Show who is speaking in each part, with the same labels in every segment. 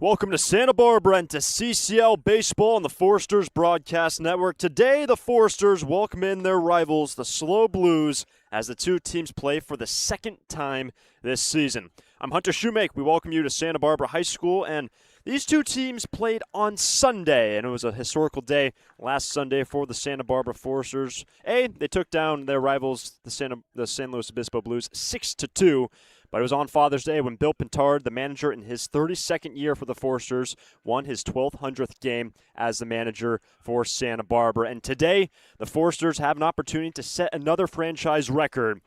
Speaker 1: Welcome to Santa Barbara and to CCL Baseball on the Foresters Broadcast Network. Today, the Foresters welcome in their rivals, the SLO Blues, as the two teams play for the second time this season. I'm Hunter Shoemake. We welcome you to Santa Barbara High School, and these two teams played on Sunday, and it was a historical day last Sunday for the Santa Barbara Foresters. They took down their rivals, the San Luis Obispo Blues, 6-2. But it was on Father's Day when Bill Pintard, the manager in his 32nd year for the Foresters, won his 1,200th game as the manager for Santa Barbara. And today, the Foresters have an opportunity to set another franchise record.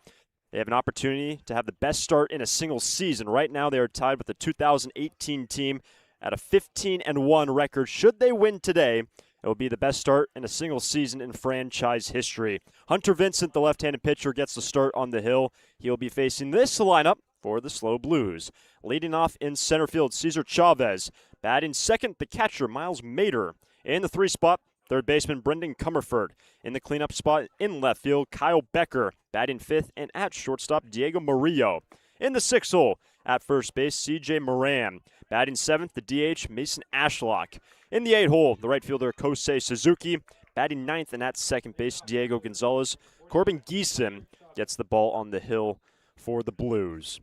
Speaker 1: They have an opportunity to have the best start in a single season. Right now, they are tied with the 2018 team at a 15-1 record. Should they win today, it will be the best start in a single season in franchise history. Hunter Vincent, the left-handed pitcher, gets the start on the hill. He'll be facing this lineup for the SLO Blues. Leading off in center field, Cesar Chavez. Batting second, the catcher, Miles Mader. In the 3 spot, third baseman, Brendan Comerford. In the cleanup spot, in left field, Kyle Becker. Batting 5th, and at shortstop, Diego Murillo. In the 6 hole, at first base, C.J. Moran. Batting 7th, the DH, Mason Ashlock. In the 8 hole, the right fielder, Kosei Suzuki. Batting 9th, and at second base, Diego Gonzalez. Corbin Geeson gets the ball on the hill for the Blues.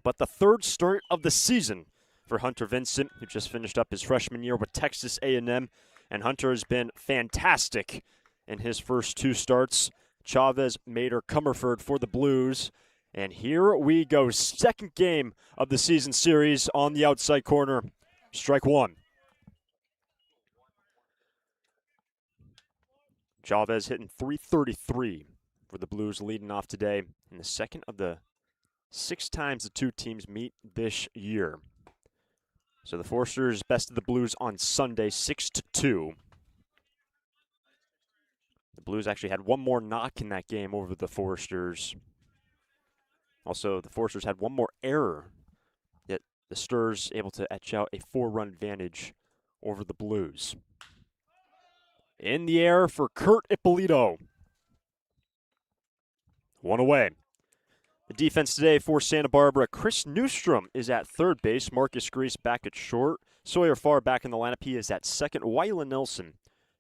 Speaker 1: But the third start of the season for Hunter Vincent, who just finished up his freshman year with Texas A&M, and Hunter has been fantastic in his first 2 starts. Chavez, Mader, Comerford for the Blues. And here we go, second game of the season series on the outside corner. Strike 1. Chavez hitting .333 for the Blues, leading off today in the second of the 6 times the two teams meet this year. So the Foresters bested the Blues on Sunday, 6-2. The Blues actually had one more knock in that game over the Foresters. Also, the Foresters had one more error, yet the Stars able to etch out a 4-run advantage over the Blues. In the air for Kurt Ippolito. 1 away. The defense today for Santa Barbara, Chris Newstrom is at third base. Marcus Grease back at short. Sawyer Farr back in the lineup. He is at second. Wyla Nelson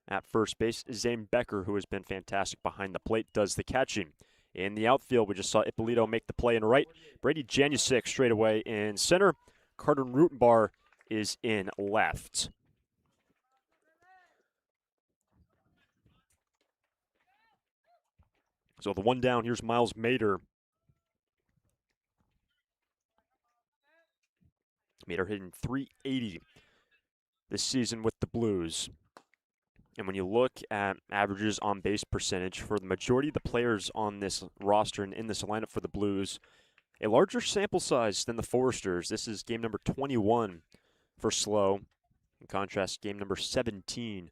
Speaker 1: at first base. Zane Becker, who has been fantastic behind the plate, does the catching. In the outfield, we just saw Ippolito make the play in right. Brady Janusik straight away in center. Carter Rutenbar is in left. So the 1 down, here's Miles Mader. Mader hitting .380 this season with the Blues. And when you look at averages on base percentage for the majority of the players on this roster and in this lineup for the Blues, a larger sample size than the Foresters. This is game number 21 for SLO. In contrast, game number 17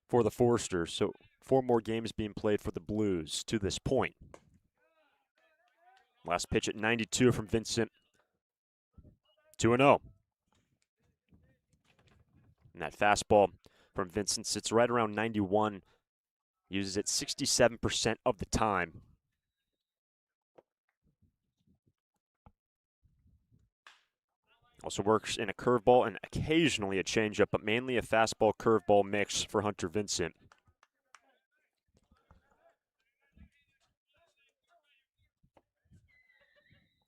Speaker 1: for the Foresters. So 4 more games being played for the Blues to this point. Last pitch at 92 from Vincent. 2-0. And that fastball from Vincent sits right around 91. Uses it 67% of the time. Also works in a curveball and occasionally a changeup, but mainly a fastball curveball mix for Hunter Vincent.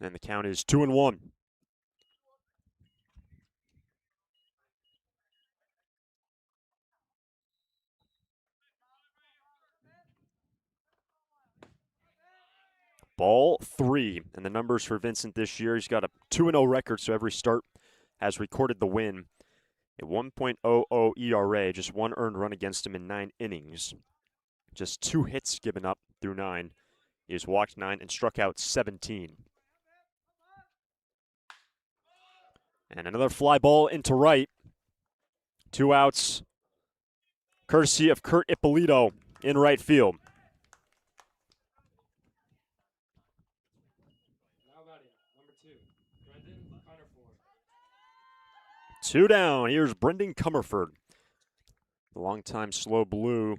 Speaker 1: And the count is 2-1. Ball 3. And the numbers for Vincent this year, he's got a 2-0 record, so every start has recorded the win. A 1.00 ERA, just 1 earned run against him in 9 innings. Just 2 hits given up through 9. He has walked 9 and struck out 17. And another fly ball into right. 2 outs, courtesy of Kurt Ippolito in right field. 2 down. Here's Brendan Comerford, the longtime SLO Blue,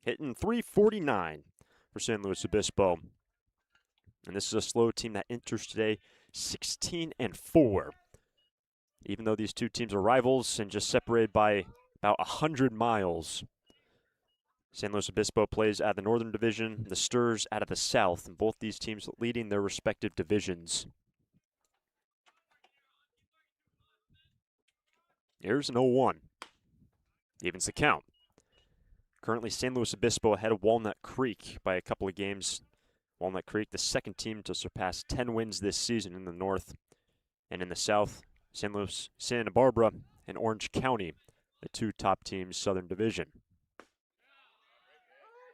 Speaker 1: hitting .349 for San Luis Obispo. And this is a SLO team that enters today 16-4. even though these two teams are rivals and just separated by about 100 miles. San Luis Obispo plays out of the Northern Division, the Sturs out of the South, and both these teams leading their respective divisions. Here's an 0-1. Evens the count. Currently, San Luis Obispo ahead of Walnut Creek by a couple of games. Walnut Creek, the second team to surpass 10 wins this season in the North. And in the South, San Luis, Santa Barbara, and Orange County, the two top teams, Southern Division.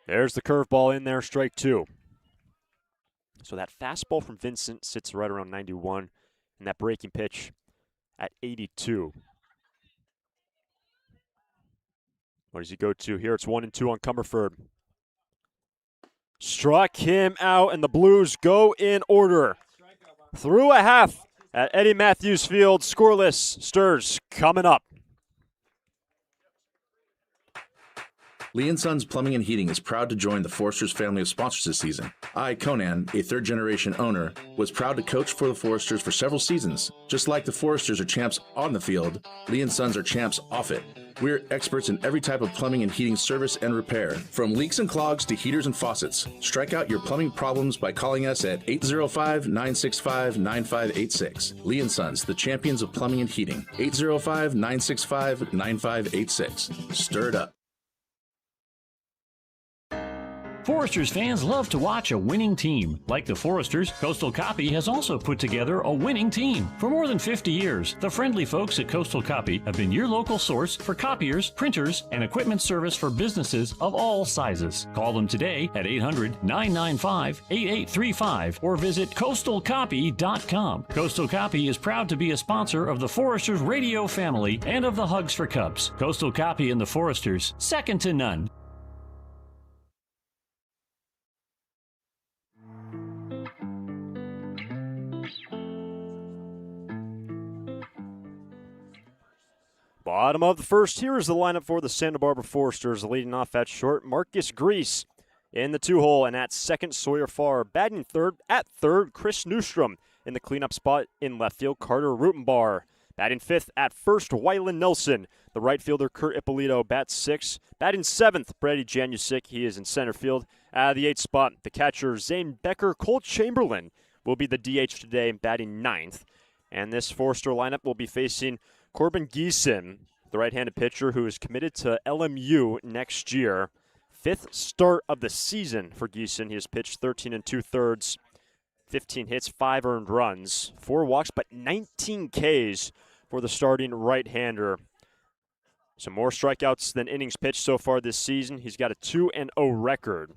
Speaker 1: There's the curveball in there, strike two. So that fastball from Vincent sits right around 91, and that breaking pitch at 82. What does he go to here? It's 1-2 on Comerford. Struck him out, and the Blues go in order. Through a half at Eddie Matthews Field. Scoreless. Sturs coming up.
Speaker 2: Lee & Sons Plumbing and Heating is proud to join the Foresters family of sponsors this season. I, Conan, a third-generation owner, was proud to coach for the Foresters for several seasons. Just like the Foresters are champs on the field, Lee & Sons are champs off it. We're experts in every type of plumbing and heating service and repair, from leaks and clogs to heaters and faucets. Strike out your plumbing problems by calling us at 805-965-9586. Lee & Sons, the champions of plumbing and heating. 805-965-9586. Stir it up.
Speaker 3: Foresters fans love to watch a winning team. Like the Foresters, Coastal Copy has also put together a winning team. For more than 50 years, the friendly folks at Coastal Copy have been your local source for copiers, printers, and equipment service for businesses of all sizes. Call them today at 800-995-8835 or visit coastalcopy.com. Coastal Copy is proud to be a sponsor of the Foresters radio family and of the Hugs for Cubs. Coastal Copy and the Foresters, second to none.
Speaker 1: Bottom of the first, here is the lineup for the Santa Barbara Foresters. Leading off at short, Marcus Grease in the two-hole, and at second, Sawyer Farr. Batting third, at third, Chris Newstrom. In the cleanup spot in left field, Carter Rutenbar. Batting fifth, at first, Wyland Nelson. The right fielder, Kurt Ippolito, bats sixth. Batting seventh, Brady Janusik. He is in center field. At the eighth spot, the catcher, Zane Becker. Cole Chamberlain will be the DH today, batting ninth. And this Forester lineup will be facing Corbin Geeson, the right-handed pitcher who is committed to LMU next year. Fifth start of the season for Geeson. He has pitched 13 2/3, 15 hits, 5 earned runs, 4 walks, but 19 Ks for the starting right-hander. Some more strikeouts than innings pitched so far this season. He's got a 2-0 record.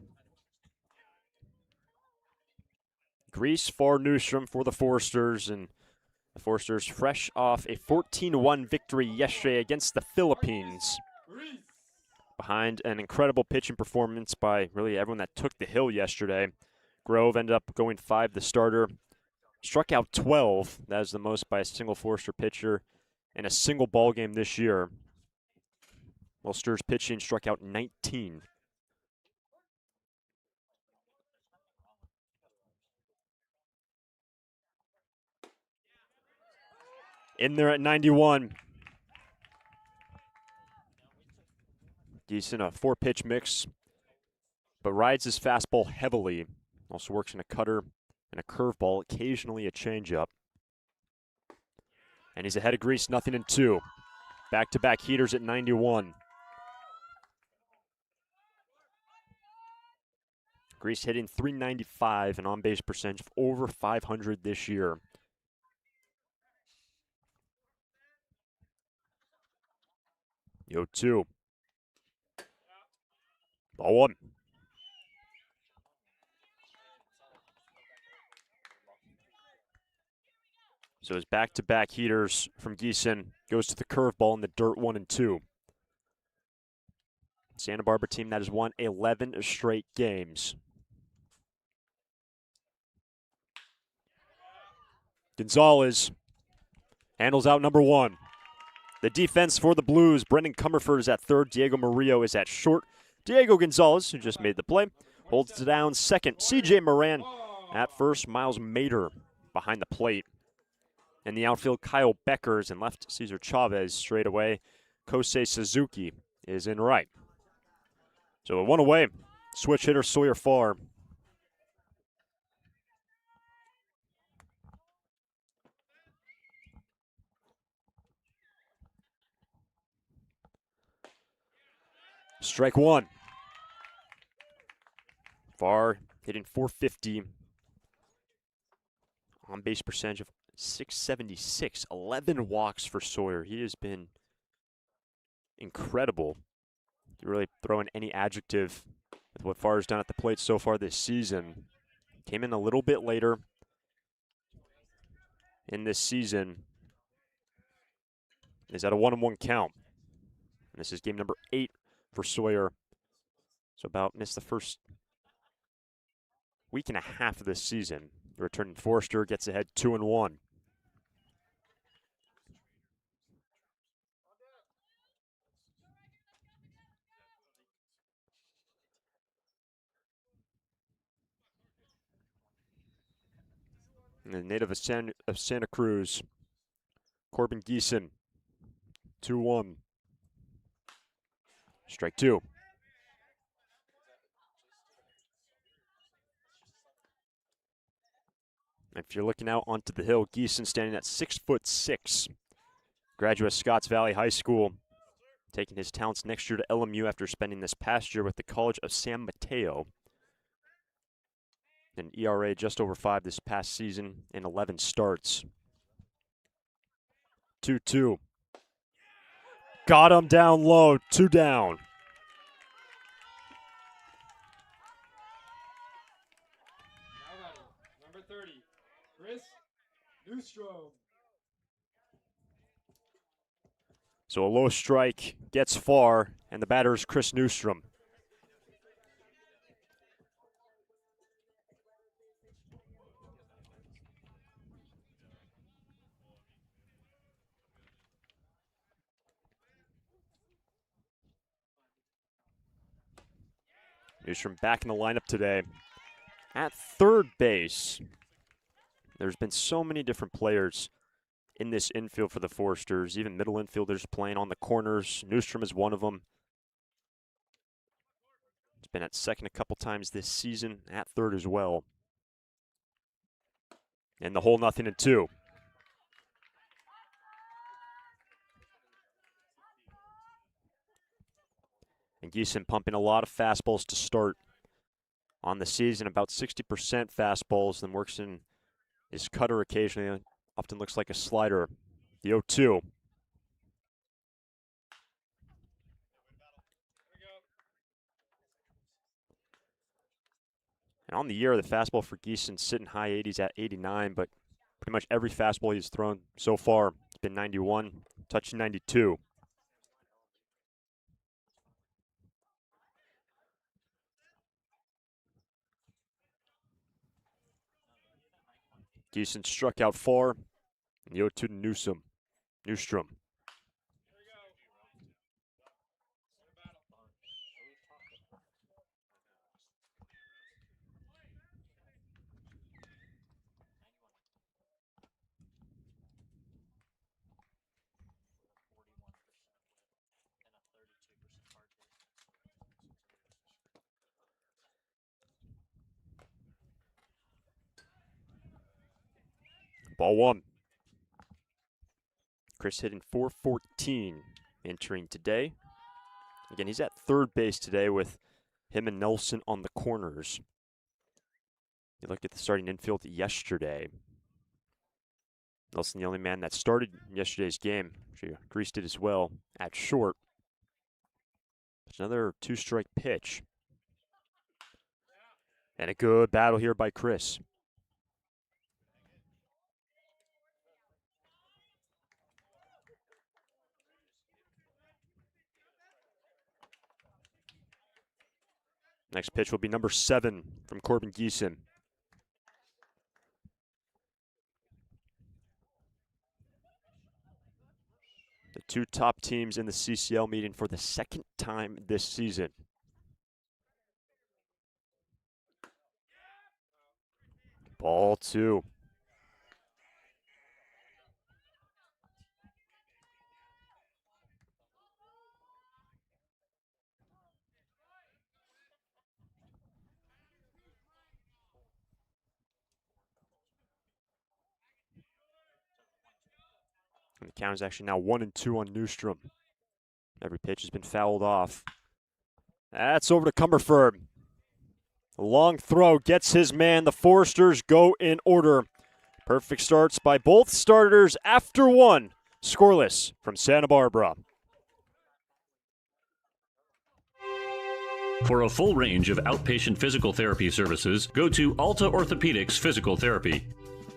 Speaker 1: Grease, Farr, Newstrom for the Foresters, and the Foresters fresh off a 14-1 victory yesterday against the Philippines. Behind an incredible pitching performance by really everyone that took the hill yesterday. Grove ended up going 5, the starter. Struck out 12. That is the most by a single Forester pitcher in a single ball game this year. While Sturs pitching struck out 19. In there at 91. Geeson, a 4-pitch mix, but rides his fastball heavily. Also works in a cutter and a curveball, occasionally a changeup. And he's ahead of Grease, 0-2. Back-to-back heaters at 91. Grease hitting .395 and on-base percentage of over .500 this year. Yo, 2. Ball 1. So his back-to-back heaters from Geeson goes to the curveball in the dirt, 1-2. Santa Barbara team that has won 11 straight games. Gonzalez handles out number 1. The defense for the Blues, Brendan Comerford is at third. Diego Murillo is at short. Diego Gonzalez, who just made the play, holds it down second. C.J. Moran at first. Miles Mater behind the plate. In the outfield, Kyle Beckers, and left Cesar Chavez straight away. Kosei Suzuki is in right. So a one away. Switch hitter Sawyer Farr. Strike one. Farr hitting .450. On base percentage of .676. 11 walks for Sawyer. He has been incredible. You really throw in any adjective with what Farr has done at the plate so far this season. Came in a little bit later in this season. Is at a 1-1 count. And this is game number 8 for Sawyer. So about missed the first week and a half of this season. The returning Forster gets ahead 2-1. And the native of Santa Cruz, Corbin Geeson, 2-1. Strike two. If you're looking out onto the hill, Geeson standing at 6'6". Graduate of Scotts Valley High School, taking his talents next year to LMU after spending this past year with the College of San Mateo. An ERA just over 5 this past season in 11 starts. 2-2. Got him down low, 2 down.
Speaker 4: Number 30, Chris Newstrom.
Speaker 1: So a low strike gets far, and the batter is Chris Newstrom. Newstrom back in the lineup today. At third base, there's been so many different players in this infield for the Foresters, even middle infielders playing on the corners. Newstrom is one of them. He's been at second a couple times this season, at third as well. And the hole 0-2. And Geeson pumping a lot of fastballs to start on the season, about 60% fastballs, then works in his cutter occasionally, often looks like a slider. The 0-2. And on the year, the fastball for Geeson sitting high 80s at 89, but pretty much every fastball he's thrown so far has been 91, touching 92. Geeson struck out far, and the 0-2 to Newstrom. Ball one. Chris hitting .414 entering today. Again, he's at third base today with him and Nelson on the corners. You looked at the starting infield yesterday. Nelson, the only man that started yesterday's game, she greased it as well at short. There's another 2-strike pitch. And a good battle here by Chris. Next pitch will be number 7 from Corbin Geeson. The two top teams in the CCL meeting for the second time this season. Ball 2. And the count is actually now 1-2 on Newstrom. Every pitch has been fouled off. That's over to Cumberford. A long throw gets his man. The Foresters go in order. Perfect starts by both starters after one. Scoreless from Santa Barbara.
Speaker 3: For a full range of outpatient physical therapy services, go to Alta Orthopedics Physical Therapy.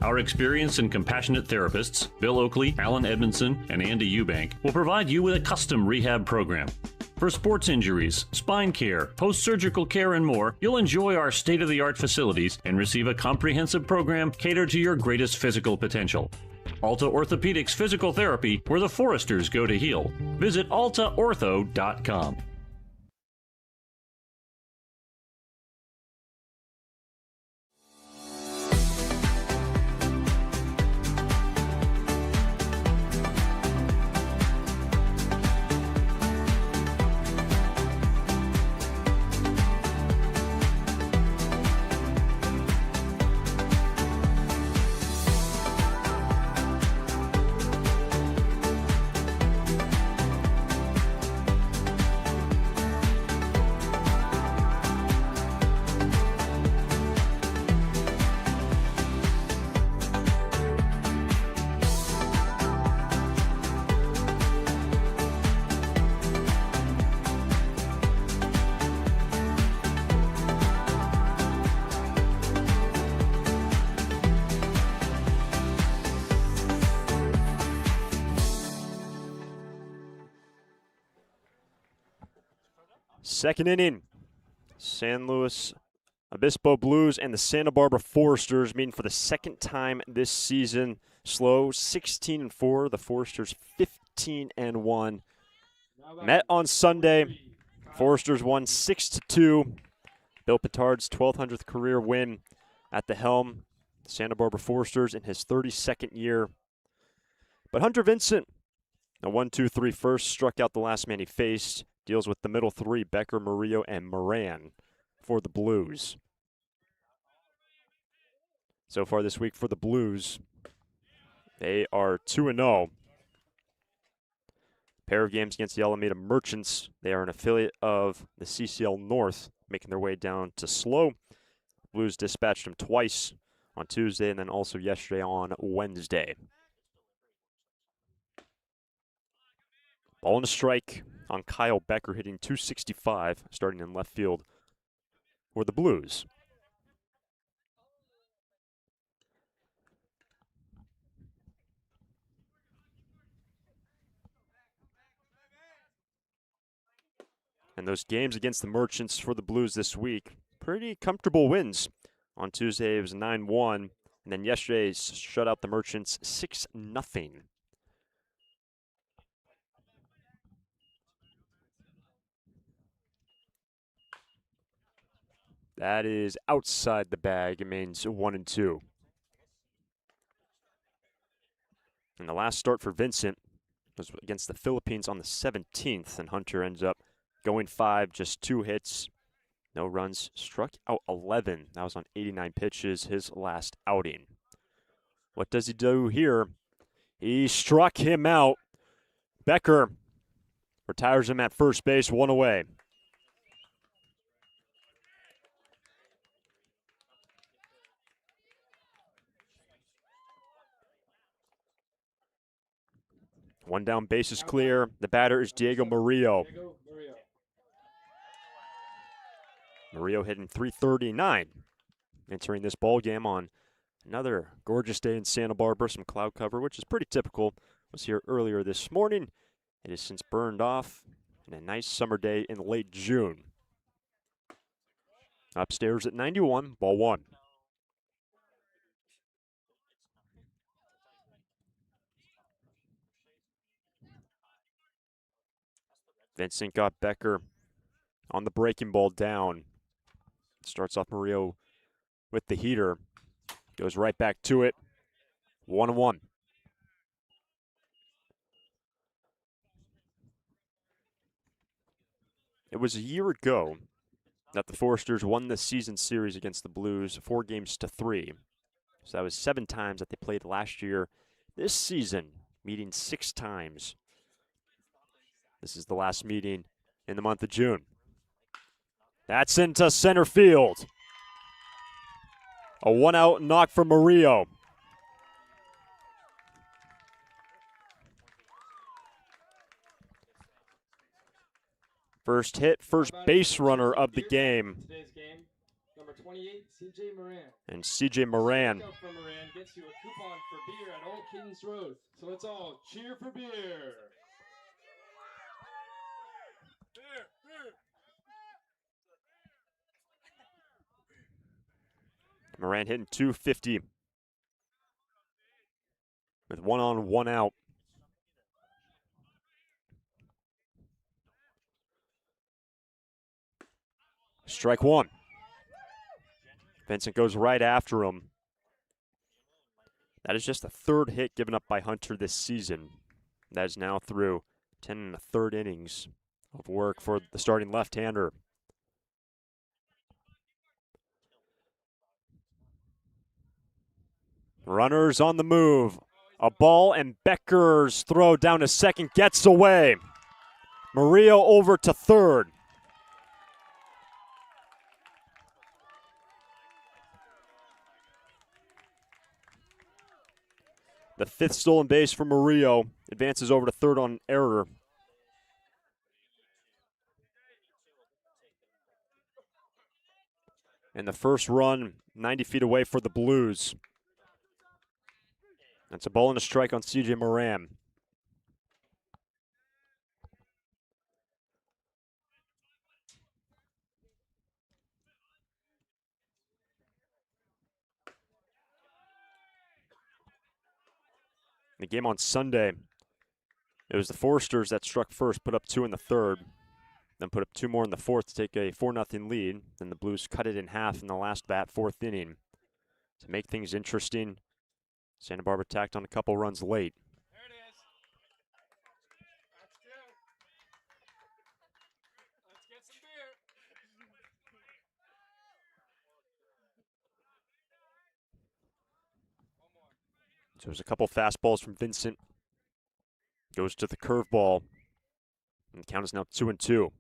Speaker 3: Our experienced and compassionate therapists, Bill Oakley, Alan Edmondson, and Andy Eubank, will provide you with a custom rehab program. For sports injuries, spine care, post-surgical care, and more, you'll enjoy our state-of-the-art facilities and receive a comprehensive program catered to your greatest physical potential. Alta Orthopedics Physical Therapy, where the Foresters go to heal. Visit altaortho.com.
Speaker 1: Second inning, San Luis Obispo Blues and the Santa Barbara Foresters meeting for the second time this season. SLO 16-4, the Foresters 15-1. Met on Sunday. Foresters won 6-2. Bill Petard's 1,200th career win at the helm. Santa Barbara Foresters in his 32nd year. But Hunter Vincent, a 1-2-3 first, struck out the last man he faced. Deals with the middle three, Becker, Murillo, and Moran for the Blues. So far this week for the Blues, they are 2-0. Pair of games against the Alameda Merchants. They are an affiliate of the CCL North, making their way down to SLO. Blues dispatched them twice on Tuesday and then also yesterday on Wednesday. Ball and a strike on Kyle Becker, hitting .265, starting in left field for the Blues. And those games against the Merchants for the Blues this week, pretty comfortable wins. On Tuesday, it was 9-1, and then yesterday shut out the Merchants 6-0. That is outside the bag. It means 1-2. And the last start for Vincent was against the Philippines on the 17th, and Hunter ends up going 5, just 2 hits, no runs, struck out 11. That was on 89 pitches, his last outing. What does he do here? He struck him out. Becker retires him at first base, 1 away. One down, base is clear. The batter is Diego Murillo. Murillo hitting .339. Entering this ball game on another gorgeous day in Santa Barbara. Some cloud cover, which is pretty typical. Was here earlier this morning. It has since burned off. And a nice summer day in late June. Upstairs at 91, ball 1. Vincent got Becker on the breaking ball down. Starts off Murillo with the heater. Goes right back to it. 1-1. It was a year ago that the Foresters won the season series against the Blues 4-3. So that was 7 times that they played last year. This season, meeting 6 times. This is the last meeting in the month of June. That's into center field. A 1-out knock for Murillo. First hit, first base runner of the game.
Speaker 4: Today's game, number 28, CJ Moran.
Speaker 1: And CJ Moran.
Speaker 4: Pickup from Moran gets you a coupon for beer at Old Kings Road. So let's all cheer for beer.
Speaker 1: Moran hitting .250 with 1 on, 1 out. Strike 1. Vincent goes right after him. That is just the 3rd hit given up by Hunter this season. That is now through 10 1/3 innings of work for the starting left-hander. Runners on the move. A ball, and Becker's throw down to second gets away. Murillo over to third. The 5th stolen base for Murillo. Advances over to third on error. And the first run, 90 feet away for the Blues. That's a ball and a strike on CJ Moran. The game on Sunday, it was the Foresters that struck first, put up 2 in the 3rd, then put up 2 more in the 4th to take a 4-0 lead. Then the Blues cut it in half in the last bat, 4th inning. To make things interesting, Santa Barbara tacked on a couple runs late.
Speaker 4: There it is. That's good. Let's get some beer.
Speaker 1: So there's a couple fastballs from Vincent. Goes to the curveball. And the count is now 2-2.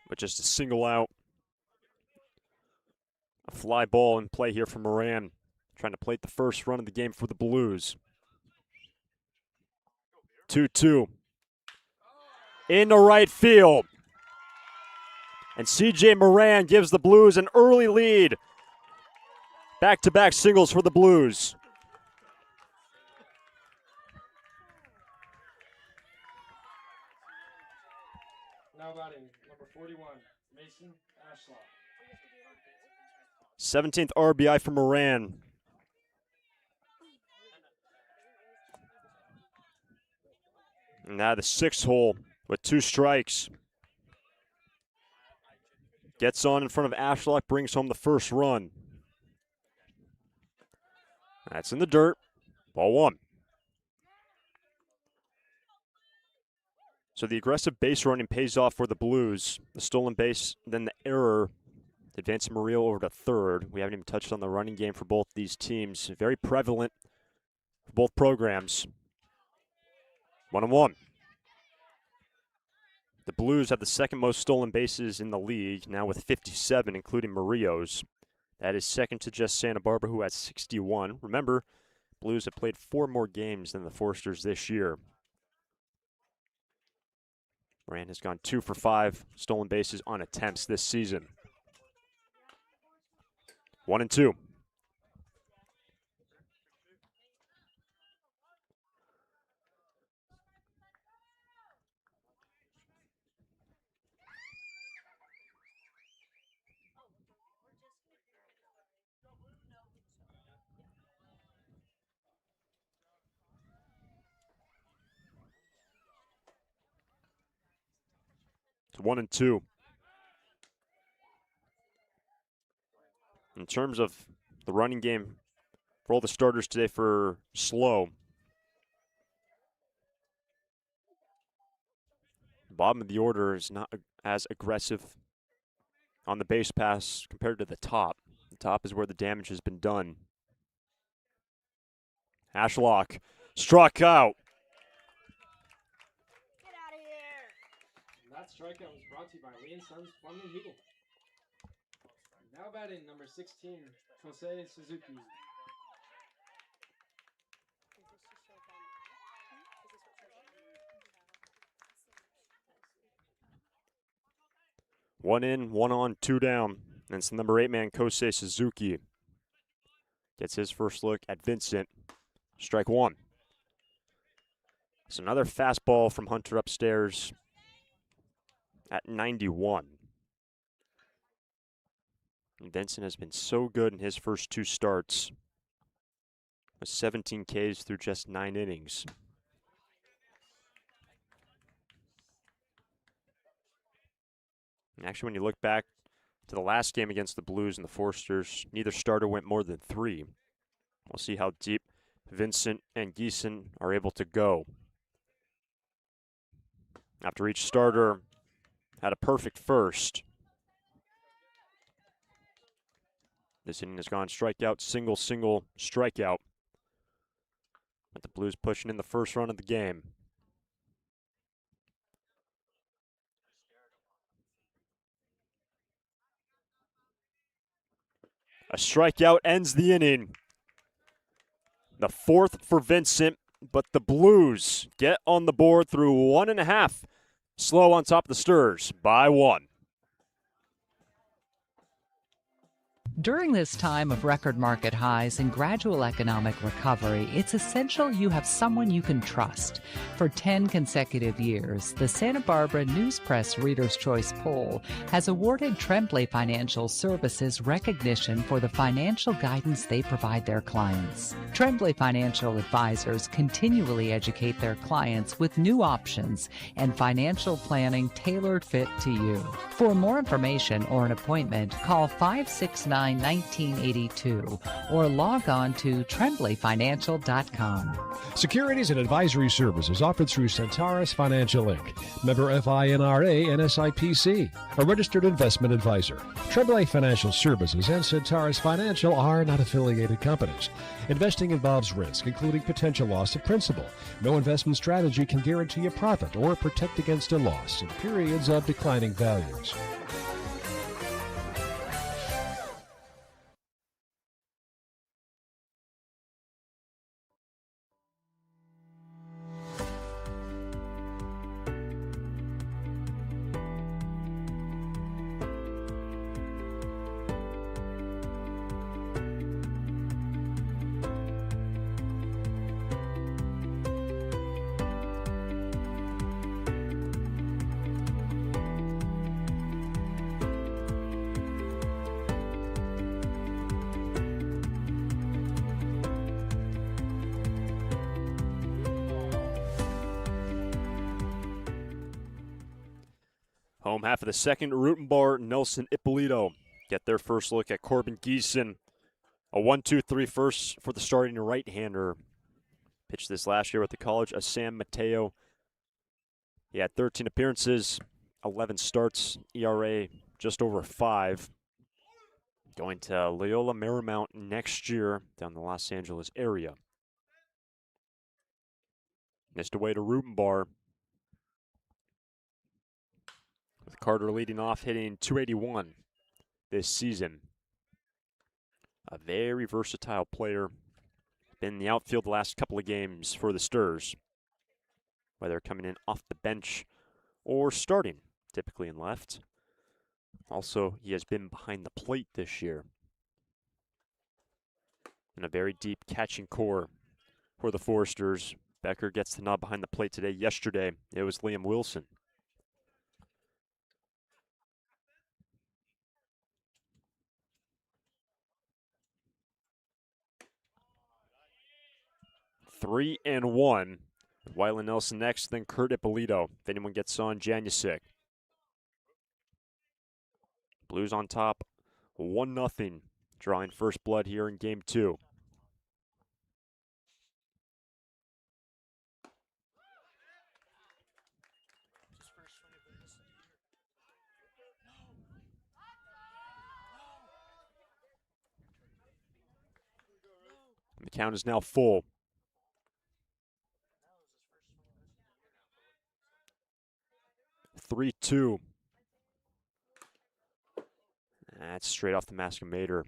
Speaker 1: But just a single out. A fly ball in play here for Moran. Trying to plate the first run of the game for the Blues. 2-2. Into right field. And CJ Moran gives the Blues an early lead. Back-to-back singles for the Blues.
Speaker 4: Now batting, number 41, Mason Ashlock.
Speaker 1: 17th RBI for Moran. And now the 6th hole with 2 strikes. Gets on in front of Ashlock, brings home the first run. That's in the dirt. Ball 1. So the aggressive base running pays off for the Blues. The stolen base, then the error, advancing Murillo over to third. We haven't even touched on the running game for both these teams. Very prevalent for both programs. 1-1. The Blues have the 2nd most stolen bases in the league, now with 57, including Murillo's. That is second to just Santa Barbara, who has 61. Remember, Blues have played 4 more games than the Foresters this year. Moran has gone 2 for 5 stolen bases on attempts this season. 1-2. It's 1-2. In terms of the running game for all the starters today for SLO, the bottom of the order is not as aggressive on the base pass compared to the top. The top is where the damage has been done. Ashlock struck out.
Speaker 4: Get out of here! And that strikeout was brought to you by Lee & Sons Plumbing and Heating. Now batting number 16, Jose Suzuki.
Speaker 1: One in, one on, two down. And it's the number 8 man, Kosei Suzuki. Gets his first look at Vincent. Strike one. So another fastball from Hunter upstairs at 91. And Vincent has been so good in his first 2 starts, with 17 Ks through just 9 innings. And actually, when you look back to the last game against the Blues and the Forsters, neither starter went more than 3. We'll see how deep Vincent and Geeson are able to go. After each starter had a perfect first. This inning has gone strikeout, single, strikeout. But the Blues pushing in the first run of the game. A strikeout ends the inning. The 4th for Vincent, but the Blues get on the board through 1.5. SLO on top of the Sturs by 1.
Speaker 5: During this time of record market highs and gradual economic recovery, it's essential you have someone you can trust. For 10 consecutive years, the Santa Barbara News Press Reader's Choice Poll has awarded Tremblay Financial Services recognition for the financial guidance they provide their clients. Tremblay Financial Advisors continually educate their clients with new options and financial planning tailored fit to you. For more information or an appointment, call 569-1982 or log on to tremblayfinancial.com.
Speaker 6: Securities and advisory services offered through Centaurus Financial Inc., member FINRA and SIPC, a registered investment advisor. Tremblay Financial Services and Centaurus Financial are not affiliated companies. Investing involves risk, including potential loss of principal. No investment strategy can guarantee a profit or protect against a loss in periods of declining values.
Speaker 1: Home half of the second, Rutenbar, Nelson, Ippolito get their first look at Corbin Geeson. A 1-2-3 first for the starting right-hander. Pitched this last year with the College of San Mateo. He had 13 appearances, 11 starts, ERA just over 5. Going to Loyola Marymount next year down the Los Angeles area. Missed away to Rutenbar. With Carter leading off, hitting .281 this season. A very versatile player. Been in the outfield the last couple of games for the Sturs, whether coming in off the bench or starting, typically in left. Also, he has been behind the plate this year. And a very deep catching core for the Foresters. Becker gets the nod behind the plate today. Yesterday, it was Liam Wilson. Three and one. Wyland Nelson next, then Kurt Ippolito. If anyone gets on, Janusik. Blues on top, 1-0, drawing first blood here in Game 2. The count is now full. "3-2. That's straight off the Masquemader.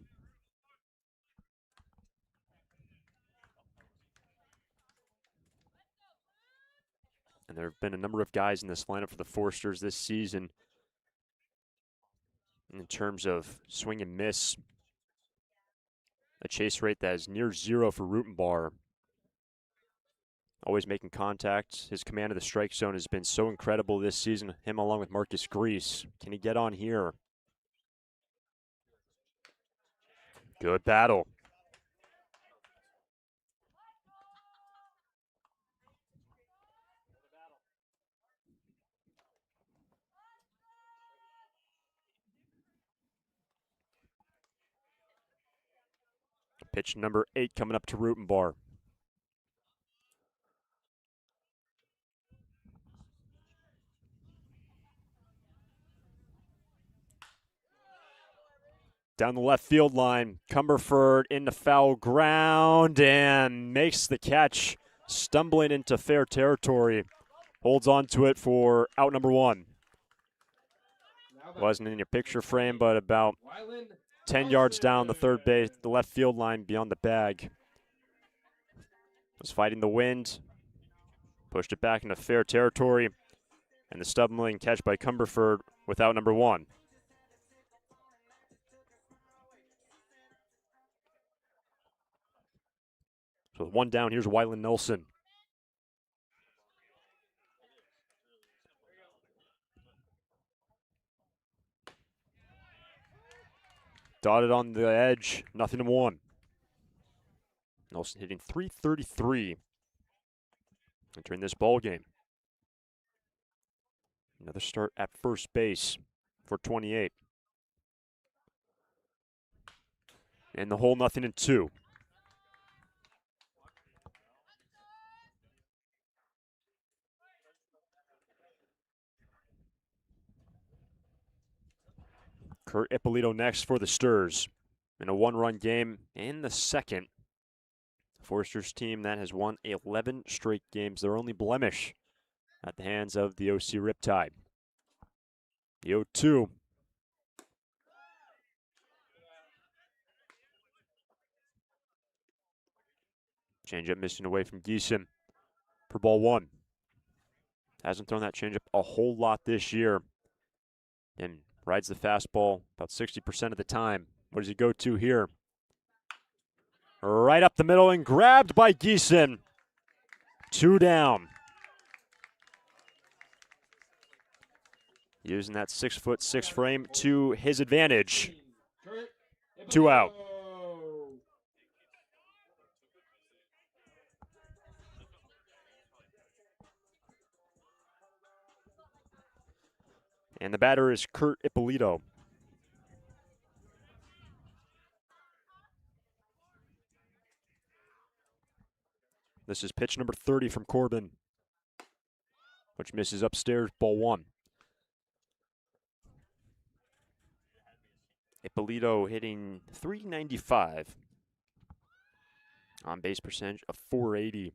Speaker 1: And there have been a number of guys in this lineup for the Forsters this season in terms of swing and miss. A chase rate that is near 0 for Rutenbar. Always making contact. His command of the strike zone has been so incredible this season. Him along with Marcus Grease. Can he get on here? Good battle. Pitch number 8 coming up to Rutenbar. Down the left field line, Cumberford into foul ground and makes the catch, stumbling into fair territory. Holds on to it for out number 1. Wasn't in your picture frame, but about 10 yards down the left field line beyond the bag. Was fighting the wind, pushed it back into fair territory, and the stumbling catch by Cumberford with out number 1. So with 1 down, here's Wyland Nelson. Dotted on the edge, 0-1. Nelson hitting .333 entering this ball game. Another start at first base for 28. And the hole, 0-2. Kurt Ippolito next for the Sturs in a 1-run game in the second. Forsters team that has won 11 straight games, their only blemish at the hands of the OC Riptide. The 0-2. Changeup missing away from Geeson for ball 1. Hasn't thrown that changeup a whole lot this year. And rides the fastball about 60% of the time. What does he go to here? Right up the middle and grabbed by Geeson. 2 down. Using that 6'6" frame to his advantage. 2 out. And the batter is Kurt Ippolito. This is pitch number 30 from Corbin, which misses upstairs, ball 1. Ippolito hitting .395. On base percentage of .480.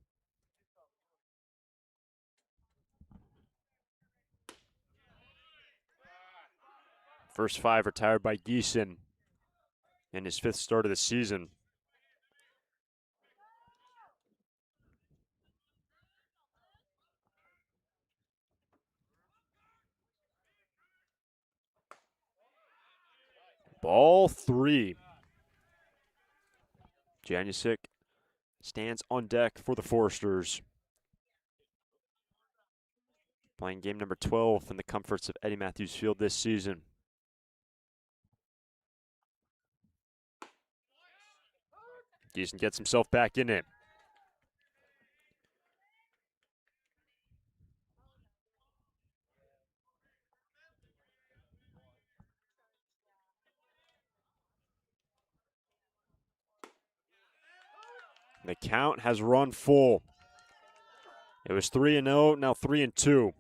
Speaker 1: First 5 retired by Geeson in his 5th start of the season. Ball 3. Janusic stands on deck for the Forsters. Playing game number 12 in the comforts of Eddie Matthews Field this season. Geeson gets himself back in it. The count has run full. It was 3-0, now 3-2.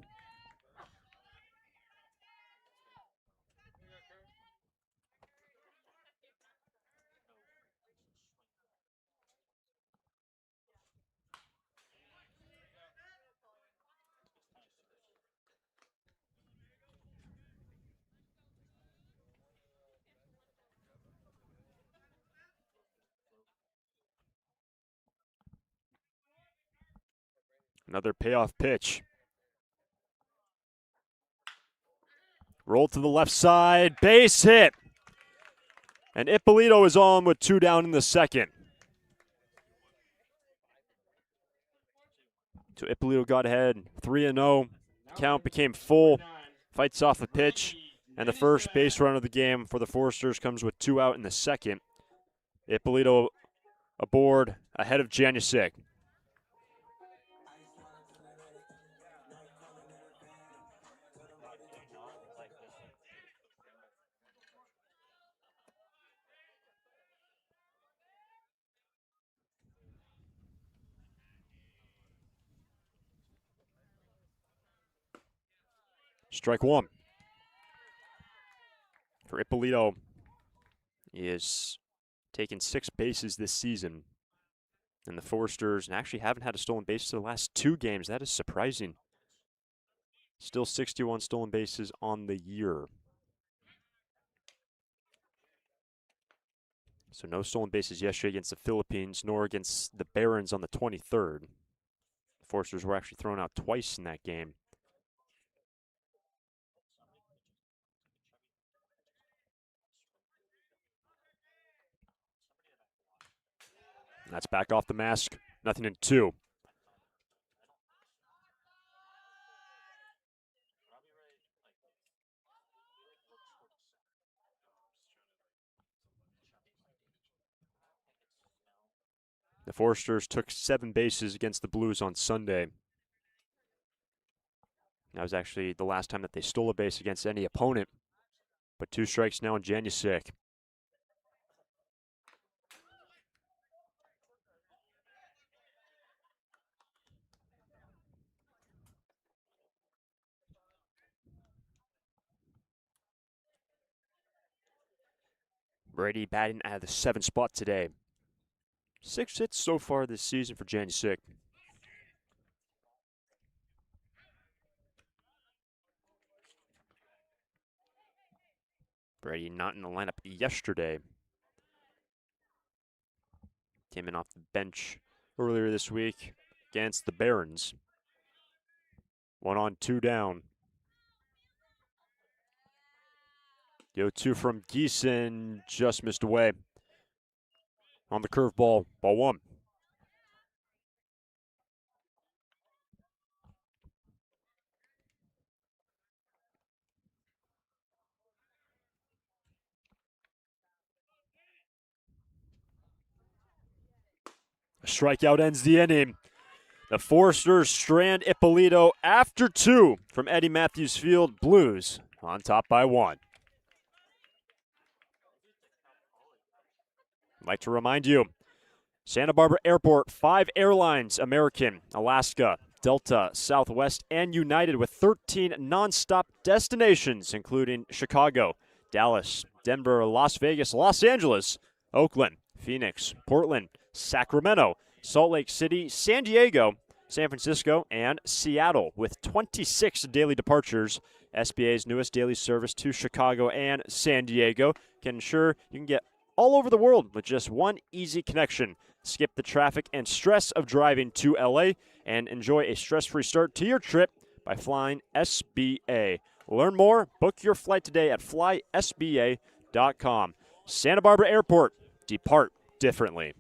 Speaker 1: Another payoff pitch. Rolled to the left side, base hit. And Ippolito is on with 2 down in the second. So Ippolito got ahead 3-0. Count became full. Fights off the pitch. And the first base run of the game for the Foresters comes with 2 out in the second. Ippolito aboard ahead of Janusik. Strike one. For Ippolito, he has taken 6 bases this season. And the Foresters actually haven't had a stolen base in the last 2 games. That is surprising. Still 61 stolen bases on the year. So no stolen bases yesterday against the Philippines, nor against the Barons on the 23rd. The Foresters were actually thrown out twice in that game. That's back off the mask. Nothing in 2. The Foresters took 7 bases against the Blues on Sunday. That was actually the last time that they stole a base against any opponent. But 2 strikes now on Janusik. Brady batting at the 7th spot today. 6 hits so far this season for Janusik. Brady not in the lineup yesterday. Came in off the bench earlier this week against the Barons. 1 on, 2 down. The 0-2 from Geeson just missed away. On the curveball, ball 1. A strikeout ends the inning. The Foresters strand Ippolito after 2 from Eddie Matthews Field. Blues on top by 1. I'd like to remind you, Santa Barbara Airport, 5 airlines, American, Alaska, Delta, Southwest, and United, with 13 nonstop destinations, including Chicago, Dallas, Denver, Las Vegas, Los Angeles, Oakland, Phoenix, Portland, Sacramento, Salt Lake City, San Diego, San Francisco, and Seattle, with 26 daily departures. SBA's newest daily service to Chicago and San Diego can ensure you can get all over the world with just one easy connection. Skip the traffic and stress of driving to LA and enjoy a stress-free start to your trip by flying SBA. Learn more, book your flight today at flysba.com. Santa Barbara Airport, depart differently.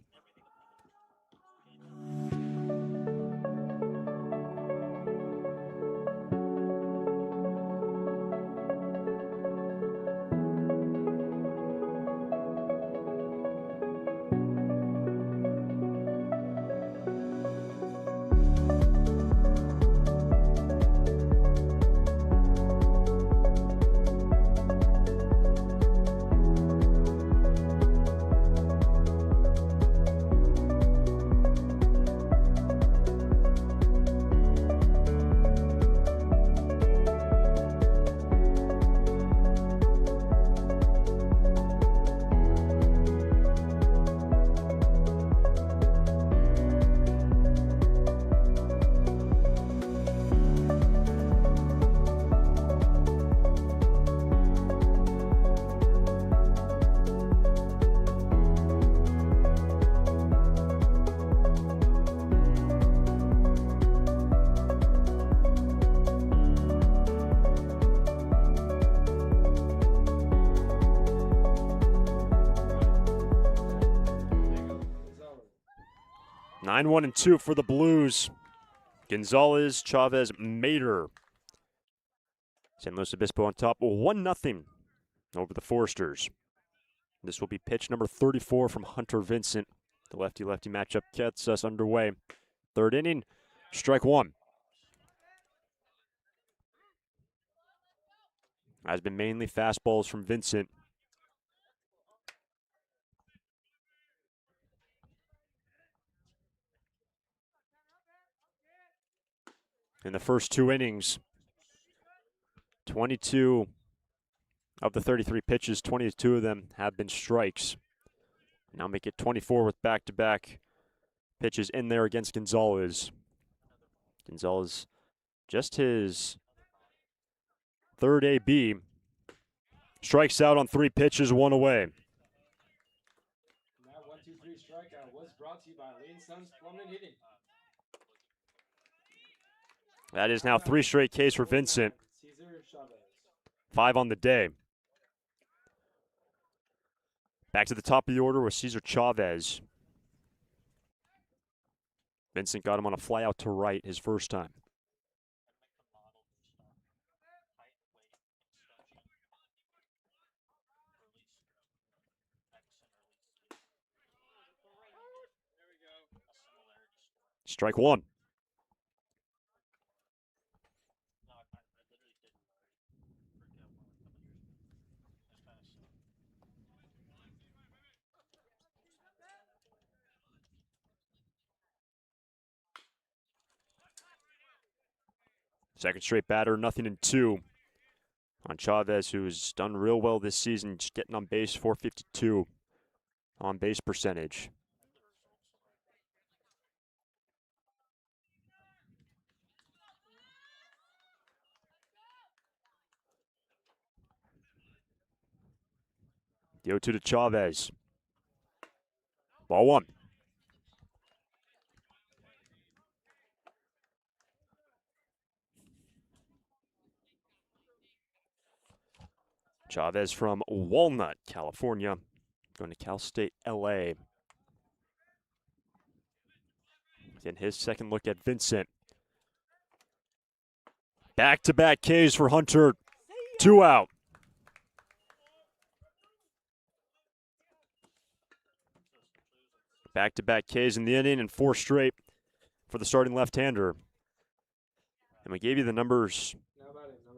Speaker 1: 9-1-2 for the Blues. Gonzalez, Chavez, Mater. San Luis Obispo on top, 1-0 over the Foresters. This will be pitch number 34 from Hunter Vincent. The lefty-lefty matchup gets us underway. Third inning, strike one. Has been mainly fastballs from Vincent. In the first 2 innings, 22 of the 33 pitches, 22 of them have been strikes. Now make it 24 with back-to-back pitches in there against Gonzalez. Gonzalez, just his third AB, strikes out on 3 pitches, 1 away.
Speaker 4: That 1-2-3 strikeout was brought to you by Lee & Sons Plumbing and Heating.
Speaker 1: That is now 3 straight Ks for Vincent.
Speaker 4: Cesar Chavez.
Speaker 1: 5 on the day. Back to the top of the order with Cesar Chavez. Vincent got him on a fly out to right his first time. Strike one. Second straight batter, 0-2 on Chavez, who's done real well this season, just getting on base, 452 on base percentage. The 0-2 to Chavez. Ball one. Chavez from Walnut, California, going to Cal State LA. Then his second look at Vincent. Back-to-back Ks for Hunter. 2 out. Back-to-back Ks in the inning and 4 straight for the starting left-hander. And we gave you the numbers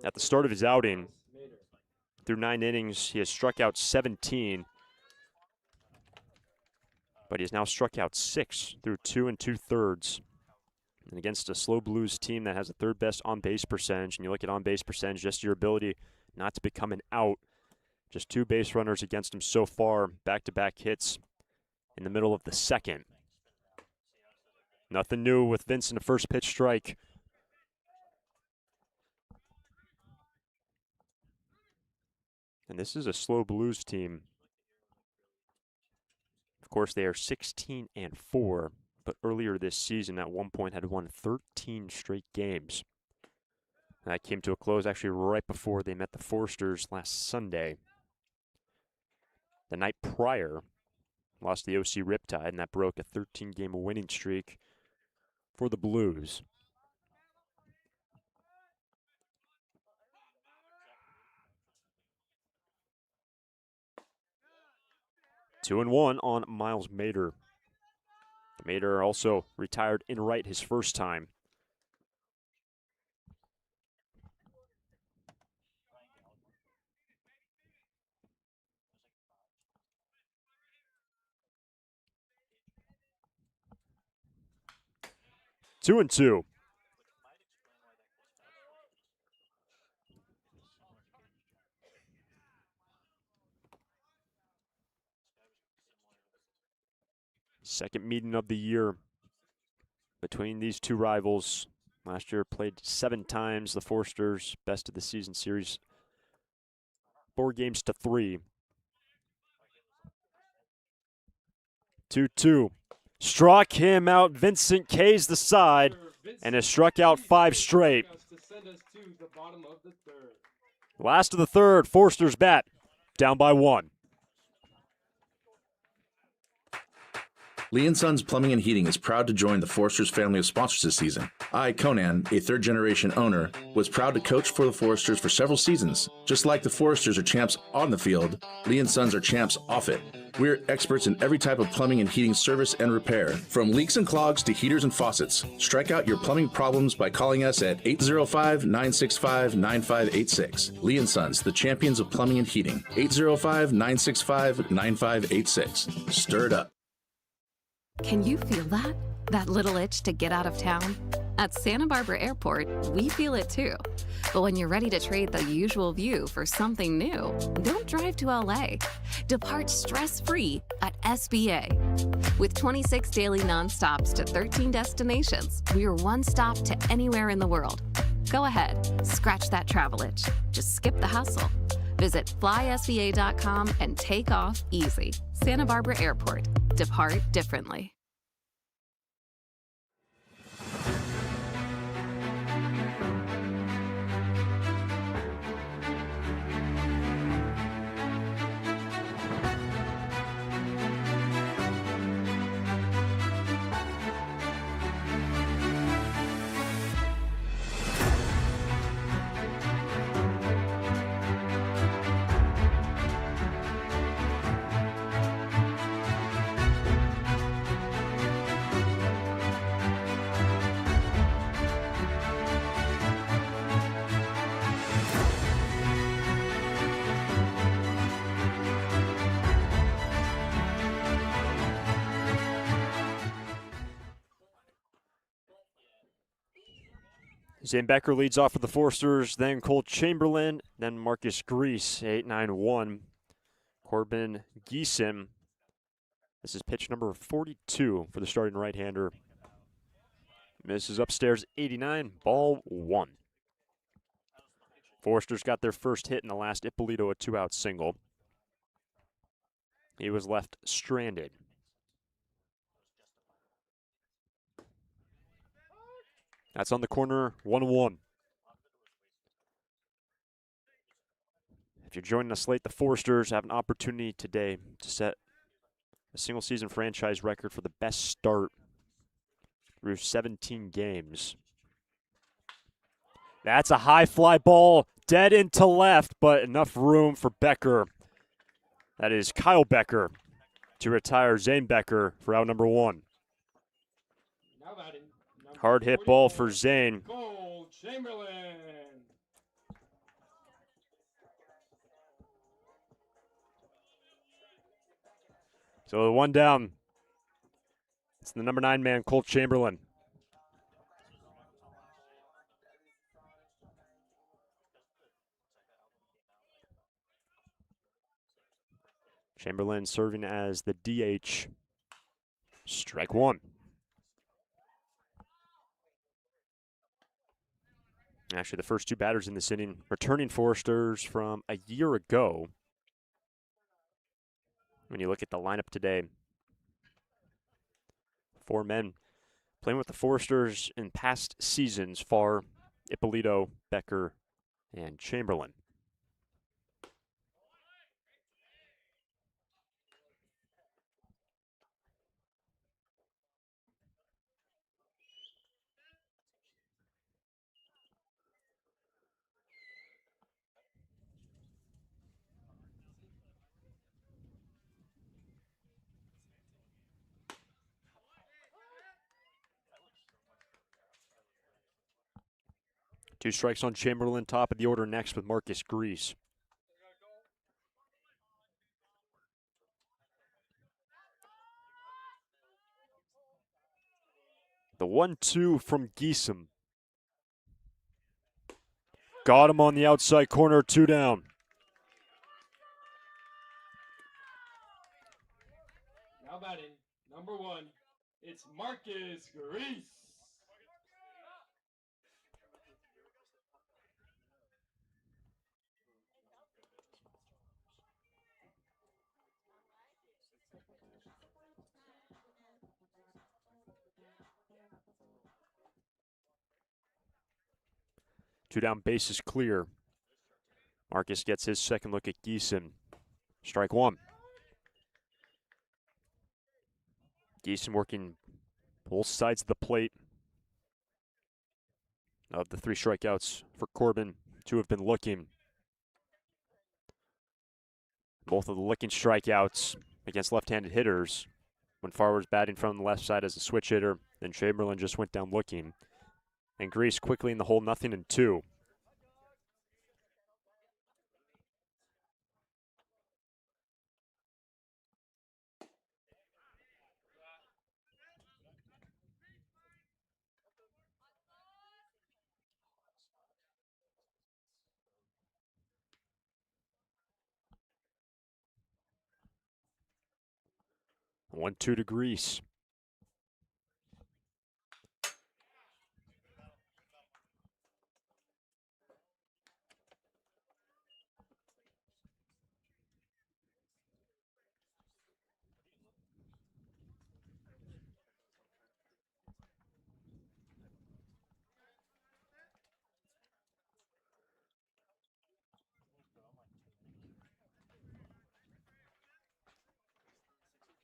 Speaker 1: at the start of his outing. Through 9 innings, he has struck out 17. But he has now struck out 6 through 2 2/3. And against a slow Blues team that has the 3rd best on-base percentage, and you look at on-base percentage, just your ability not to become an out. Just 2 base runners against him so far, back-to-back hits in the middle of the second. Nothing new with Vincent, a first pitch strike. And this is a slow Blues team. Of course, they are 16-4, but earlier this season at one point had won 13 straight games. And that came to a close actually right before they met the Foresters last Sunday. The night prior, lost the OC Riptide, and that broke a 13-game winning streak for the Blues. Two and one on Miles Mater. Mater also retired in right his first time. Two and two. Second meeting of the year between these two rivals. Last year played 7 times. The Foresters, best of the season series, 4 games to 3. 2-2. Struck him out. Vincent K's the side and has struck out 5 straight. Last of the third, Forster's bat, down by 1.
Speaker 2: Lee & Sons Plumbing and Heating is proud to join the Foresters family of sponsors this season. I, Conan, a third-generation owner, was proud to coach for the Foresters for several seasons. Just like the Foresters are champs on the field, Lee & Sons are champs off it. We're experts in every type of plumbing and heating service and repair, from leaks and clogs to heaters and faucets. Strike out your plumbing problems by calling us at 805-965-9586. Lee & Sons, the champions of plumbing and heating. 805-965-9586. Stir it up.
Speaker 7: Can you feel that? That little itch to get out of town? At Santa Barbara Airport, we feel it too. But when you're ready to trade the usual view for something new, don't drive to LA. Depart stress-free at SBA. With 26 daily nonstops to 13 destinations, we're one stop to anywhere in the world. Go ahead, scratch that travel itch. Just skip the hustle. Visit flysba.com and take off easy. Santa Barbara Airport. Depart differently.
Speaker 1: Zane Becker leads off for the Foresters, then Cole Chamberlain, then Marcus Grease, 8-9-1. Corbin Geeson. This is pitch number 42 for the starting right-hander. Misses upstairs, 89, ball one. Foresters got their first hit in the last Ippolito, a two-out single. He was left stranded. That's on the corner, 1-1. If you're joining us late, the Foresters have an opportunity today to set a single-season franchise record for the best start through 17 games. That's a high fly ball, dead into left, but enough room for Becker. That is Kyle Becker to retire Zane Becker for out number one.
Speaker 4: Now batting, number
Speaker 1: Hard hit ball for Zane.
Speaker 4: Cole Chamberlain.
Speaker 1: So the one down. It's the number 9 man, Colt Chamberlain. Chamberlain serving as the DH. Strike one. Actually, the first two batters in this inning, returning Foresters from a year ago. When you look at the lineup today, 4 men playing with the Foresters in past seasons: Farr, Ippolito, Becker, and Chamberlain. Two strikes on Chamberlain, top of the order next with Marcus Grease. The 1-2 from Geeson. Got him on the outside corner, 2 down.
Speaker 4: Now batting, number 1, it's Marcus Grease.
Speaker 1: Two down, base is clear. Marcus gets his second look at Geeson. Strike one. Geeson working both sides of the plate. Of the 3 strikeouts for Corbin, 2 have been looking. Both of the looking strikeouts against left-handed hitters. When Farwer's batting from the left side as a switch hitter, then Chamberlain just went down looking. And Grease quickly in the hole, 0-2. One, 2 to Grease.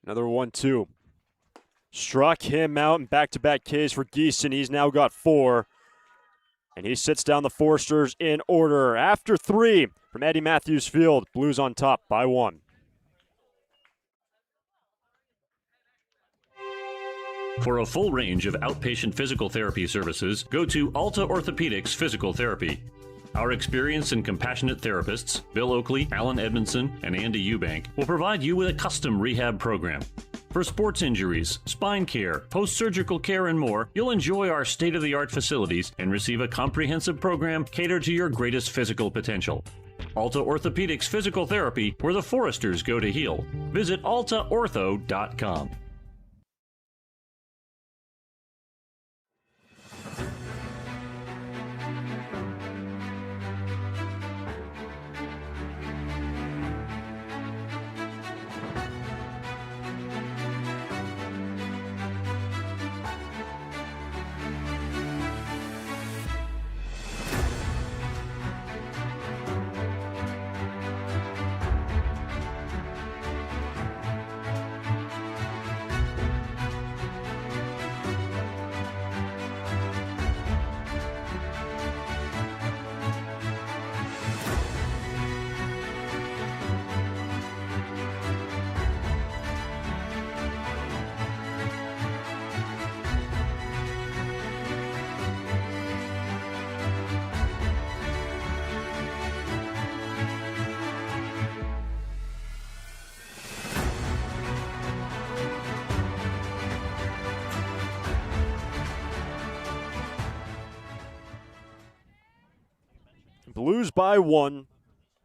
Speaker 1: Another 1-2. Struck him out in back-to-back Ks for Geeson. He's now got 4. And he sits down the Foresters in order. After 3 from Eddie Matthews Field. Blues on top by 1.
Speaker 3: For a full range of outpatient physical therapy services, go to Alta Orthopedics Physical Therapy. Our experienced and compassionate therapists, Bill Oakley, Alan Edmondson, and Andy Eubank, will provide you with a custom rehab program. For sports injuries, spine care, post-surgical care, and more, you'll enjoy our state-of-the-art facilities and receive a comprehensive program catered to your greatest physical potential. Alta Orthopedics Physical Therapy, where the Foresters go to heal. Visit altaortho.com.
Speaker 1: Blues by 1.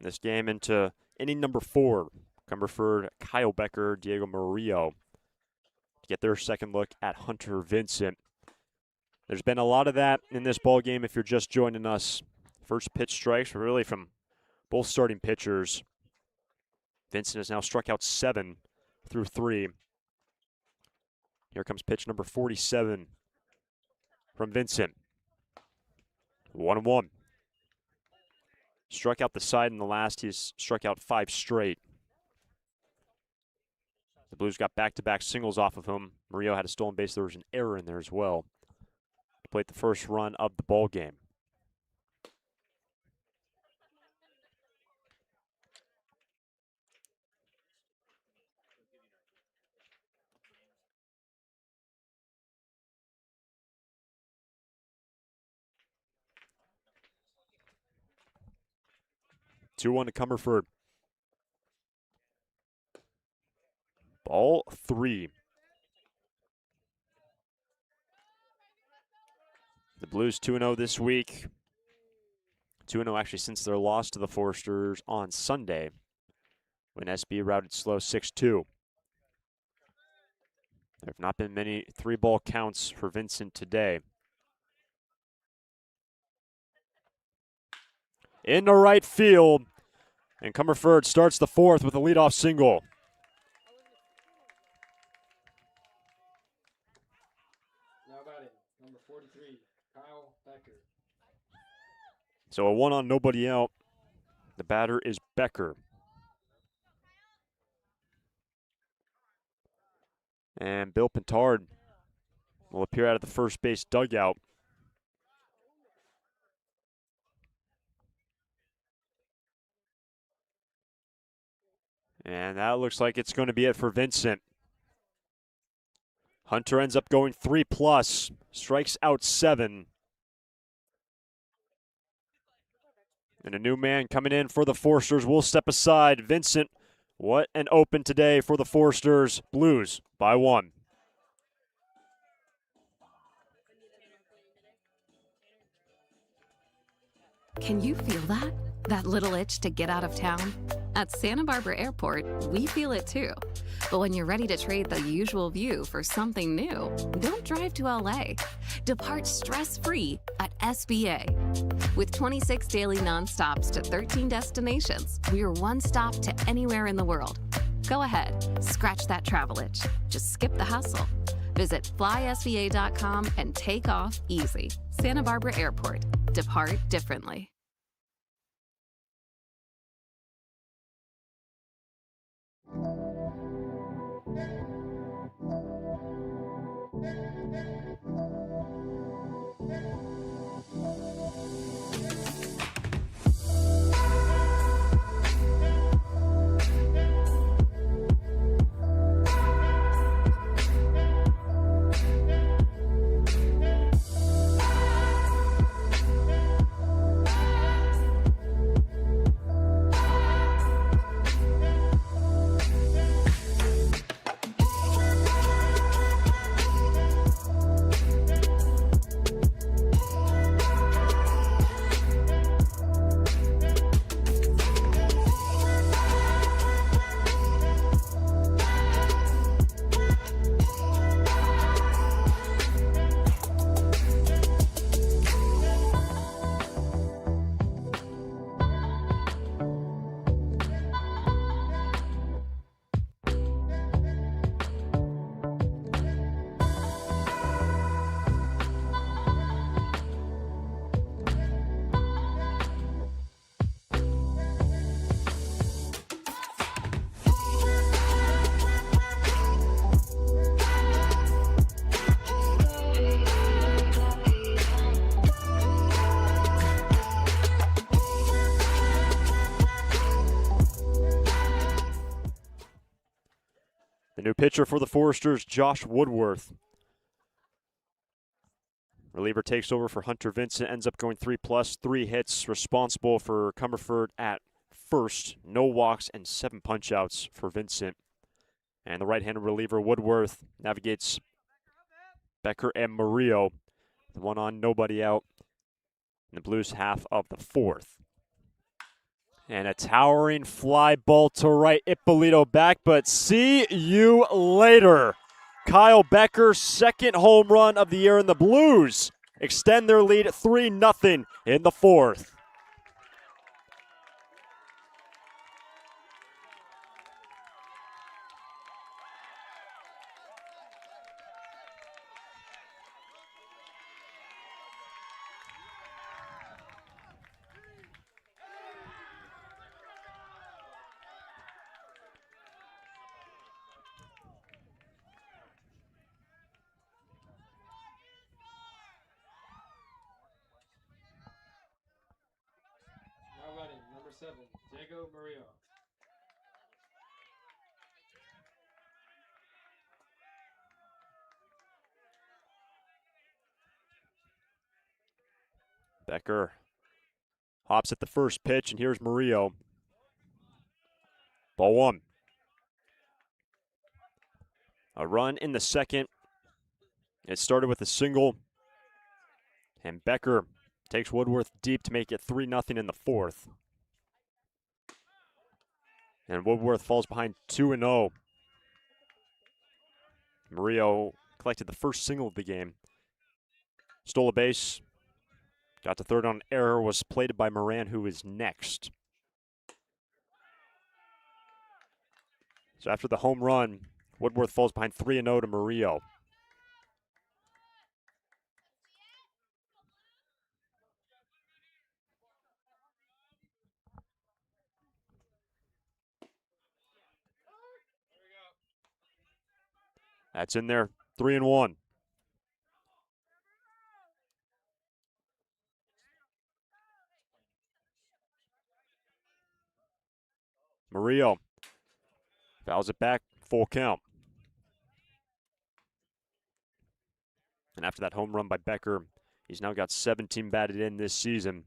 Speaker 1: This game into inning number 4. Cumberford, Kyle Becker, Diego Murillo to get their second look at Hunter Vincent. There's been a lot of that in this ball game if you're just joining us. First pitch strikes were really from both starting pitchers. Vincent has now struck out 7 through 3. Here comes pitch number 47 from Vincent. 1-1. Struck out the side in the last. He's struck out 5 straight. The Blues got back-to-back singles off of him. Murillo had a stolen base. There was an error in there as well to plate the first run of the ball game. Two one to Cumberford. Ball 3. The Blues 2-0 this week. 2-0 actually since their loss to the Foresters on Sunday when SB routed SLO 6-2. There have not been many 3-ball counts for Vincent today. Into right field, and Cumberford starts the 4th with a leadoff single.
Speaker 4: Now batting, number 43, Kyle Becker.
Speaker 1: So a 1 on, nobody out. The batter is Becker. And Bill Pintard will appear out of the first base dugout. And that looks like it's going to be it for Vincent. Hunter ends up going 3+, strikes out 7. And a new man coming in for the Forsters will step aside. Vincent, what an open today for the Forsters. Blues by 1.
Speaker 7: Can you feel that? That little itch to get out of town? At Santa Barbara Airport, we feel it too. But when you're ready to trade the usual view for something new, don't drive to LA. Depart stress-free at SBA. With 26 daily nonstops to 13 destinations, we're one stop to anywhere in the world. Go ahead, scratch that travel itch. Just skip the hustle. Visit flysba.com and take off easy. Santa Barbara Airport. Depart differently.
Speaker 1: The new pitcher for the Foresters, Josh Woodworth. Reliever takes over for Hunter Vincent, ends up going 3+, 3 hits, responsible for Cumberford at first. No walks and 7 punch-outs for Vincent. And the right-handed reliever, Woodworth, navigates Becker and Murillo. The one on, nobody out in the Blues half of the 4th. And a towering fly ball to right. Ippolito back, but see you later. Kyle Becker, second home run of the year, and the Blues extend their lead 3-0 in the 4th.
Speaker 4: Now batting, number 7, Diego Murillo.
Speaker 1: Becker hops at the first pitch, and here's Murillo. Ball 1. A run in the second. It started with a single, and Becker takes Woodworth deep to make it 3-0 in the 4th. And Woodworth falls behind 2-0. Murillo collected the first single of the game. Stole a base. Got to third on an error. Was plated by Moran, who is next. So after the home run, Woodworth falls behind 3-0 to Murillo. That's in there, 3-1. Murillo fouls it back, full count. And after that home run by Becker, he's now got 17 batted in this season.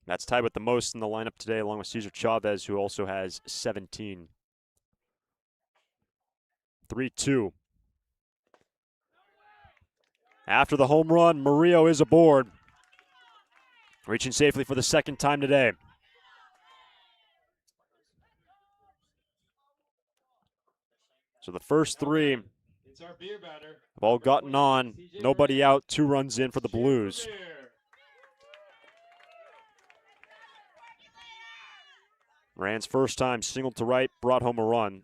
Speaker 1: That's tied with the most in the lineup today, along with Cesar Chavez, who also has 17. 3-2. After the home run, Murillo is aboard, reaching safely for the second time today. So the first three have all gotten on. Nobody out, 2 runs in for the Blues. Rand's first time singled to right, brought home a run.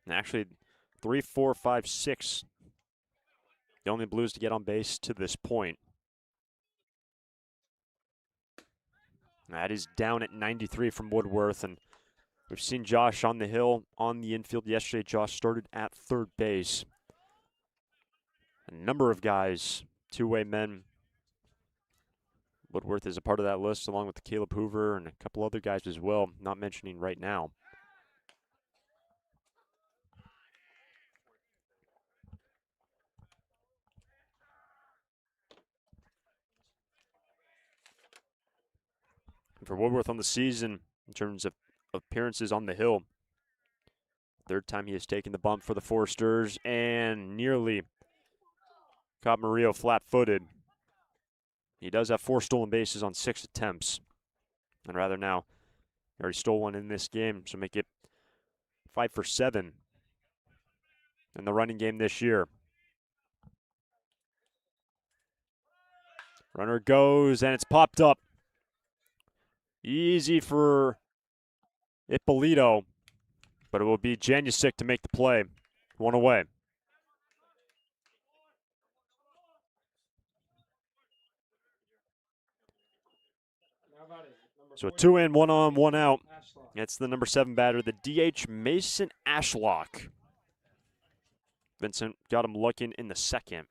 Speaker 1: And actually, 3, 4, 5, 6. The only Blues to get on base to this point. That is down at 93 from Woodworth, and we've seen Josh on the hill on the infield yesterday. Josh started at third base. A number of guys, two-way men. Woodworth is a part of that list, along with Caleb Hoover and a couple other guys as well, not mentioning right now. And for Woodworth on the season, in terms of appearances on the hill, third time he has taken the bump for the Foresters and nearly caught Murillo flat-footed. He does have 4 stolen bases on 6 attempts. And rather now, he already stole one in this game, so make it 5 for 7 in the running game this year. Runner goes, and it's popped up. Easy for Ippolito, but it will be Janusik to make the play. 1 away. So a 2 in, 1 on, 1 out. It's the number 7 batter, the DH Mason Ashlock. Vincent got him looking in the second.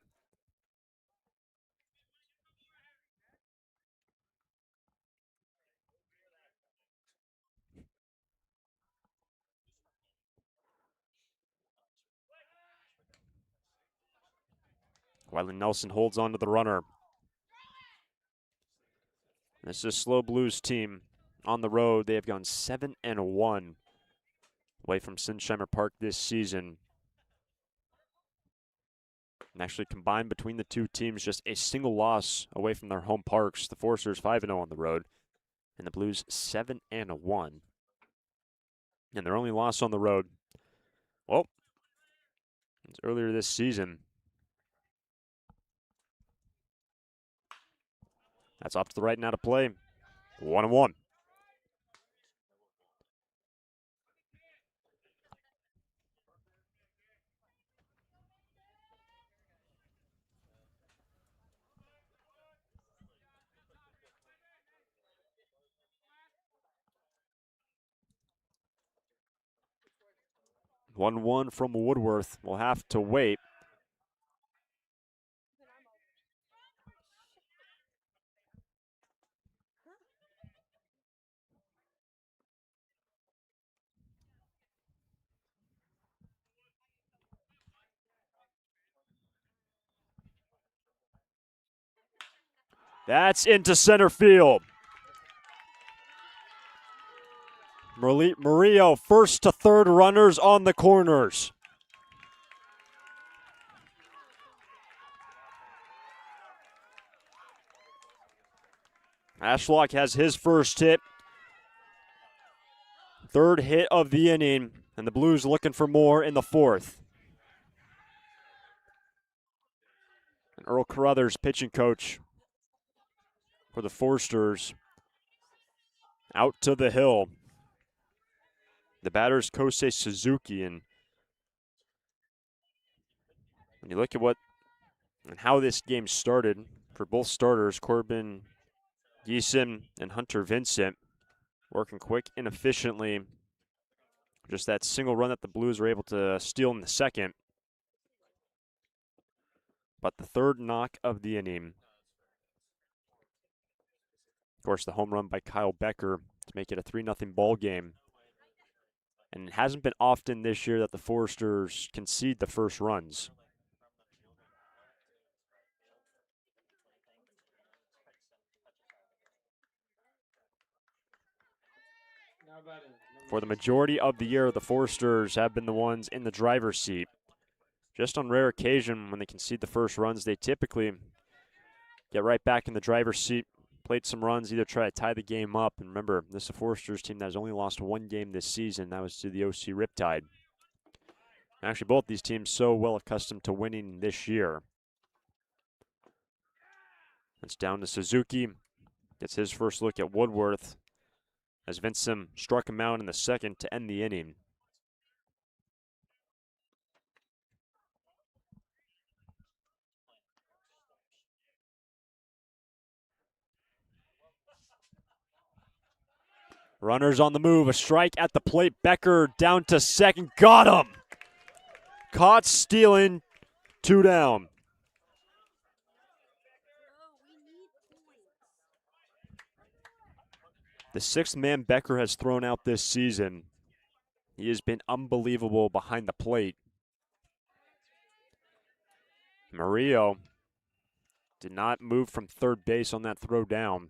Speaker 1: Wiley Nelson holds on to the runner. This is a SLO Blues team on the road. They have gone 7-1 away from Sinsheimer Park this season. And actually combined between the two teams, just a single loss away from their home parks. The Foresters 5-0 on the road, and the Blues 7-1. And their only loss on the road, well, it's earlier this season. That's off to the right now to play. 1-1. One from Woodworth. We'll have to wait. That's into center field. Murillo first to third, runners on the corners. Ashlock has his first hit. Third hit of the inning, and the Blues looking for more in the fourth. And Earl Carruthers, pitching coach for the Foresters, out to the hill. The batter's Kosei Suzuki, and when you look at what and how this game started for both starters, Corbin Geeson and Hunter Vincent, working quick and efficiently Just that single run that the Blues were able to steal in the second. But the third knock of the inning. Of course, the home run by Kyle Becker to make it a 3-0 ball game. And it hasn't been often this year that the Foresters concede the first runs. For the majority of the year, the Foresters have been the ones in the driver's seat. Just on rare occasion, when they concede the first runs, they typically get right back in the driver's seat, played some runs, either try to tie the game up. And remember, this is a Foresters team that has only lost one game this season. That was to the OC Riptide. Actually, both these teams so well accustomed to winning this year. It's down to Suzuki. Gets his first look at Woodworth as Vincent struck him out in the second to end the inning. Runners on the move, a strike at the plate. Becker down to second, got him! Caught stealing, 2 down. The 6th man Becker has thrown out this season. He has been unbelievable behind the plate. Murillo did not move from third base on that throw down.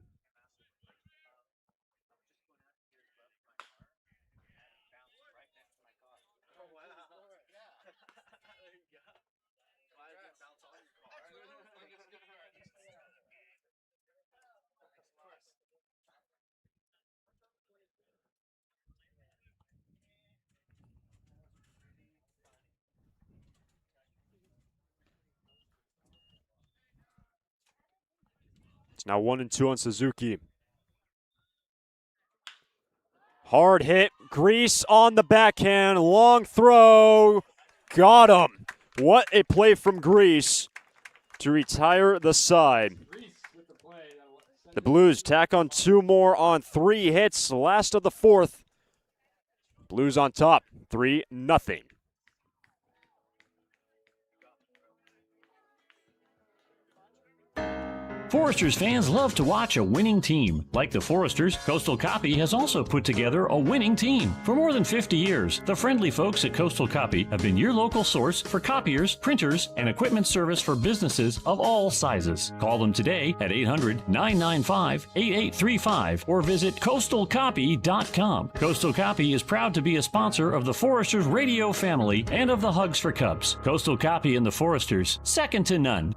Speaker 1: It's now 1-2 on Suzuki. Hard hit, Grease on the backhand, long throw, got him. What a play from Grease to retire the side. The Blues tack on 2 more on 3 hits, last of the 4th. Blues on top, 3-0.
Speaker 3: Foresters fans love to watch a winning team. Like the Foresters, Coastal Copy has also put together a winning team. For more than 50 years, the friendly folks at Coastal Copy have been your local source for copiers, printers, and equipment service for businesses of all sizes. Call them today at 800-995-8835 or visit coastalcopy.com. Coastal Copy is proud to be a sponsor of the Foresters radio family and of the Hugs for Cubs. Coastal Copy and the Foresters, second to none.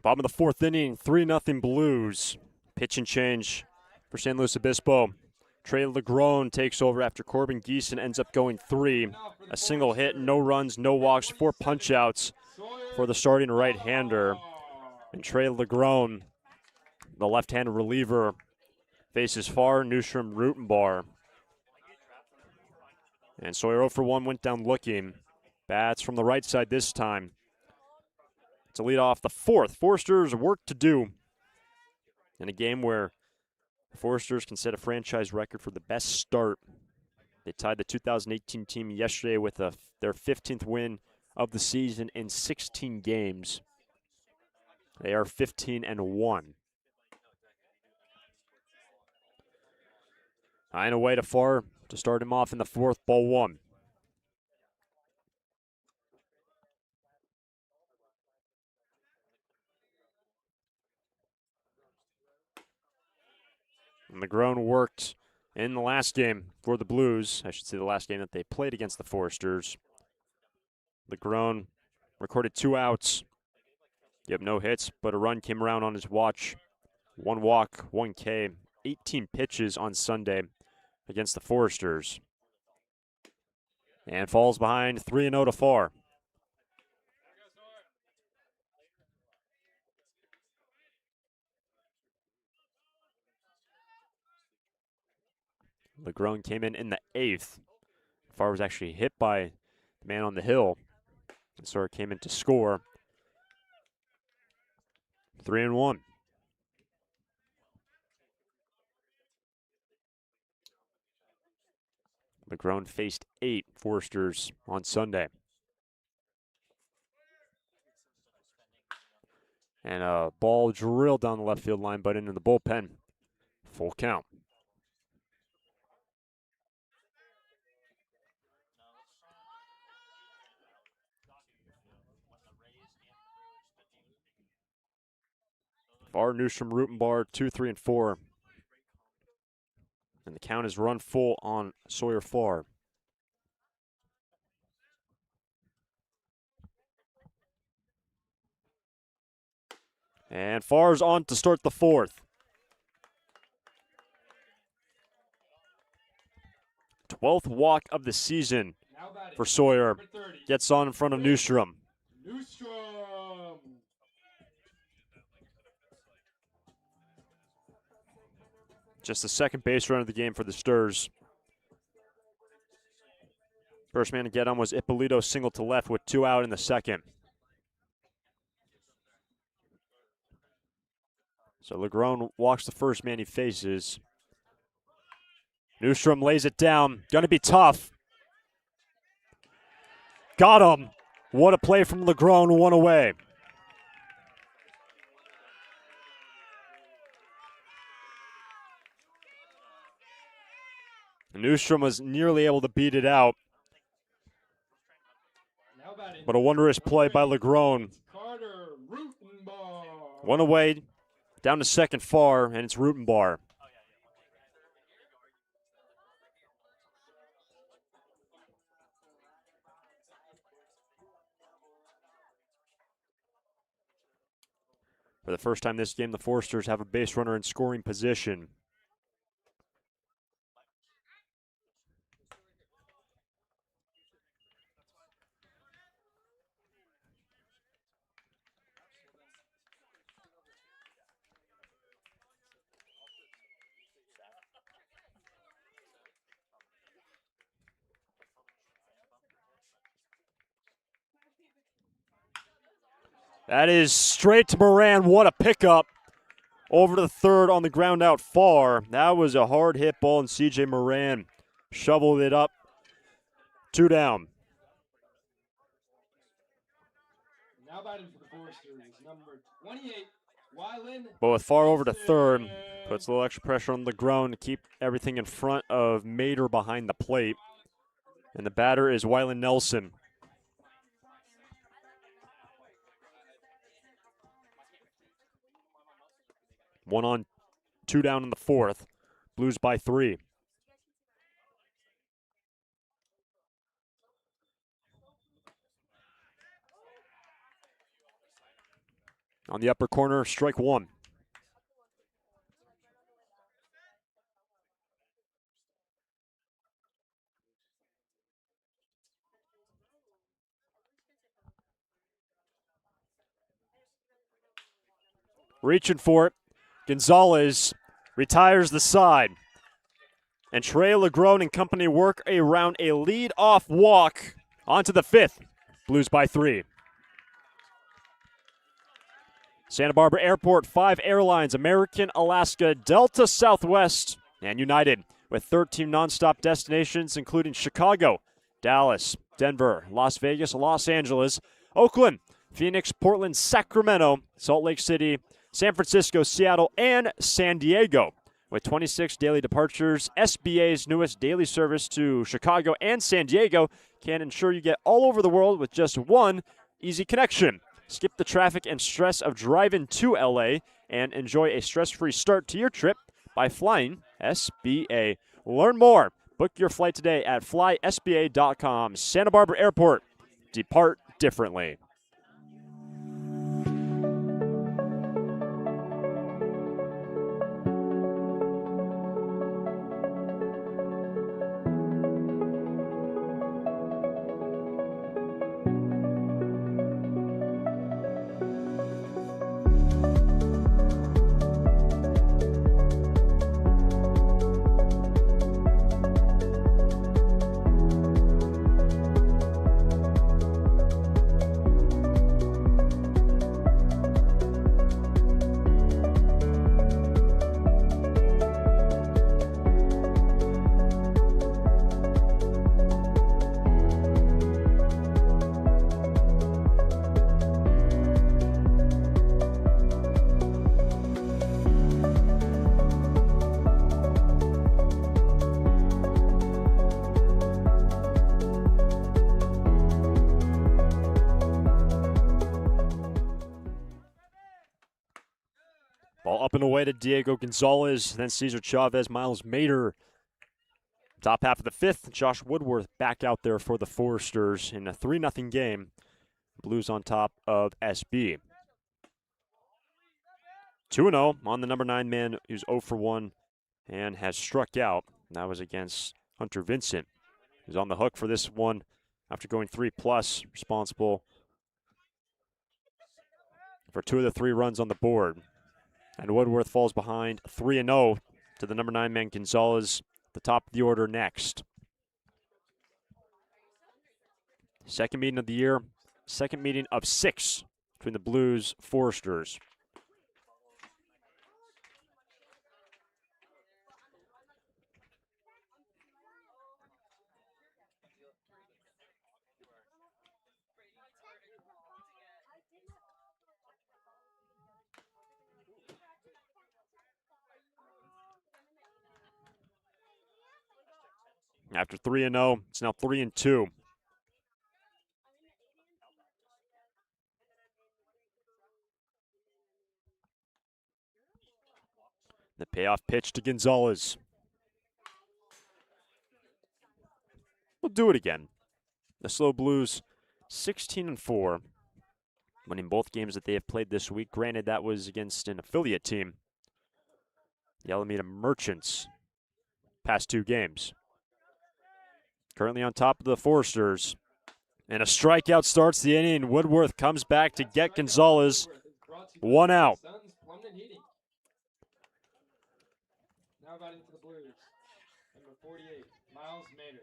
Speaker 1: Bottom of the 4th inning, 3-0 Blues. Pitch and change for San Luis Obispo. Trey Legron takes over after Corbin Geeson ends up going 3. A single hit, no runs, no walks, 4 punch-outs for the starting right-hander. And Trey Legron, the left-handed reliever, faces far Newstrom Rutenbar. And Sawyer 0 for 1 went down looking. Bats from the right side this time. To lead off the 4th. Foresters work to do in a game where the Foresters can set a franchise record for the best start. They tied the 2018 team yesterday with their 15th win of the season in 16 games. They are 15-1. High and away to Farr to start him off in the fourth, ball one. And McGrone worked in the last game for the Blues. I should say the last game that they played against the Foresters. McGrone recorded 2 outs. Yep, no hits, but a run came around on his watch. 1 walk, 1 K, 18 pitches on Sunday against the Foresters. And falls behind 3-0 to Farr. McGrone came in the 8th. Farr was actually hit by the man on the hill. And so it came in to score. 3-1. McGrone faced 8 Foresters on Sunday. And a ball drilled down the left field line, but into the bullpen. Full count. Farr, Newstrom, Rutenbar, 2, 3, and 4. And the count is run full on Sawyer Farr. And Farr's on to start the fourth. 12th walk of the season for Sawyer. Gets on in front of Newstrom. Just the second base run of the game for the Sturs. First man to get on was Ippolito, single to left with 2 out in the second. So LeGrone walks the first man he faces. Newstrom lays it down. Gonna be tough. Got him. What a play from LeGrone, 1 away. Newstrom was nearly able to beat it out. But a wondrous play by LeGrone. 1 away, down to second Farr, and it's Rutenbar. For the first time this game, the Foresters have a base runner in scoring position. That is straight to Moran. What a pickup. Over to the third on the ground out Farr. That was a hard hit ball, and C.J. Moran shoveled it up. 2 down.
Speaker 4: Now batting for the Foresters, number 28, Wyland.
Speaker 1: But with Farr over to third, puts a little extra pressure on LeGrone to keep everything in front of Mater behind the plate. And the batter is Wyland Nelson. One on, 2 down in the fourth. Blues by 3. On the upper corner, strike 1. Reaching for it. Gonzalez retires the side. And Trey LeGrone and company work around a lead-off walk onto the 5th. Blues by 3. Santa Barbara Airport, 5 airlines: American, Alaska, Delta, Southwest, and United, with 13 nonstop destinations, including Chicago, Dallas, Denver, Las Vegas, Los Angeles, Oakland, Phoenix, Portland, Sacramento, Salt Lake City, San Francisco, Seattle, and San Diego. With 26 daily departures, SBA's newest daily service to Chicago and San Diego can ensure you get all over the world with just one easy connection. Skip the traffic and stress of driving to LA and enjoy a stress-free start to your trip by flying SBA. Learn more. Book your flight today at flysba.com. Santa Barbara Airport. Depart differently. Ball up and away to Diego Gonzalez, then Cesar Chavez, Miles Mader. Top half of the fifth, Josh Woodworth back out there for the Foresters in a 3-0 game. Blues on top of SB. 2-0 on the number 9 man who's 0 for 1 and has struck out. That was against Hunter Vincent. He's on the hook for this one after going 3+, responsible for 2 of the 3 runs on the board. And Woodworth falls behind 3-0 to the number 9 man Gonzalez, the top of the order next. Second meeting of the year, second meeting of 6 between the Blues Foresters. After 3-0, it's now 3-2. The payoff pitch to Gonzalez. We'll do it again. The SLO Blues 16-4, winning both games that they have played this week. Granted, that was against an affiliate team, the Alameda Merchants, past 2 games. Currently on top of the Foresters. And a strikeout starts the inning. Woodworth comes back to get Gonzalez. 1 out.
Speaker 4: Now batting for the Blues, number 48, Miles Mader.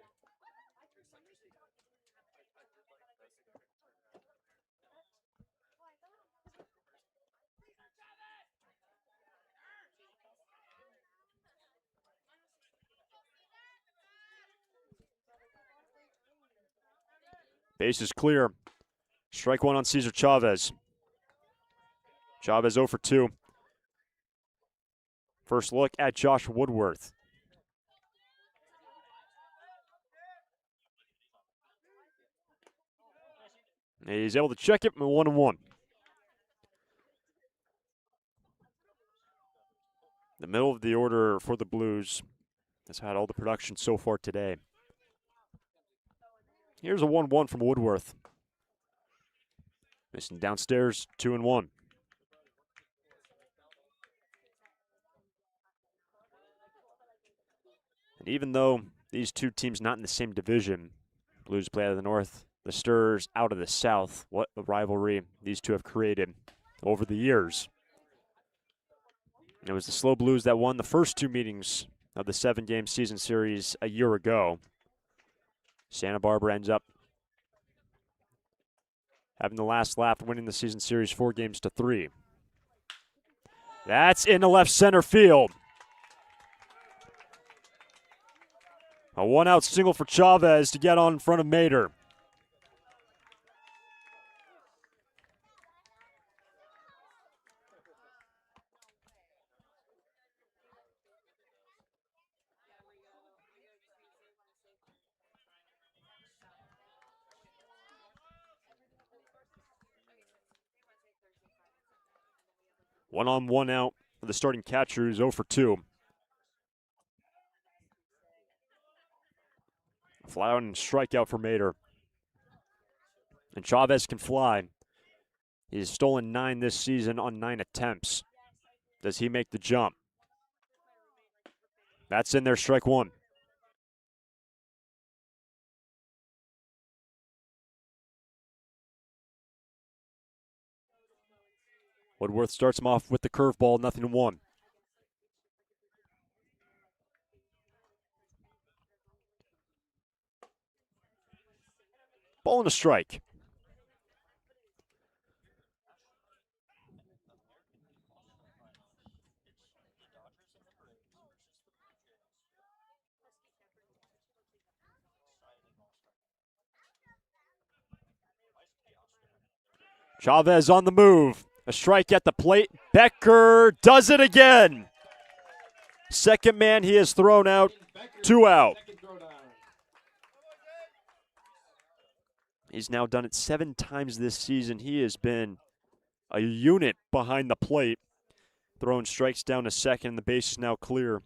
Speaker 1: Base is clear. Strike 1 on Cesar Chavez. Chavez 0 for 2. First look at Josh Woodworth. He's able to check it, 1-1. The middle of the order for the Blues has had all the production so far today. Here's a 1-1 from Woodworth. Missing downstairs, 2-1. And even though these two teams not in the same division, Blues play out of the north, the Stirrers out of the south, what a rivalry these two have created over the years. And it was the SLO Blues that won the first 2 meetings of the 7-game season series a year ago. Santa Barbara ends up having the last laugh, winning the season series 4-3. That's in the left center field. A 1-out single for Chavez to get on in front of Mader. 1 on 1 out for the starting catcher, who's 0 for 2. Fly out and strikeout for Mater. And Chavez can fly. He's stolen 9 this season on 9 attempts. Does he make the jump? That's in there, strike 1. Woodworth starts him off with the curveball, 0-1. Ball and a strike. Chavez on the move. A strike at the plate. Becker does it again. Second man he has thrown out. 2 out. He's now done it 7 times this season. He has been a unit behind the plate. Throwing strikes down to second. The base is now clear.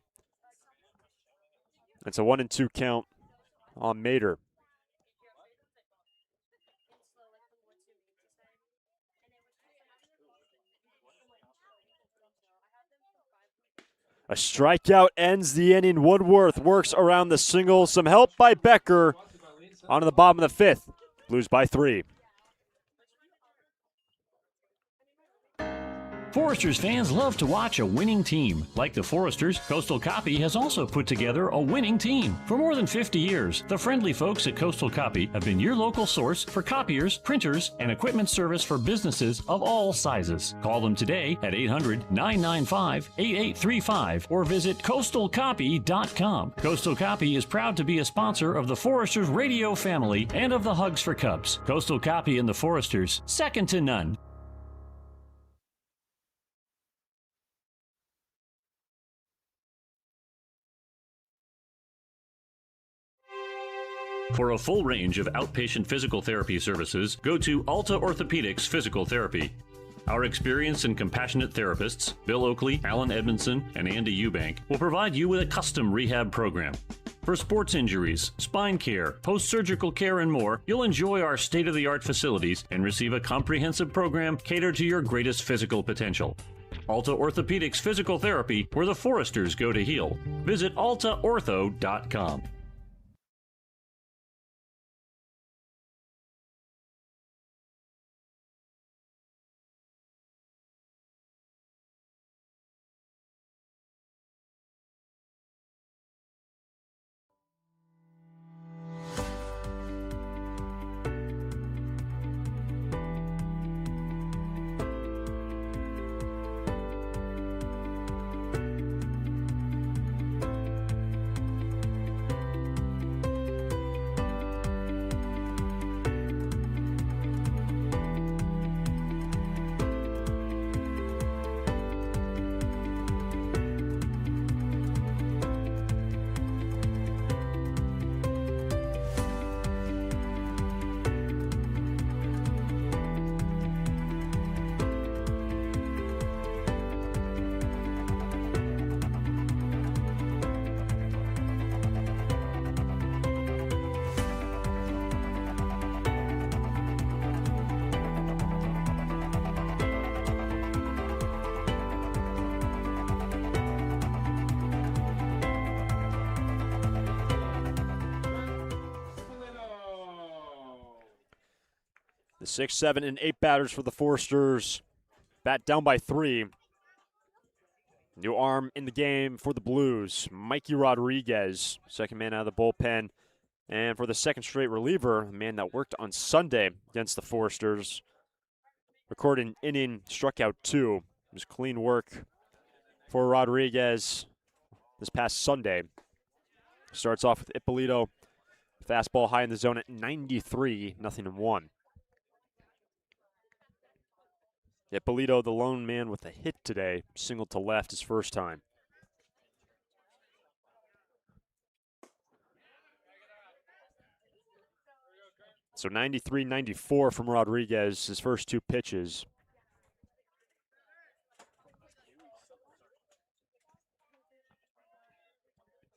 Speaker 1: It's a 1-2 count on Mater. A strikeout ends the inning. Woodworth works around the single. Some help by Becker. On to the bottom of the 5th. Blues by 3.
Speaker 3: Foresters fans love to watch a winning team. Like the Foresters, Coastal Copy has also put together a winning team. For more than 50 years, the friendly folks at Coastal Copy have been your local source for copiers, printers, and equipment service for businesses of all sizes. Call them today at 800-995-8835 or visit coastalcopy.com. Coastal Copy is proud to be a sponsor of the Foresters radio family and of the Hugs for Cubs. Coastal Copy and the Foresters, second to none. For a full range of outpatient physical therapy services, go to Alta Orthopedics Physical Therapy. Our experienced and compassionate therapists, Bill Oakley, Alan Edmondson, and Andy Eubank, will provide you with a custom rehab program. For sports injuries, spine care, post-surgical care, and more, you'll enjoy our state-of-the-art facilities and receive a comprehensive program catered to your greatest physical potential. Alta Orthopedics Physical Therapy, where the Foresters go to heal. Visit altaortho.com.
Speaker 1: The 6, 7, and 8 batters for the Foresters bat down by 3. New arm in the game for the Blues, Mikey Rodriguez, second man out of the bullpen. And for the second straight reliever, a man that worked on Sunday against the Foresters, recorded an inning, struck out 2. It was clean work for Rodriguez this past Sunday. Starts off with Ippolito, fastball high in the zone at 93, 0-1. Ippolito, the lone man with a hit today, single to left his first time. So 93-94 from Rodriguez, his first 2 pitches.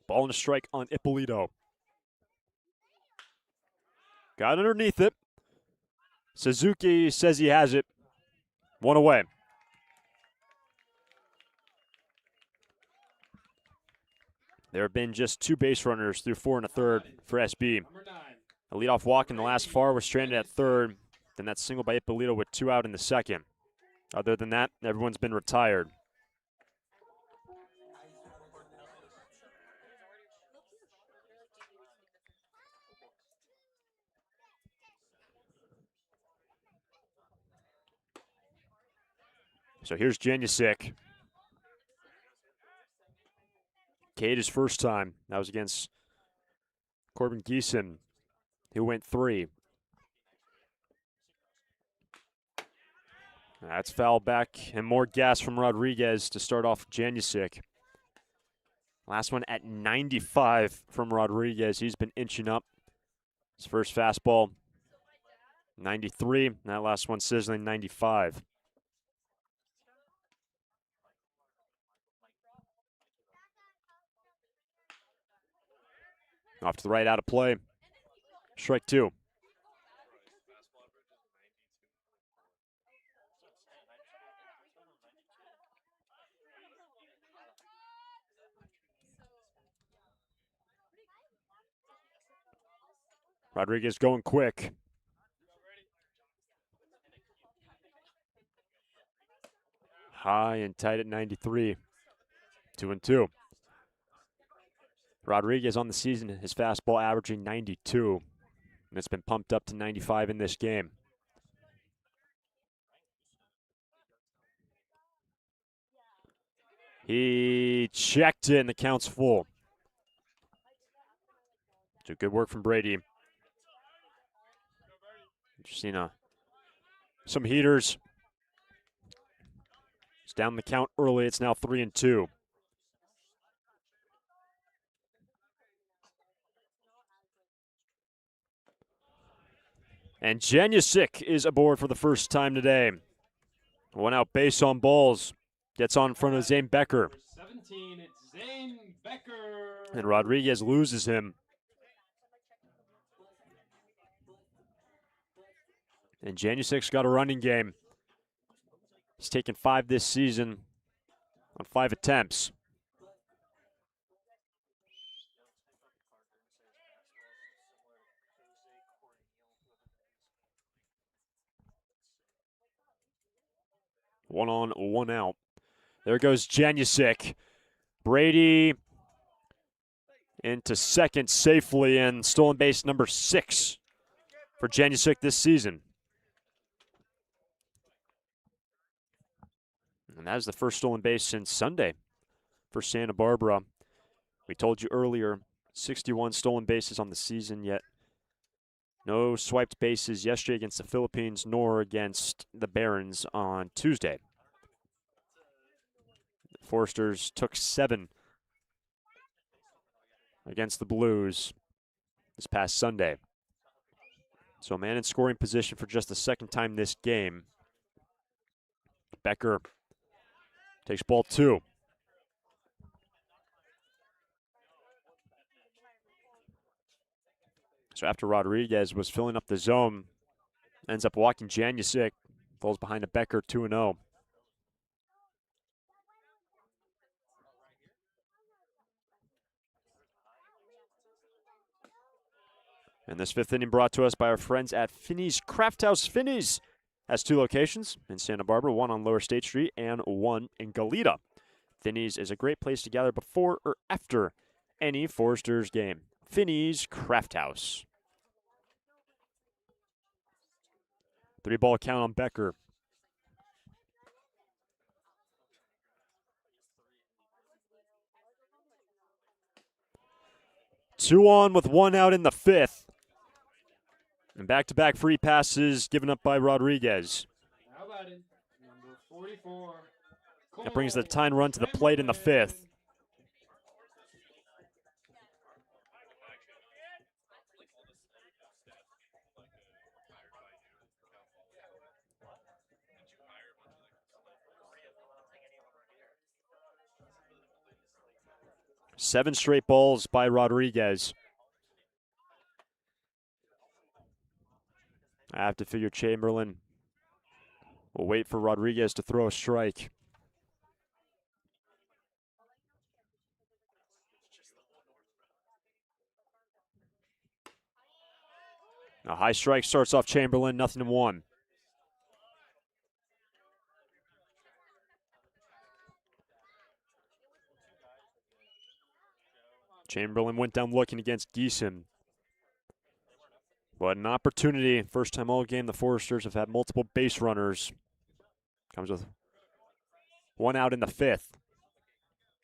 Speaker 1: Ball and a strike on Ippolito. Got underneath it. Suzuki says he has it. One away. There have been just 2 base runners through 4 1/3 for SB. A leadoff walk in the last far was stranded at third. Then that single by Ippolito with 2 out in the second. Other than that, everyone's been retired. So here's Janusic. Cade his first time. That was against Corbin Geeson, who went 3. That's foul back and more gas from Rodriguez to start off Janusic. Last one at 95 from Rodriguez. He's been inching up. His first fastball, 93. And that last one sizzling, 95. Off to the right, out of play. Strike 2. Rodriguez going quick. High and tight at 93. 2-2. Rodriguez on the season, his fastball averaging 92. And it's been pumped up to 95 in this game. He checked in. The count's full. So good work from Brady. Just seen some heaters. It's down the count early. It's now 3-2. And Janusic is aboard for the first time today. 1 out base on balls. Gets on in front of Zane Becker.
Speaker 4: 17, it's Zane Becker.
Speaker 1: And Rodriguez loses him. And Janusic's got a running game. He's taken 5 this season on 5 attempts. One on, 1 out. There goes Janusic. Brady into second safely, and stolen base number 6 for Janusic this season. And that is the first stolen base since Sunday for Santa Barbara. We told you earlier, 61 stolen bases on the season, yet no swiped bases yesterday against the Philippines nor against the Barons on Tuesday. The Foresters took 7 against the Blues this past Sunday. So a man in scoring position for just the second time this game. Becker takes ball 2. So after Rodriguez was filling up the zone, ends up walking Janusic, falls behind a Becker 2-0. And this 5th inning brought to us by our friends at Finney's Craft House. Finney's has 2 locations in Santa Barbara, 1 on Lower State Street and 1 in Goleta. Finney's is a great place to gather before or after any Foresters game. Finney's Craft House. 3-ball count on Becker. Two on with 1 out in the 5th. And back-to-back free passes given up by Rodriguez.
Speaker 4: How about it? Number 44.
Speaker 1: That brings the tying run to the plate in the 5th. 7 straight balls by Rodriguez. I have to figure Chamberlain will wait for Rodriguez to throw a strike. A high strike starts off Chamberlain, 0-1. Chamberlain went down looking against Geeson. But an opportunity, first time all game, the Foresters have had multiple base runners. Comes with 1 out in the 5th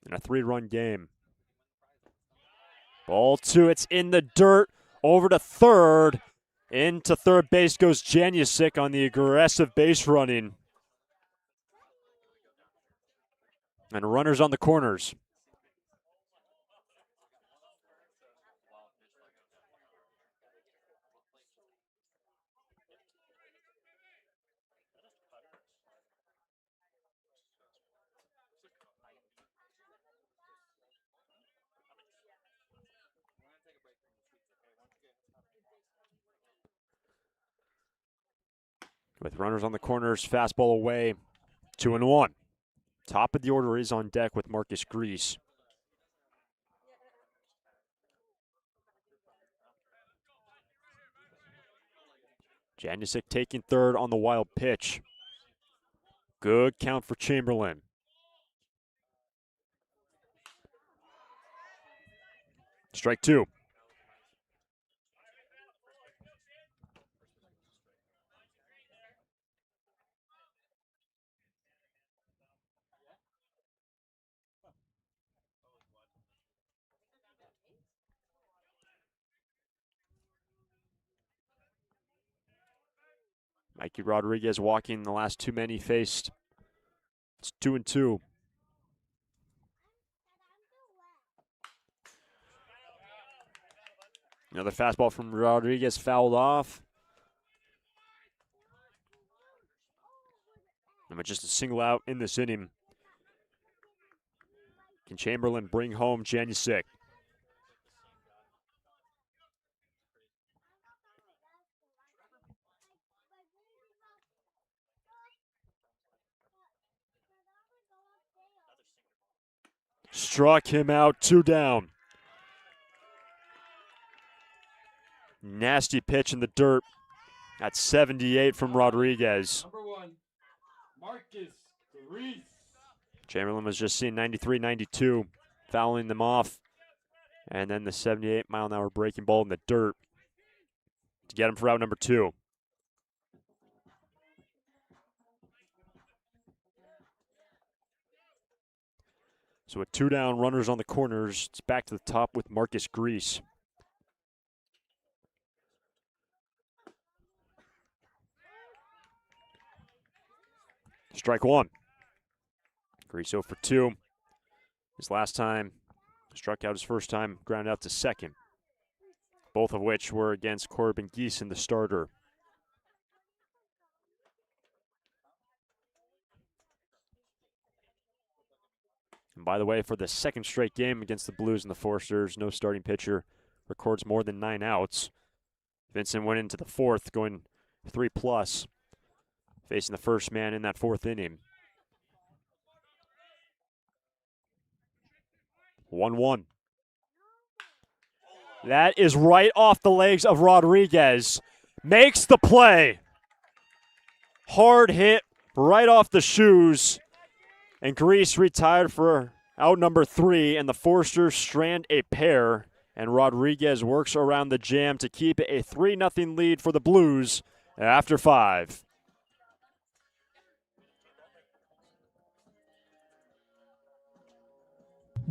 Speaker 1: in a 3-run game. Ball 2, it's in the dirt, over to third. Into third base goes Janusik on the aggressive base running. And runners on the corners. With runners on the corners, fastball away, 2-1. Top of the order is on deck with Marcus Grease. Janusik taking third on the wild pitch. Good count for Chamberlain. Strike 2. Mikey Rodriguez walking the last 2 men he faced. It's 2-2. Another fastball from Rodriguez fouled off. And with just a single out in this inning, can Chamberlain bring home Janusik? Struck him out, 2 down. Nasty pitch in the dirt at 78 from Rodriguez.
Speaker 4: Number 1, Marcus Grease.
Speaker 1: Chamberlain was just seeing 93-92, fouling them off. And then the 78-mile-an-hour breaking ball in the dirt to get him for out number 2. So with 2 down, runners on the corners, it's back to the top with Marcus Grease. Strike 1. Grease 0 for 2. His last time, struck out his first time, ground out to second. Both of which were against Corbin Geeson, the starter. And by the way, for the second straight game against the Blues and the Foresters, no starting pitcher records more than 9 outs. Vincent went into the 4th, going 3+, facing the first man in that 4th inning. 1-1. That is right off the legs of Rodriguez. Makes the play. Hard hit right off the shoes. And Grease retired for out number 3, and the Foresters strand a pair. And Rodriguez works around the jam to keep it a 3-0 lead for the Blues after 5.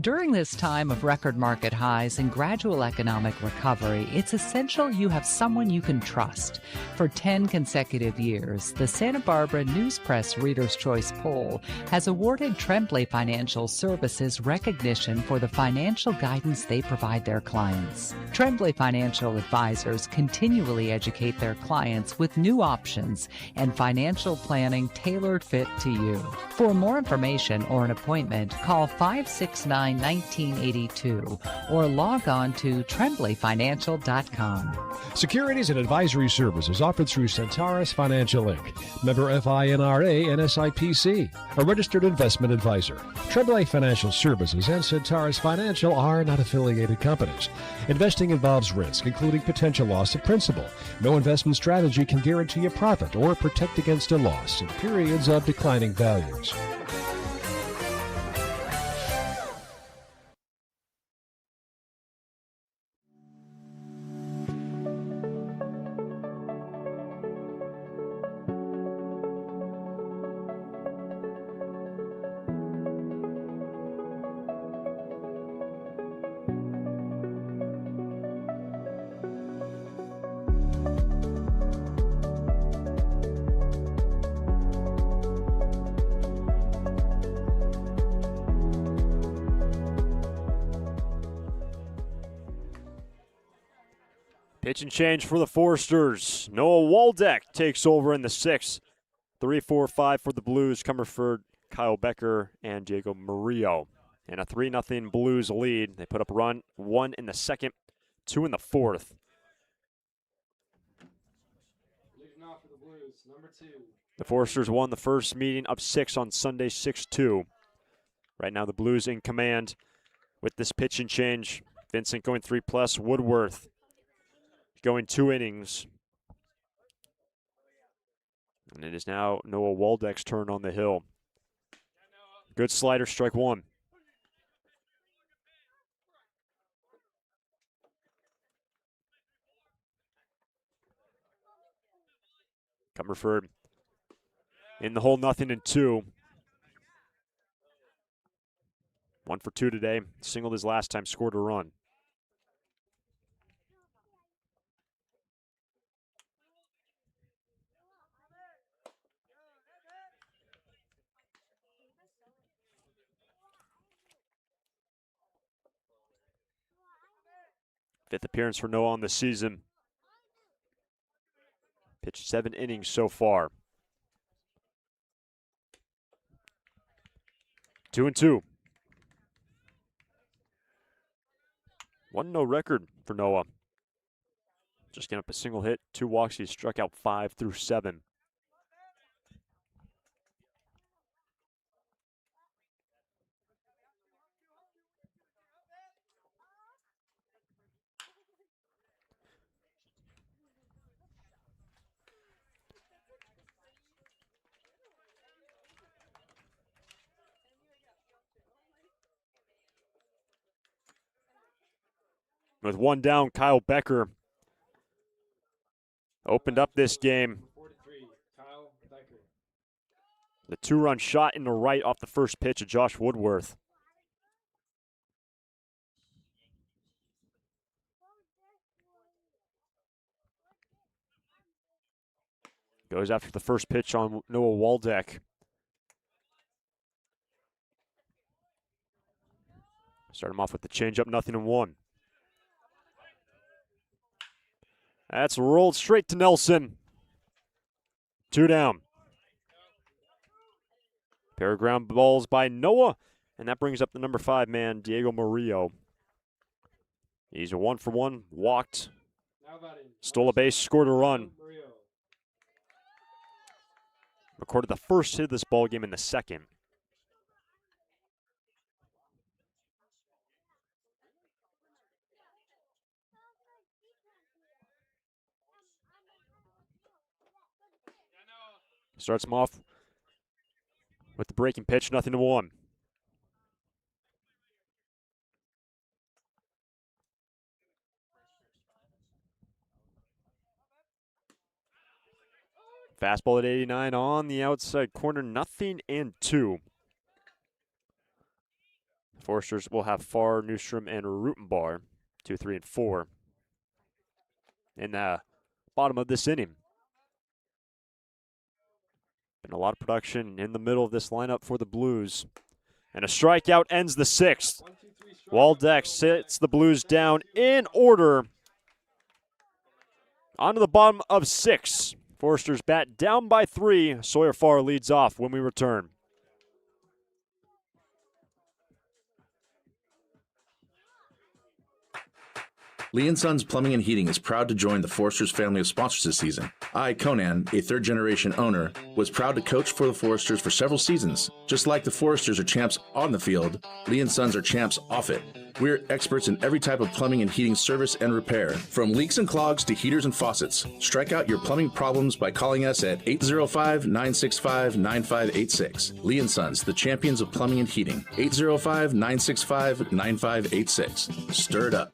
Speaker 5: During this time of record market highs and gradual economic recovery, it's essential you have someone you can trust. For 10 consecutive years, the Santa Barbara News Press Reader's Choice Poll has awarded Tremblay Financial Services recognition for the financial guidance they provide their clients. Tremblay Financial Advisors continually educate their clients with new options and financial planning tailored fit to you. For more information or an appointment, call 569 1982 or log on to trembleyfinancial.com.
Speaker 6: Securities and advisory services offered through Centaurus Financial Inc., member FINRA and SIPC, a registered investment advisor. Tremblay Financial Services and Centaurus Financial are not affiliated companies. Investing involves risk, including potential loss of principal. No investment strategy can guarantee a profit or protect against a loss in periods of declining values.
Speaker 1: Pitch and change for the Foresters. Noah Waldeck takes over in the sixth. 3-4-5 for the Blues. Comerford, Kyle Becker, and Diego Murillo. And a 3-0 Blues lead. They put up a run, 1 in the second, 2 in the fourth.
Speaker 4: Leading off for the Blues, number 2.
Speaker 1: The Foresters won the first meeting up 6 on Sunday, 6-2. Right now the Blues in command with this pitch and change. Vincent going 3+, Woodworth going 2 innings. And it is now Noah Waldeck's turn on the hill. Good slider, strike 1. Comerford in the hole, 0-2. 1 for 2 today. Singled his last time, scored a run. Fifth appearance for Noah on the season. Pitched 7 innings so far. 2-2. 1-0 record for Noah. Just getting up a single hit, 2 walks. He struck out 5 through 7. With 1 down, Kyle Becker opened up this game.
Speaker 4: 43, Kyle Becker.
Speaker 1: The 2-run shot in the right off the first pitch of Josh Woodworth. Goes after the first pitch on Noah Waldeck. Start him off with the changeup, 0-1. That's rolled straight to Nelson. 2 down. Pair of ground balls by Noah, and that brings up the number 5 man, Diego Murillo. He's a 1 for 1, walked,
Speaker 4: Now batting,
Speaker 1: stole a base, scored a run.
Speaker 4: Murillo.
Speaker 1: Recorded the first hit of this ball game in the second. Starts him off with the breaking pitch, 0-1. Fastball at 89 on the outside corner, 0-2. Foresters will have Farr, Newstrom, and Rutenbar, 2, 3, and 4 in the bottom of this inning. Been a lot of production in the middle of this lineup for the Blues. And a strikeout ends the 6th.
Speaker 4: 1, 2, 3 strike.
Speaker 1: Waldeck sits the Blues down in order. On to the bottom of 6. Foresters bat down by 3. Sawyer Farr leads off when we return.
Speaker 2: Lee & Sons Plumbing and Heating is proud to join the Foresters family of sponsors this season. I, Conan, a third-generation owner, was proud to coach for the Foresters for several seasons. Just like the Foresters are champs on the field, Lee & Sons are champs off it. We're experts in every type of plumbing and heating service and repair, from leaks and clogs to heaters and faucets. Strike out your plumbing problems by calling us at 805-965-9586. Lee & Sons, the champions of plumbing and heating. 805-965-9586. Stir it up.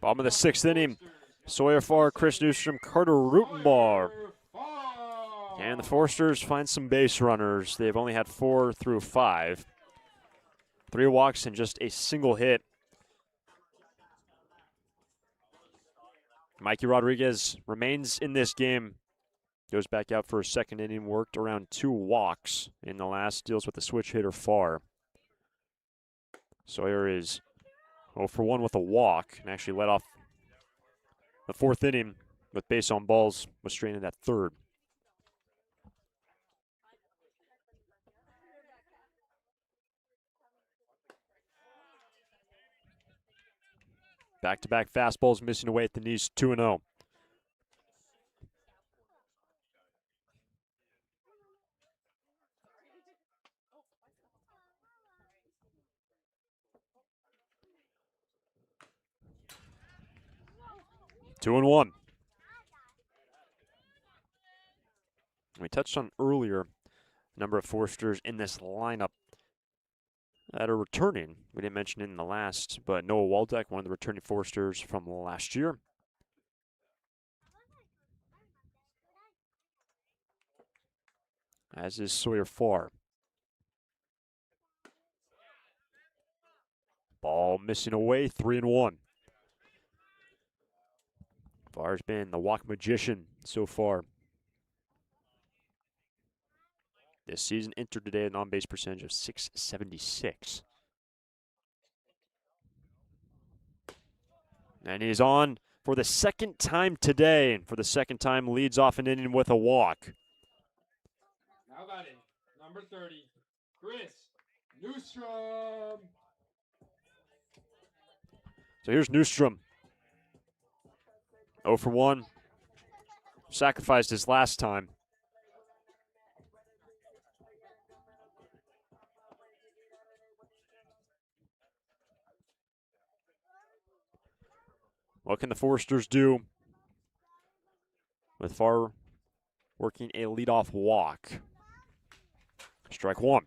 Speaker 1: Bottom of the 6th inning. Sawyer Farr, Chris Newstrom, Carter Rutenbar. And the Foresters find some base runners. They've only had 4 through 5. 3 walks and just a single hit. Mikey Rodriguez remains in this game. Goes back out for a second inning, worked around 2 walks in the last, deals with the switch hitter Farr. Sawyer is 0 for 1 with a walk, and actually led off the 4th inning with base on balls, was straining at 3rd. Back-to-back fastballs missing away at the knees, 2-0. Two and 1. We touched on earlier a number of Foresters in this lineup that are returning. We didn't mention it in the last, but Noah Waldeck, one of the returning Foresters from last year. As is Sawyer Farr. Ball missing away, 3 and 1. Farr's been the walk magician so far. This season entered today an on-base percentage of .676. And he's on for the second time today. And for the second time, leads off an inning with a walk.
Speaker 4: Now batting, number 30, Chris Newstrom.
Speaker 1: So here's Newstrom. 0 for 1. Sacrificed his last time. What can the Foresters do with Farr working a leadoff walk? Strike 1.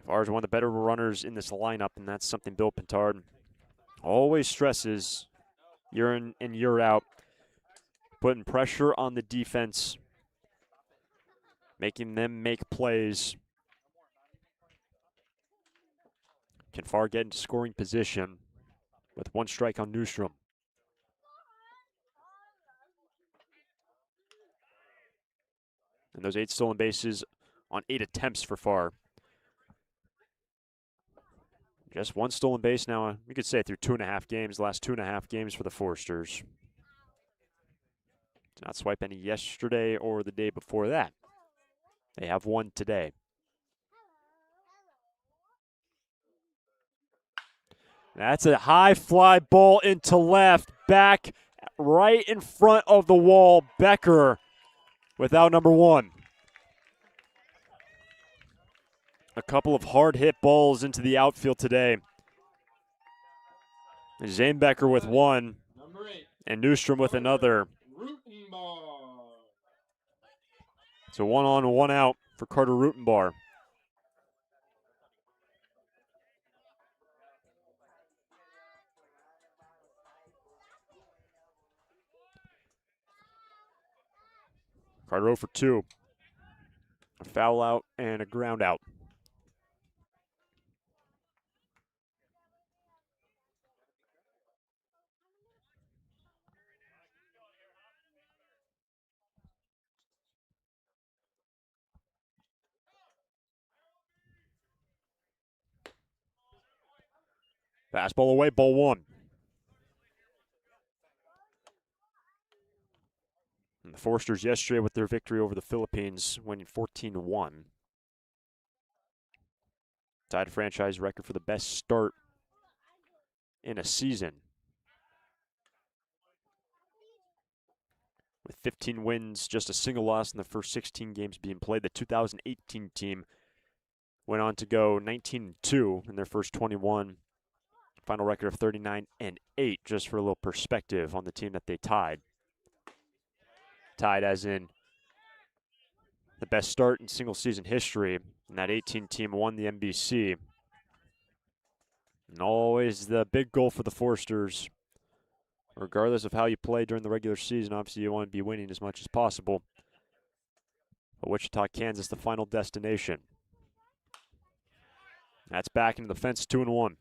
Speaker 1: Farr is one of the better runners in this lineup, and that's something Bill Pintard always stresses year in and year out. Putting pressure on the defense, making them make plays. Can Farr get into scoring position with 1 strike on Newstrom? And those 8 stolen bases on 8 attempts for Farr. Just 1 stolen base now, you could say through 2.5 games, the last 2.5 games for the Foresters. Did not swipe any yesterday or the day before that. They have 1 today. That's a high fly ball into left, back right in front of the wall. Becker without number 1. A couple of hard hit balls into the outfield today. Zanebecker with one,
Speaker 4: Number 8.
Speaker 1: and Newstrom with another.
Speaker 4: Rutenbar.
Speaker 1: So 1 on, 1 out for Carter Rutenbar. Carter 0 for 2. A foul out and a ground out. Fastball away, ball 1. And the Forsters yesterday with their victory over the Philippines, winning 14-1. Tied a franchise record for the best start in a season. With 15 wins, just a single loss in the first 16 games being played. The 2018 team went on to go 19-2 in their first 21. Final record of 39-8, just for a little perspective on the team that they tied. Tied as in the best start in single season history. And that 18 team won the NBC. And always the big goal for the Forsters. Regardless of how you play during the regular season, obviously you want to be winning as much as possible. But Wichita, Kansas, the final destination. That's back into the fence, 2-1.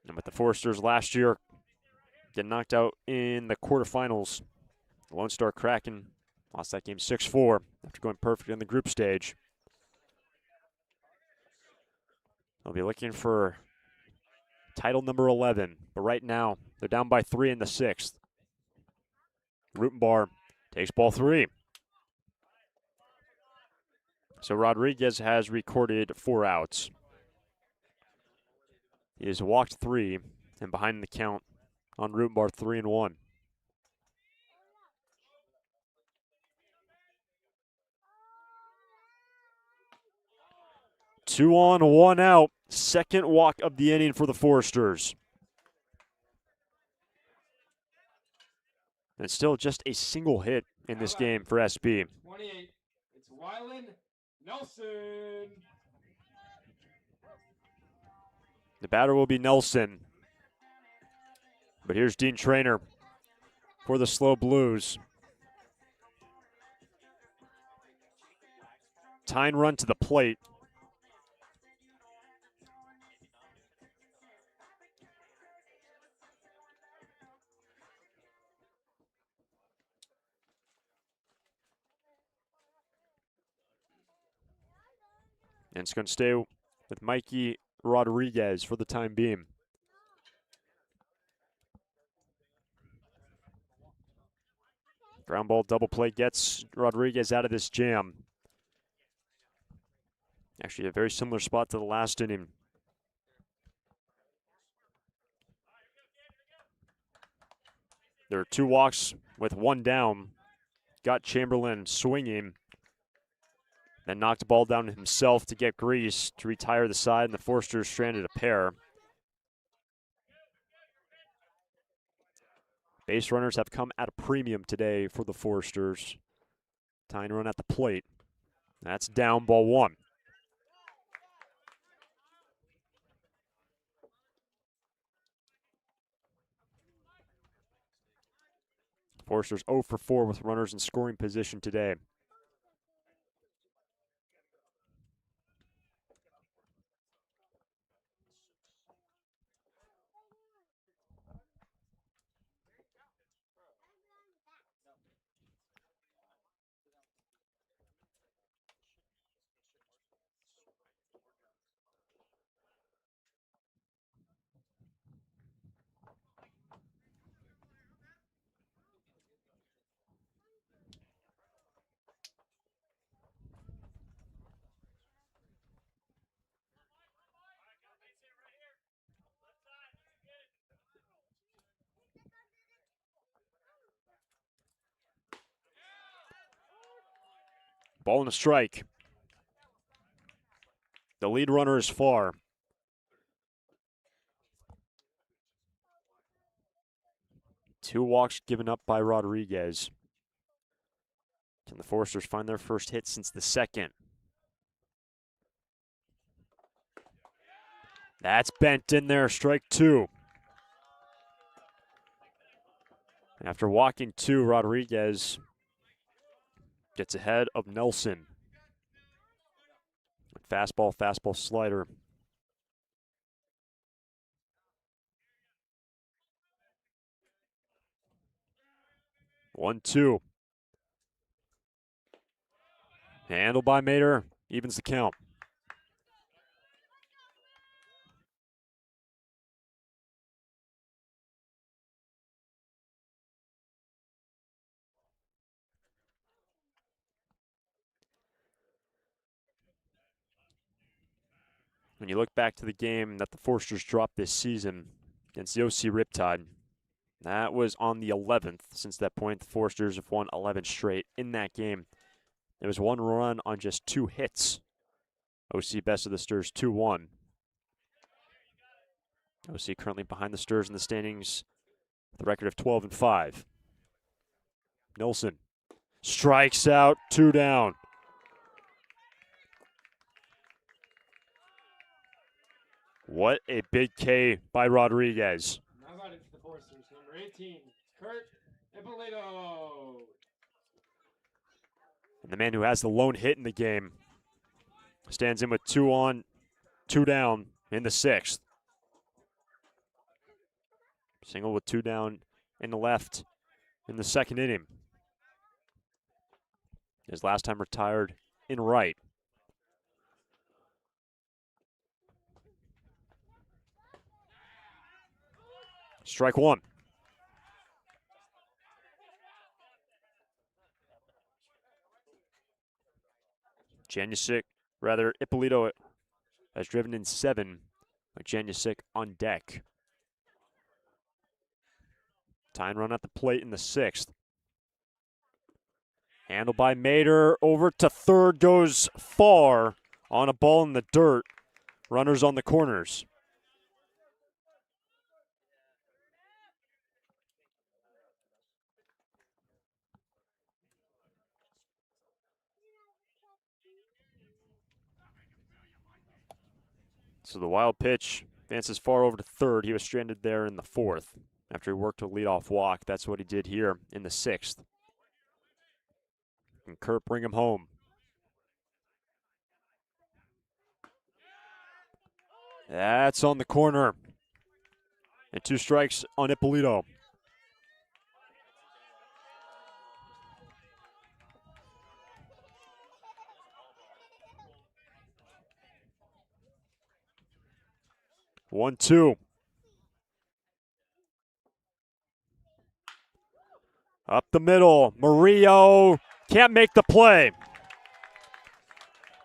Speaker 1: And with the Forsters last year getting knocked out in the quarterfinals, the Lone Star Kraken lost that game 6-4 after going perfect in the group stage. They'll be looking for title number 11, but right now they're down by 3 in the 6th. Rutenbar takes ball 3. So Rodriguez has recorded 4 outs. He has walked 3 and behind the count on Rutenbar 3-1. Two on, 1 out. Second walk of the inning for the Forsters. And still just a single hit in this game for SB.
Speaker 4: 28. It's Wylan Nelson.
Speaker 1: The batter will be Nelson. But here's Dean Traynor for the SLO Blues. Tying run to the plate. And it's going to stay with Mikey Rodriguez for the time being. Ground ball double play gets Rodriguez out of this jam. Actually, a very similar spot to the last inning. There are 2 walks with 1 down. Got Chamberlain swinging. Then knocked the ball down himself to get grease to retire the side, and the Forsters stranded a pair. Base runners have come at a premium today for the Forsters. Tying run at the plate. That's down, ball 1. Forsters 0 for 4 with runners in scoring position today. Ball and a strike. The lead runner is far. Two walks given up by Rodriguez. Can the Foresters find their first hit since the second? That's bent in there, strike two. After walking two, Rodriguez gets ahead of Nelson. Fastball, fastball, slider. One, two. Handled by Mater, evens the count. When you look back to the game that the Foresters dropped this season against the OC Riptide, that was on the 11th. Since that point, the Foresters have won 11 straight. In that game, there was one run on just two hits. OC best of the Sturs 2-1. OC currently behind the Sturs in the standings with a record of 12-5. Nilsson strikes out, two down. What a big K by Rodriguez.
Speaker 4: Now batting for the Foresters, number 18, Kurt Ippolito.
Speaker 1: And the man who has the lone hit in the game stands in with two on, two down in the sixth. Single with two down in the left in the second inning. His last time retired in right. Strike one. Ippolito has driven in 7, with Janusic on deck. Tying run at the plate in the sixth. Handled by Mater, over to third, goes far on a ball in the dirt. Runners on the corners. So the wild pitch advances far over to third. He was stranded there in the fourth. After he worked a leadoff walk, that's what he did here in the sixth. And Kurt bring him home. That's on the corner. And two strikes on Ippolito. One, two. Up the middle. Murillo can't make the play.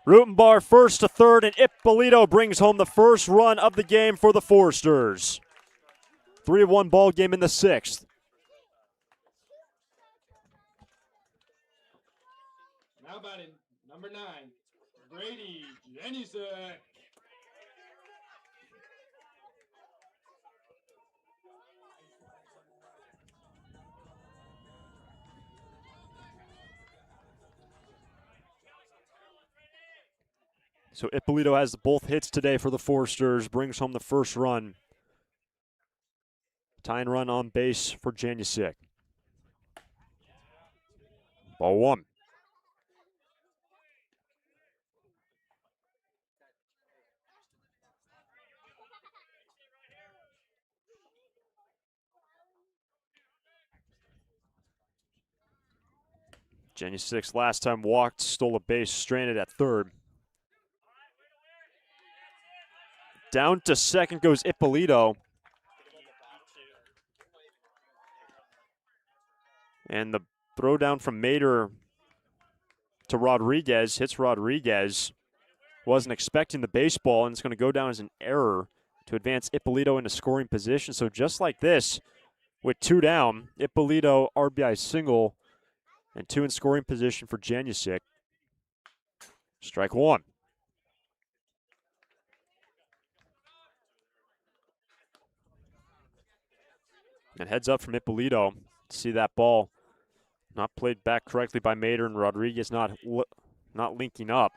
Speaker 1: Rutenbar first to third, and Ippolito brings home the first run of the game for the Foresters. 3-1 ball game in the sixth.
Speaker 4: Now batting, number 9, Brady Janusic.
Speaker 1: So Ippolito has both hits today for the Foresters, brings home the first run. Tying run on base for Janusic. Ball one. Janusic last time walked, stole a base, stranded at third. Down to second goes Ippolito. And the throw down from Mater to Rodriguez hits Rodriguez. Wasn't expecting the baseball, and it's going to go down as an error to advance Ippolito into scoring position. So just like this, with two down, Ippolito RBI single and two in scoring position for Janusic. Strike one. And heads up from Ippolito. See that ball not played back correctly by Mater, and Rodriguez not linking up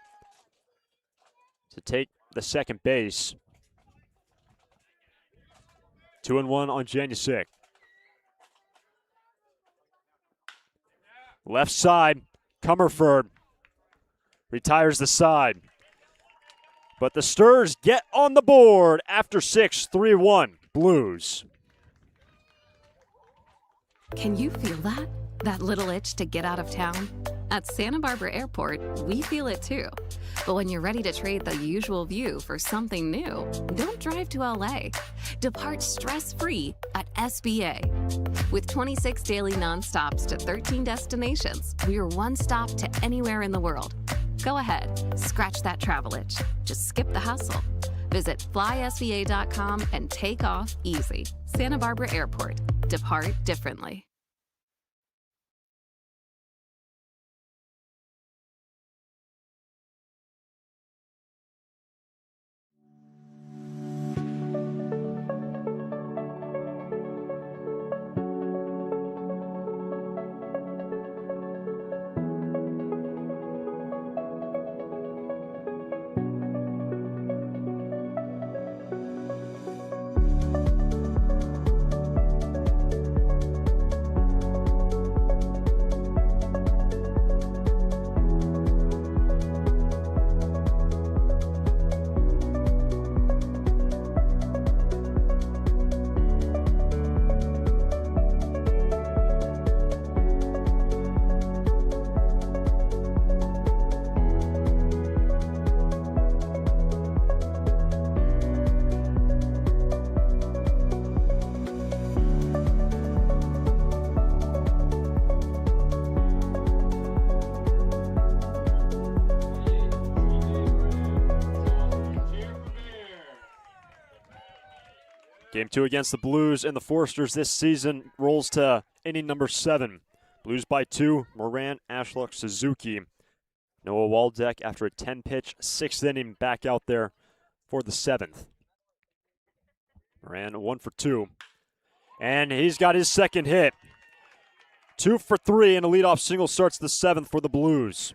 Speaker 1: to take the second base. 2-1 on Janusik. Left side, Comerford retires the side. But the Sturs get on the board after 6, 3-1 Blues.
Speaker 7: Can you feel that? That little itch to get out of town? At Santa Barbara Airport, we feel it too. But when you're ready to trade the usual view for something new, don't drive to LA. Depart stress-free at SBA. With 26 daily nonstops to 13 destinations, we're one stop to anywhere in the world. Go ahead, scratch that travel itch. Just skip the hustle. Visit flysba.com and take off easy. Santa Barbara Airport. Depart differently.
Speaker 1: Game 2 against the Blues and the Foresters this season rolls to inning number 7. Blues by 2, Moran, Ashlock, Suzuki. Noah Waldeck after a 10-pitch, 6th inning, back out there for the 7th. Moran 1 for 2. And he's got his second hit. 2 for 3, and a leadoff single starts the 7th for the Blues.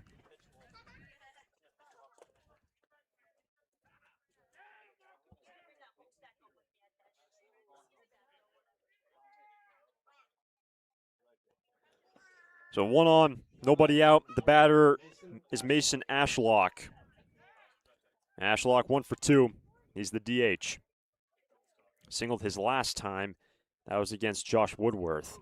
Speaker 1: So 1 on, nobody out. The batter is Mason Ashlock. Ashlock 1 for 2. He's the DH. Singled his last time. That was against Josh Woodworth.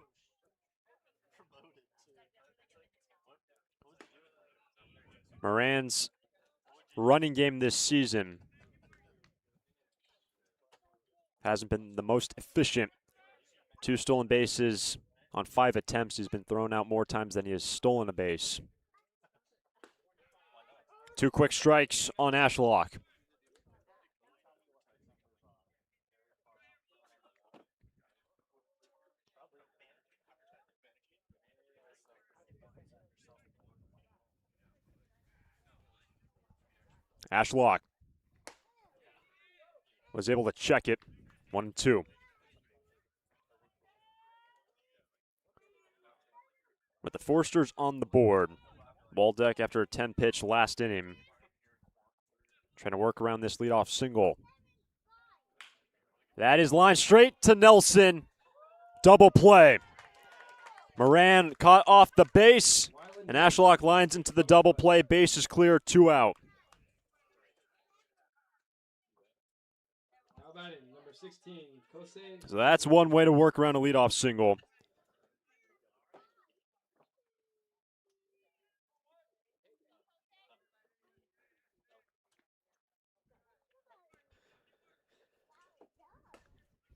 Speaker 1: Moran's running game this season hasn't been the most efficient. 2 stolen bases on 5 attempts. He's been thrown out more times than he has stolen a base. 2 quick strikes on Ashlock. Ashlock was able to check it. 1-2. With the Foresters on the board, Waldeck after a 10-pitch last inning, trying to work around this leadoff single. That is line straight to Nelson. Double play. Moran caught off the base, and Ashlock lines into the double play. Base is clear, 2 out.
Speaker 4: How about it? Number 16, Kosei.
Speaker 1: So that's one way to work around a leadoff single.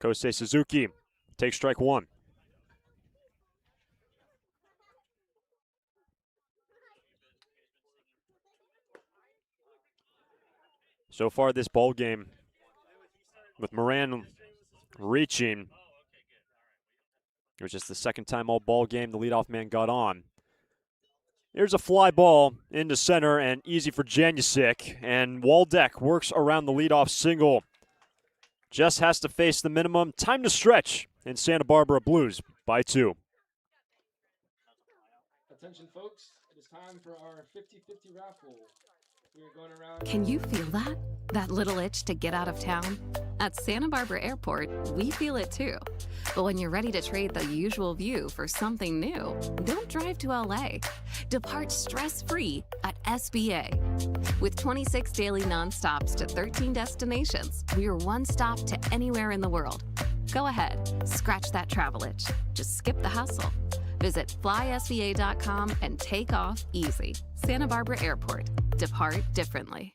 Speaker 1: Kosei Suzuki takes strike 1. So far this ball game, with Moran reaching, it was just the second time all ball game the leadoff man got on. Here's a fly ball into center and easy for Janusik, and Waldeck works around the leadoff single. Just has to face the minimum. Time to stretch and Santa Barbara Blues by 2.
Speaker 4: Attention, folks. It is time for our 50-50 raffle. We are going around.
Speaker 7: Can you feel that? That little itch to get out of town? At Santa Barbara Airport, we feel it too. But when you're ready to trade the usual view for something new, don't drive to LA. Depart stress-free at SBA. With 26 daily nonstops to 13 destinations, we're one stop to anywhere in the world. Go ahead, scratch that travel itch. Just skip the hustle. Visit flysba.com and take off easy. Santa Barbara Airport. Depart differently.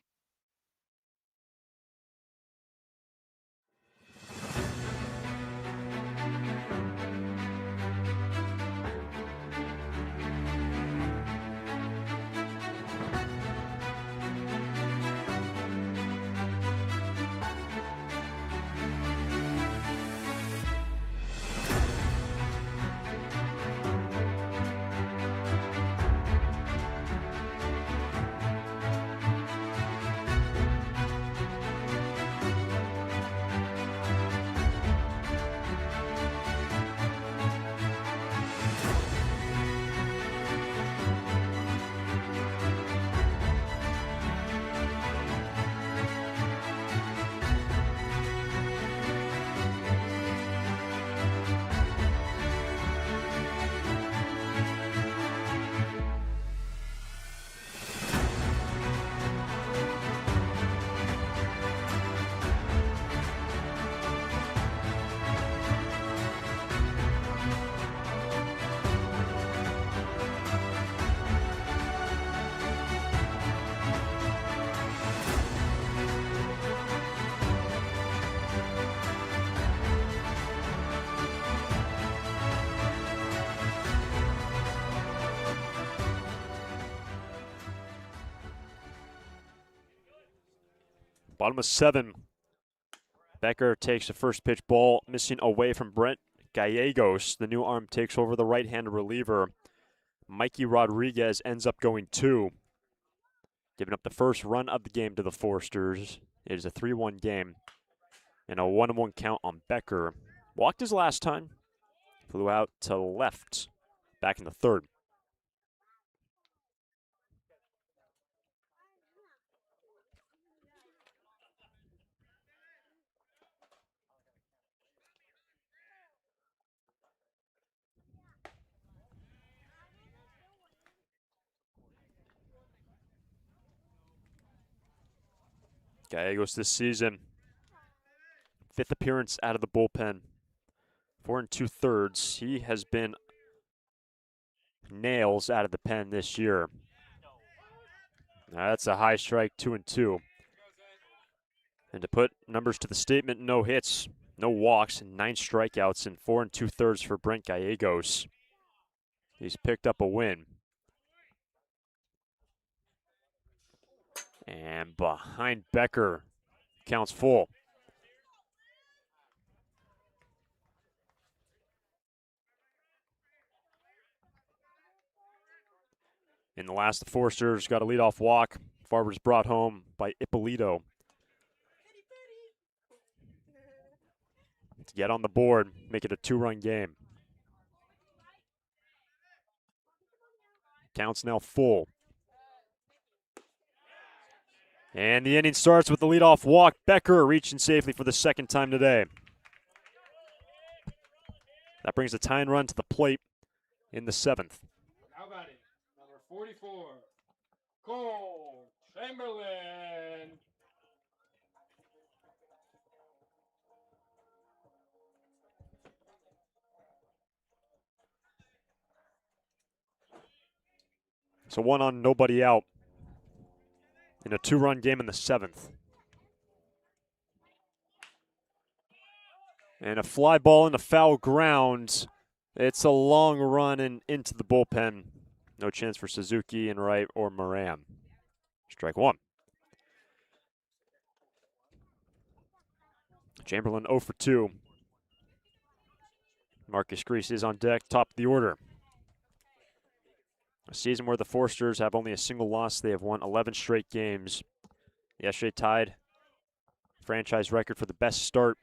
Speaker 1: Bottom of 7. Becker takes the first pitch ball, missing away from Brent Gallegos. The new arm takes over the right-handed reliever. Mikey Rodriguez ends up going 2, giving up the first run of the game to the Forsters. It is a 3-1 game and a 1-1 count on Becker. Walked his last time, flew out to left back in the 3rd. Gallegos this season, 5th appearance out of the bullpen, 4 2/3. He has been nails out of the pen this year. Now that's a high strike, 2-2. And to put numbers to the statement, no hits, no walks, and 9 strikeouts, and 4 2/3 for Brent Gallegos. He's picked up a win. And behind Becker, counts full. In the last, the Forsters got a leadoff walk. Farber's brought home by Ippolito to get on the board, make it a 2-run game. Counts now full. And the inning starts with the leadoff walk. Becker reaching safely for the 2nd time today. That brings the tying run to the plate in the 7th.
Speaker 4: Now batting, number 44, Cole Chamberlain.
Speaker 1: So 1 on, nobody out in a 2-run game in the 7th. And a fly ball in the foul ground. It's a long run and into the bullpen. No chance for Suzuki and Wright or Moran. Strike 1. Chamberlain 0 for 2. Marcus Grease is on deck, top of the order. A season where the Forsters have only a single loss. They have won 11 straight games. Yesterday tied franchise record for the best start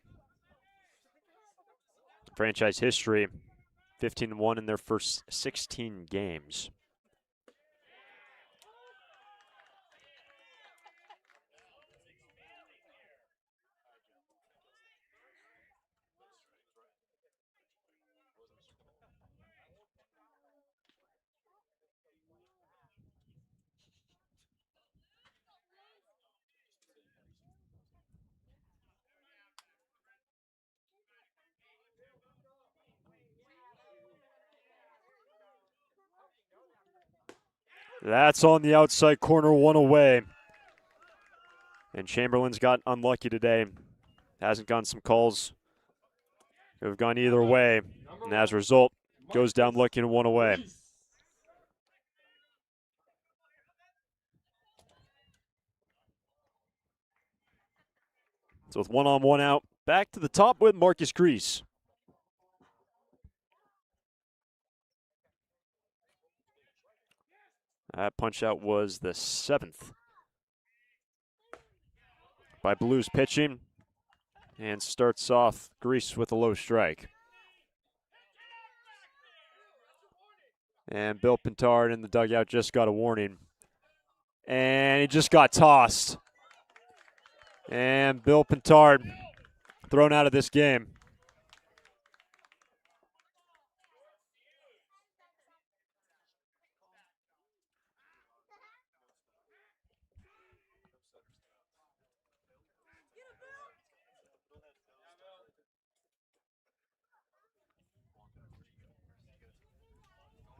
Speaker 1: franchise history, 15-1 in their first 16 games. That's on the outside corner, one away. And Chamberlain's got unlucky today. Hasn't gotten some calls. Could have gone either way. And as a result, goes down looking one away. So with 1-on-1 out, back to the top with Marcus Grease. That punch out was the 7th by Blues pitching. And starts off Grease with a low strike. And Bill Pintard in the dugout just got a warning. And he just got tossed. And Bill Pintard thrown out of this game.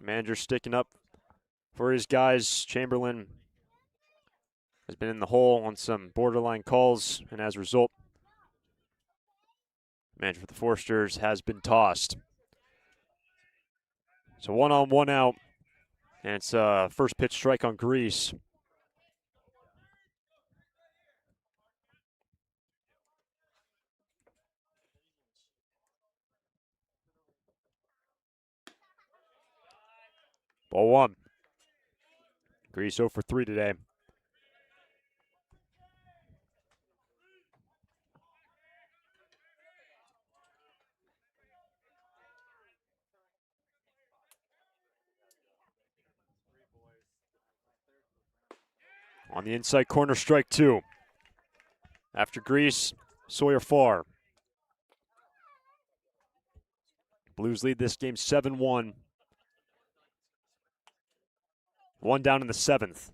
Speaker 1: Manager sticking up for his guys. Chamberlain has been in the hole on some borderline calls, and as a result, manager for the Foresters has been tossed. So 1-on-1 out, and it's first pitch strike on Grease. Ball 1. Grease 0 for 3 today. On the inside corner, strike 2. After Grease, Sawyer Farr. Blues lead this game 7-1. 1 down in the 7th.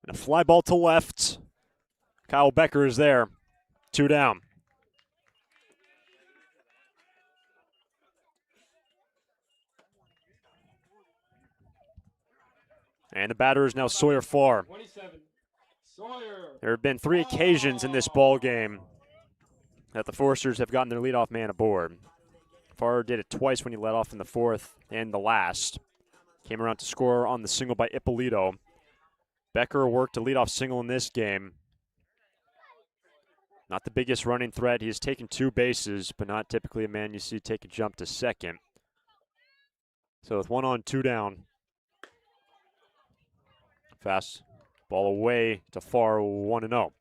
Speaker 1: And a fly ball to left. Kyle Becker is there. 2 down. And the batter is now Sawyer Farr.
Speaker 4: 27. Sawyer.
Speaker 1: There have been 3 occasions in this ball game that the Foresters have gotten their leadoff man aboard. Farr did it twice when he led off in the 4th and the last. Came around to score on the single by Ippolito. Becker worked a leadoff single in this game. Not the biggest running threat. He has taken 2 bases, but not typically a man you see take a jump to second. So with 1 on, 2 down. Fast ball away to Farr, 1-0.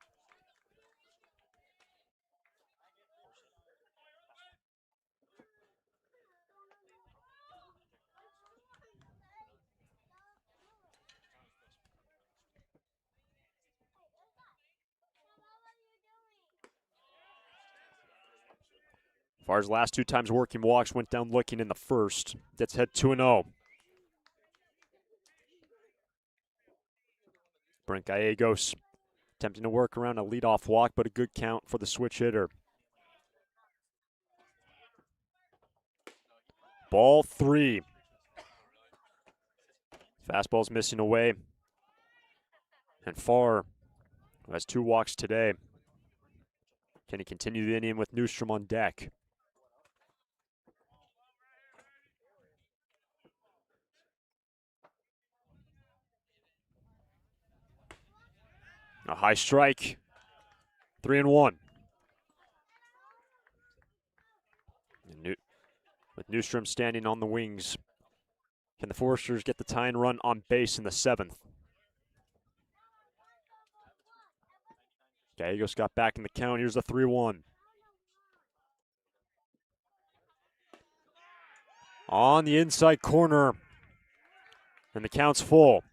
Speaker 1: Farr's last 2 times working walks went down looking in the first. That's head 2-0. Brent Gallegos attempting to work around a leadoff walk, but a good count for the switch hitter. Ball 3. Fastball's missing away. And Farr, who has 2 walks today, can he continue the inning with Newstrom on deck? A high strike, 3-1. With Newstrom standing on the wings, can the Foresters get the tying run on base in the 7th? Gallegos got back in the count. Here's the 3-1. On the inside corner. And the count's full.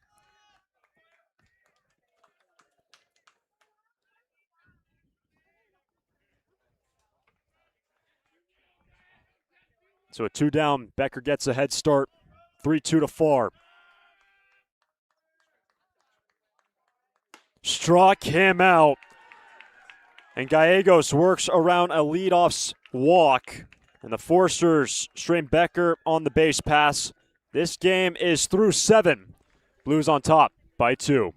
Speaker 1: So a 2 down. Becker gets a head start. 3-2 to Farr. Struck him out. And Gallegos works around a leadoff's walk. And the Forsters strain Becker on the base pass. This game is through 7. Blues on top by 2.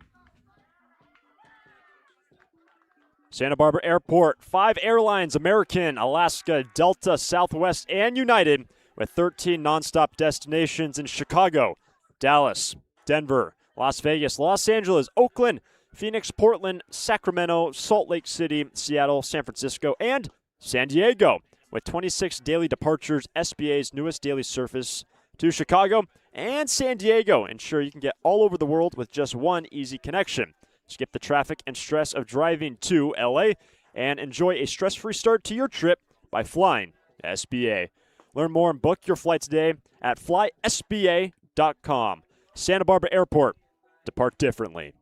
Speaker 1: Santa Barbara Airport, 5 airlines, American, Alaska, Delta, Southwest, and United, with 13 nonstop destinations in Chicago, Dallas, Denver, Las Vegas, Los Angeles, Oakland, Phoenix, Portland, Sacramento, Salt Lake City, Seattle, San Francisco, and San Diego, with 26 daily departures, SBA's newest daily service to Chicago and San Diego. Ensure you can get all over the world with just one easy connection. Skip the traffic and stress of driving to LA and enjoy a stress-free start to your trip by flying SBA. Learn more and book your flight today at flysba.com. Santa Barbara Airport. Depart differently.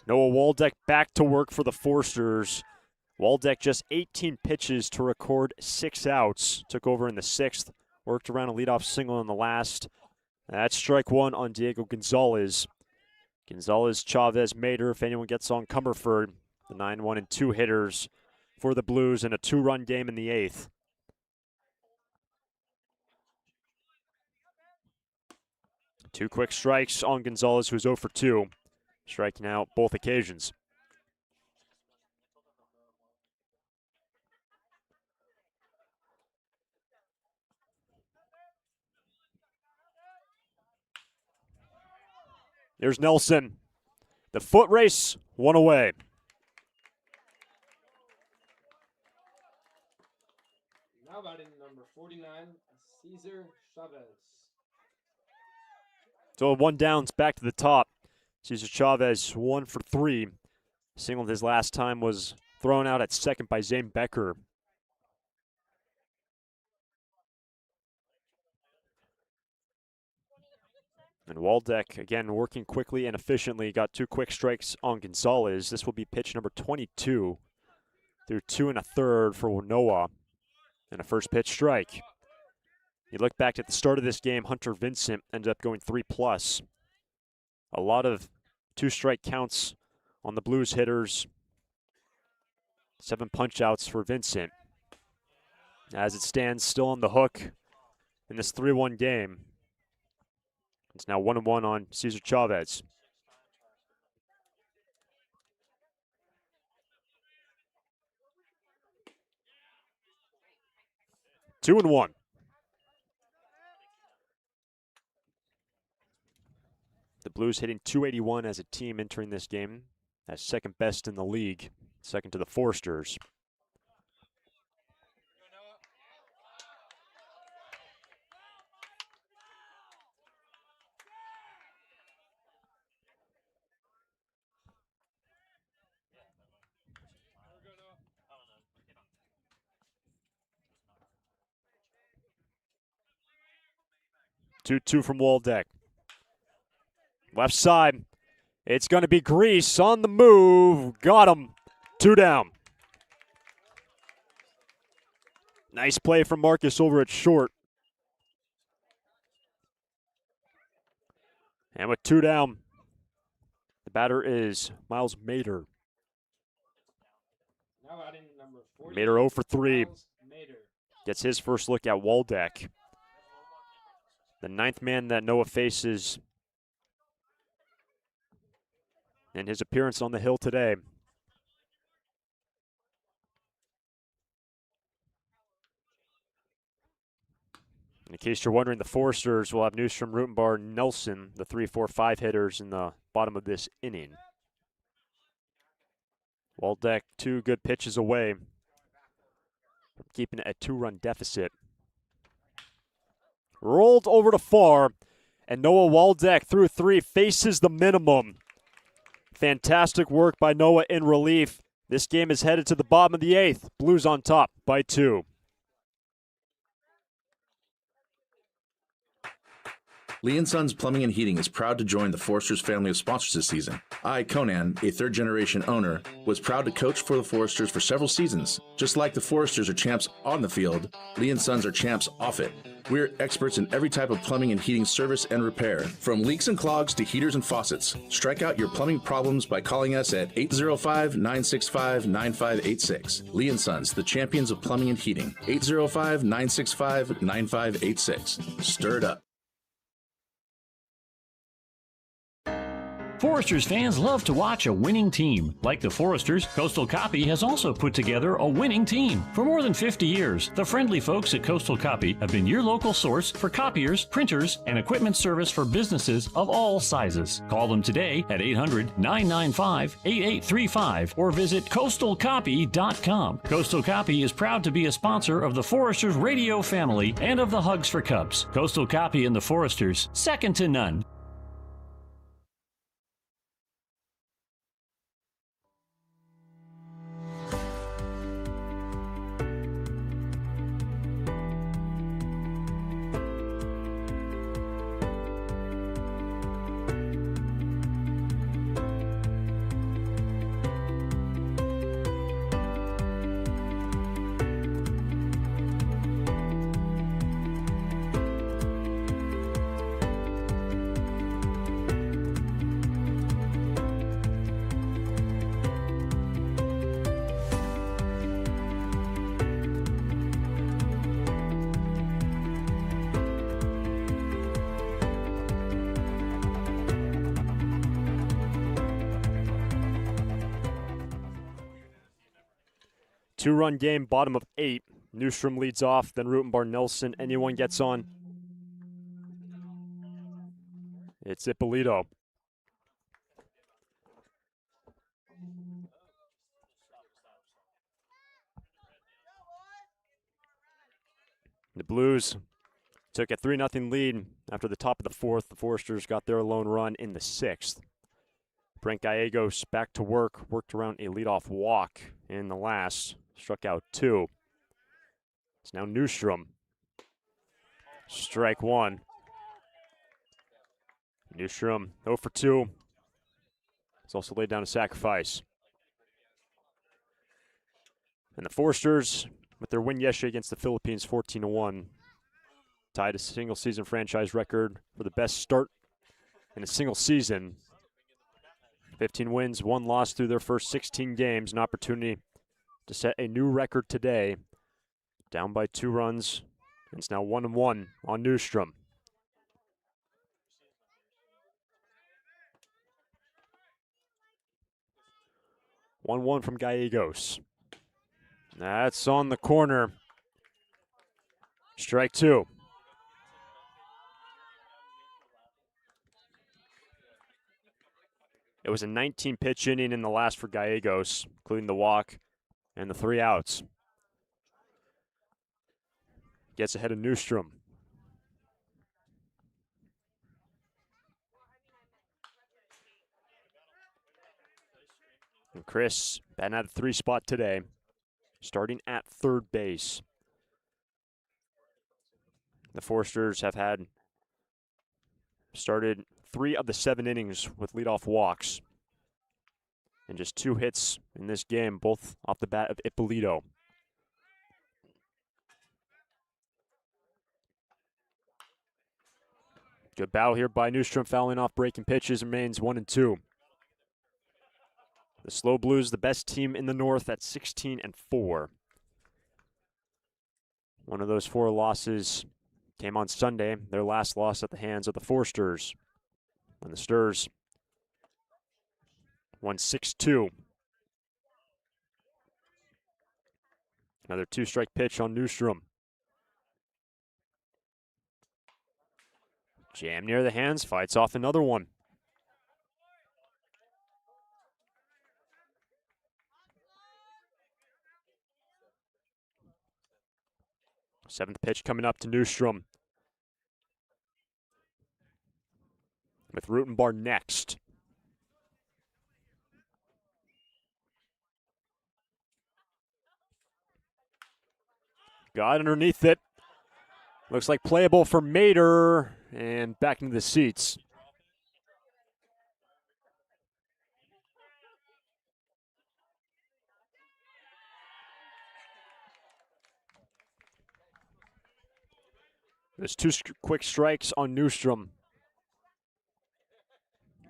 Speaker 1: Noah Waldeck back to work for the Forsters. Waldeck just 18 pitches to record 6 outs. Took over in the 6th. Worked around a leadoff single in the last. That's strike 1 on Diego Gonzalez. Gonzalez, Chavez, Mater, if anyone gets on Cumberford. The 9-1 and 2 hitters for the Blues in a 2-run game in the 8th. Two quick strikes on Gonzalez, who's 0 for 2. Striking out both occasions. Here's Nelson. The foot race, 1 away.
Speaker 4: Now batting number 49, Cesar Chavez.
Speaker 1: So 1 down, back to the top. Cesar Chavez, 1 for 3. Singled his last time was thrown out at second by Zane Becker. And Waldeck, again, working quickly and efficiently, got 2 quick strikes on Gonzalez. This will be pitch number 22 through 2 1/3 for Noah. And a first pitch strike. You look back at the start of this game, Hunter Vincent ended up going 3+. A lot of 2-strike counts on the Blues hitters. 7 punch-outs for Vincent. As it stands, still on the hook in this 3-1 game. It's now 1-1 on Cesar Chavez. Two and 1. The Blues hitting .281 as a team entering this game. That's second best in the league, second to the Forsters. Two from Waldeck. Left side. It's going to be Grease on the move. Got him. 2 down. Nice play from Marcus over at short. And with 2 down, the batter is Miles Mader.
Speaker 4: Now batting number 40.
Speaker 1: Mader 0 for 3.
Speaker 4: Miles Mader.
Speaker 1: Gets his first look at Waldeck. The 9th man that Noah faces in his appearance on the hill today. In case you're wondering, the Foresters will have Newstrom, Rutenbar, Nelson, the 3, 4, 5 hitters in the bottom of this inning. Waldeck 2 good pitches away from keeping it a 2-run deficit. Rolled over to far, and Noah Waldeck through 3 faces the minimum. Fantastic work by Noah in relief. This game is headed to the bottom of the 8th. Blues on top by 2.
Speaker 2: Lee & Sons Plumbing and Heating is proud to join the Foresters family of sponsors this season. I, Conan, a third-generation owner, was proud to coach for the Foresters for several seasons. Just like the Foresters are champs on the field, Lee & Sons are champs off it. We're experts in every type of plumbing and heating service and repair, from leaks and clogs to heaters and faucets. Strike out your plumbing problems by calling us at 805-965-9586. Lee & Sons, the champions of plumbing and heating. 805-965-9586. Stir it up.
Speaker 3: Foresters fans love to watch a winning team. Like the Foresters, Coastal Copy has also put together a winning team. For more than 50 years, the friendly folks at Coastal Copy have been your local source for copiers, printers, and equipment service for businesses of all sizes. Call them today at 800-995-8835 or visit coastalcopy.com. Coastal Copy is proud to be a sponsor of the Foresters radio family and of the Hugs for Cubs. Coastal Copy and the Foresters, second to none.
Speaker 1: Two-run game, bottom of 8. Newstrom leads off, then Rutenbar, Nelson. Anyone gets on. It's Ippolito. The Blues took a 3-0 lead after the top of the 4th. The Foresters got their lone run in the 6th. Brent Gallegos back to work, worked around a leadoff walk in the last, struck out 2. It's now Newstrom. Strike 1. Newstrom 0 for 2. He's also laid down a sacrifice. And the Foresters, with their win yesterday against the Philippines, 14-1, tied a single-season franchise record for the best start in a single season. 15 wins, 1 loss through their first 16 games. An opportunity to set a new record today. Down by 2 runs. And it's now 1-1 on Newstrom. One from Gallegos. That's on the corner. Strike 2. It was a 19-pitch inning in the last for Gallegos, including the walk and the 3 outs. Gets ahead of Newstrom. And Chris batting at the 3 spot today, starting at third base. The Foresters have started 3 of the 7 innings with leadoff walks. And just 2 hits in this game, both off the bat of Ippolito. Good battle here by Newstrom, fouling off breaking pitches, remains 1-2. The SLO Blues, the best team in the North at 16-4. One of those 4 losses came on Sunday, their last loss at the hands of the Forsters. And the Sturs won 6-2. Another 2-strike pitch on Newstrom. Jam near the hands, fights off another one. Seventh pitch coming up to Newstrom. With Rutenbar next. Got underneath it. Looks like playable for Mater, and back into the seats. There's 2 quick strikes on Newstrom.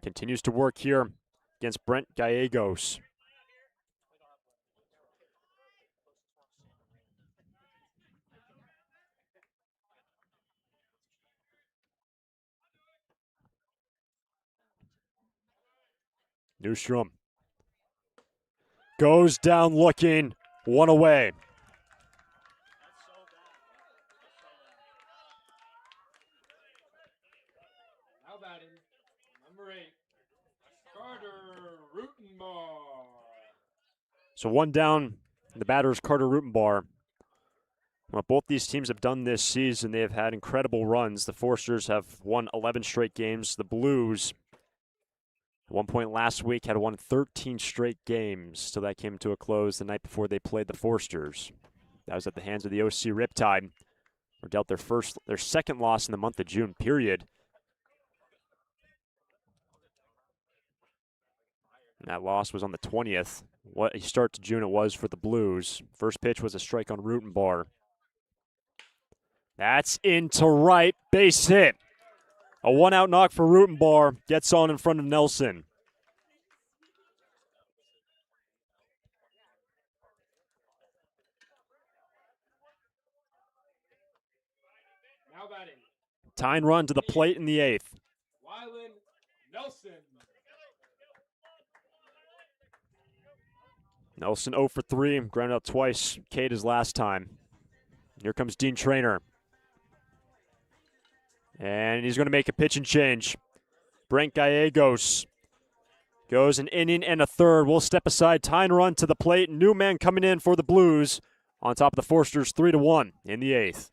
Speaker 1: Continues to work here against Brent Gallegos. Newstrom goes down looking, 1 away.
Speaker 4: Now batting, number 8, Carter Rutenbar.
Speaker 1: So 1 down, the batter is Carter Rutenbar. What both these teams have done this season, they have had incredible runs. The Forsters have won 11 straight games. The Blues, at one point last week, had won 13 straight games. So that came to a close the night before they played the Forsters. That was at the hands of the OC Riptide, who dealt their second loss in the month of June, period. And that loss was on the 20th. What a start to June it was for the Blues. First pitch was a strike on Rutenbar. That's into right, base hit. A 1-out knock for Rutenbar, gets on in front of Nelson.
Speaker 4: Now batting,
Speaker 1: Tying run to the plate in the 8th.
Speaker 4: Wylan Nelson.
Speaker 1: Nelson 0 for 3, grounded out twice, K'd his last time. Here comes Dean Traynor. And he's going to make a pitch and change. Brent Gallegos goes an inning and a third. We'll step aside, tying run to the plate. New man coming in for the Blues. On top of the Forsters, 3-1 in the 8th.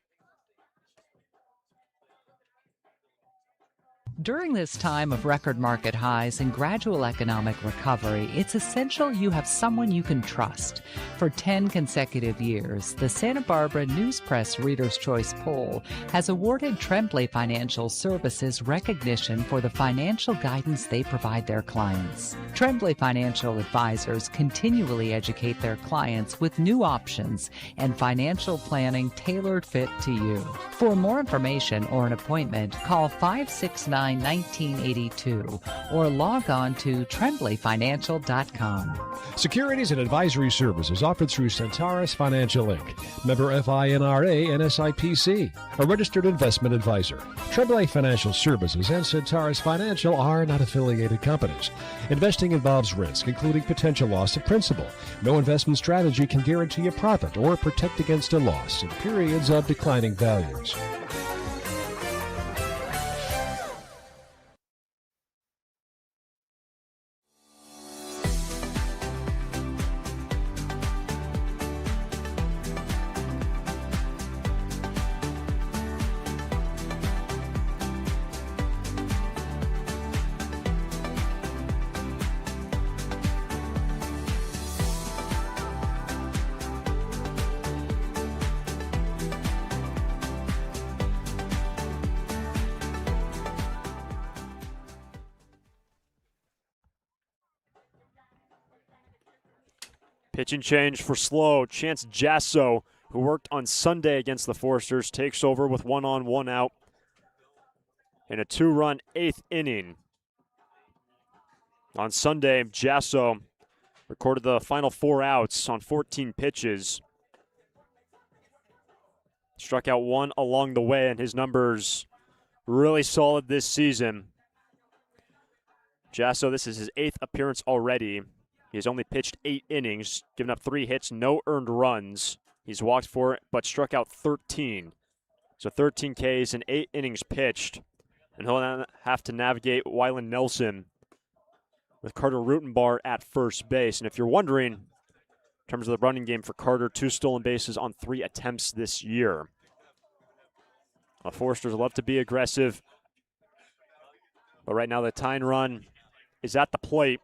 Speaker 5: During this time of record market highs and gradual economic recovery, it's essential you have someone you can trust. For 10 consecutive years, the Santa Barbara News Press Reader's Choice Poll has awarded Tremblay Financial Services recognition for the financial guidance they provide their clients. Tremblay Financial Advisors continually educate their clients with new options and financial planning tailored fit to you. For more information or an appointment, call 569-1982 or log on to tremblayfinancial.com.
Speaker 6: Securities and advisory services offered through Centaurus Financial Inc., member FINRA and SIPC, a registered investment advisor. Tremblay Financial Services and Centaurus Financial are not affiliated companies. Investing involves risk, including potential loss of principal. No investment strategy can guarantee a profit or protect against a loss in periods of declining values.
Speaker 1: Pitch and change for SLO. Chance Jasso, who worked on Sunday against the Forsters, takes over with 1 on, 1 out. in a 2-run 8th inning. On Sunday, Jasso recorded the final 4 outs on 14 pitches. Struck out 1 along the way, and his numbers really solid this season. Jasso, this is his 8th appearance already. He has only pitched 8 innings, given up 3 hits, no earned runs. He's walked 4, but struck out 13. So 13 Ks in 8 innings pitched. And he'll have to navigate Wylan Nelson with Carter Rutenbar at first base. And if you're wondering, in terms of the running game for Carter, 2 stolen bases on 3 attempts this year. The Foresters love to be aggressive, but right now the tying run is at the plate.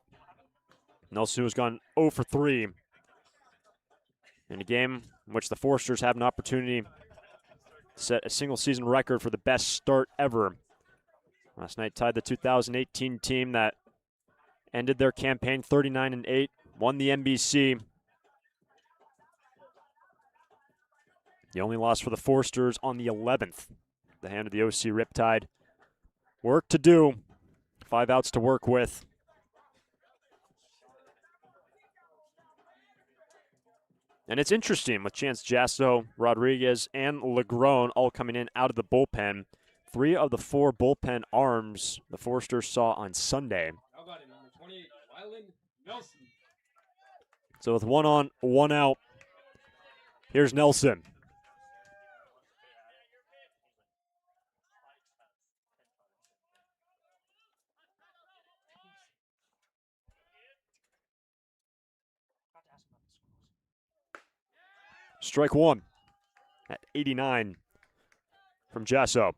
Speaker 1: Nelson, who's gone 0 for 3 in a game in which the Foresters have an opportunity to set a single-season record for the best start ever. Last night tied the 2018 team that ended their campaign 39-8, won the NBC. The only loss for the Foresters on the 11th, the hand of the OC Riptide. Work to do, 5 outs to work with. And it's interesting with Chance Jasso, Rodriguez, and Legron all coming in out of the bullpen. 3 of the 4 bullpen arms the Foresters saw on Sunday.
Speaker 4: How about it, number 28, Wylan Nelson.
Speaker 1: So with 1 on, 1 out, here's Nelson. Strike 1 at 89 from Jasso.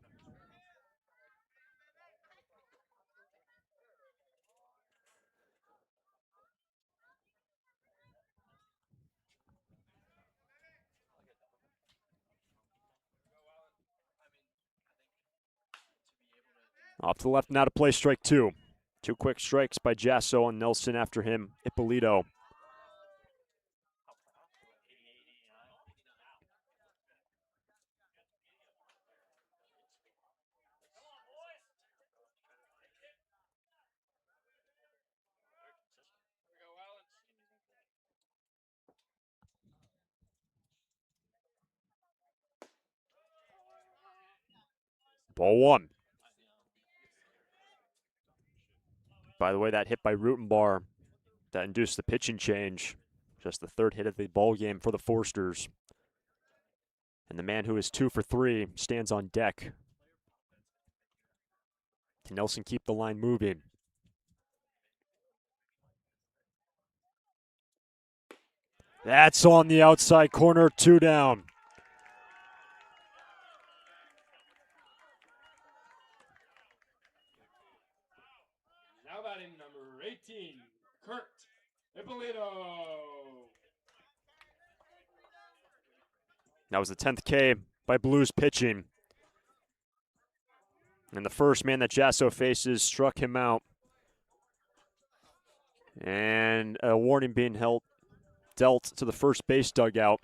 Speaker 1: Off to the left, now to play strike 2. 2 quick strikes by Jasso and Nelson after him, Ippolito. Ball 1. By the way, that hit by Rutenbar that induced the pitching change. Just the 3rd hit of the ball game for the Foresters. And the man who is 2 for 3 stands on deck. Can Nelson keep the line moving? That's on the outside corner, 2 down.
Speaker 4: Now batting number 18, Kurt Ippolito.
Speaker 1: That was the 10th K by Blues pitching. And the first man that Jasso faces struck him out. And a warning being dealt to the first base dugout.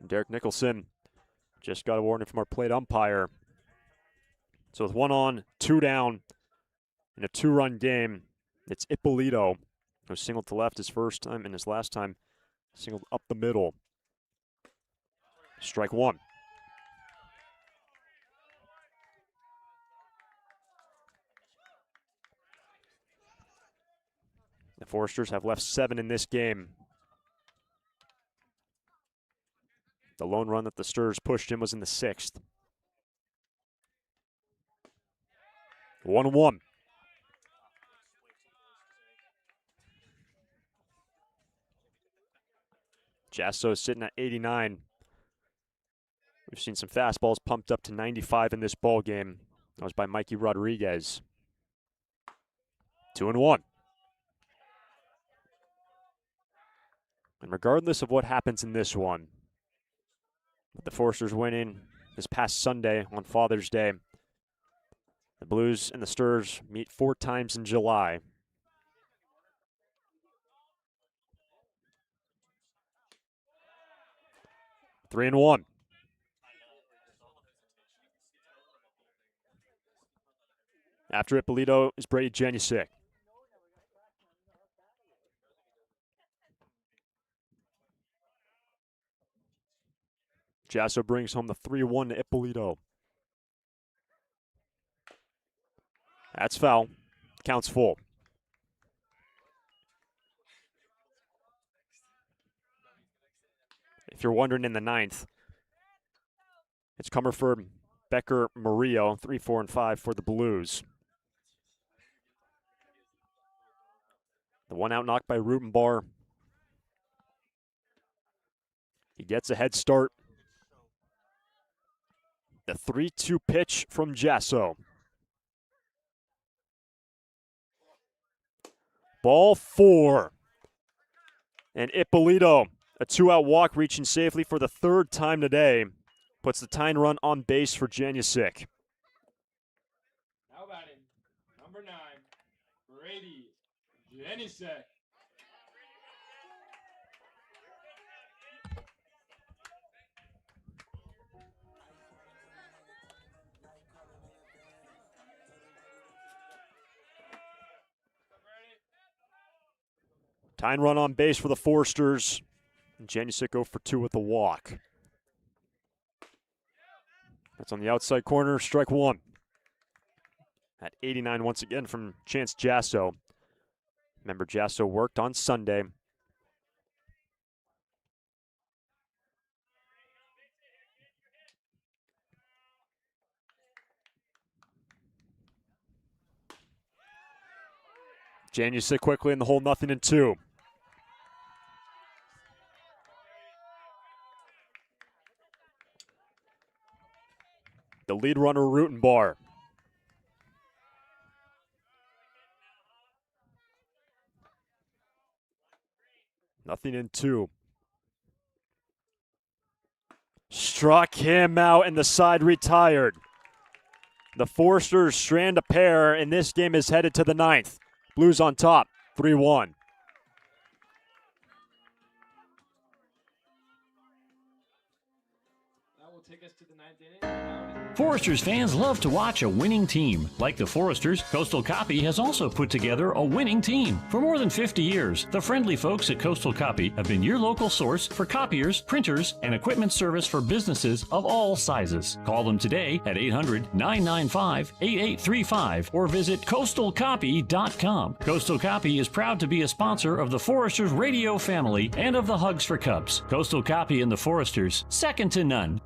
Speaker 1: Derek Nicholson just got a warning from our plate umpire. So with 1 on, 2 down in a 2-run game, it's Ippolito who singled to left his first time and his last time singled up the middle. Strike 1. The Foresters have left 7 in this game. The lone run that the Sturs pushed in was in the 6th. 1-1. Jasso is sitting at 89. We've seen some fastballs pumped up to 95 in this ball game. That was by Mikey Rodriguez. 2-1. And regardless of what happens in this one, with the Foresters winning this past Sunday on Father's Day, the Blues and the Sturs meet 4 times in July. Three and 1. After Ippolito is Brady Janusik. Jasso brings home the 3-1 to Ippolito. That's foul. Counts full. If you're wondering, in the 9th, it's Comerford, Becker, Murillo, 3, 4, and 5 for the Blues. The one out knocked by Rutenbar. He gets a head start. The 3-2 pitch from Jasso. Ball 4. And Ippolito, a 2-out walk, reaching safely for the 3rd time today, puts the tying run on base for Janusik.
Speaker 4: Now batting, number 9, Brady Janusik.
Speaker 1: Tying run on base for the Forsters. And Janusik 0 for 2 with the walk. That's on the outside corner, strike 1. At 89 once again from Chance Jasso. Remember, Jasso worked on Sunday. Janusik quickly in the hole, 0-2. The lead runner, Rutenbar. Nothing in 2. Struck him out and the side retired. The Forsters strand a pair, and this game is headed to the 9th. Blues on top, 3-1.
Speaker 4: That will take us to the 9th inning.
Speaker 3: Foresters fans love to watch a winning team. Like the Foresters, Coastal Copy has also put together a winning team. For more than 50 years, the friendly folks at Coastal Copy have been your local source for copiers, printers, and equipment service for businesses of all sizes. Call them today at 800-995-8835 or visit coastalcopy.com. Coastal Copy is proud to be a sponsor of the Foresters radio family and of the Hugs for Cubs. Coastal Copy and the Foresters, second to none.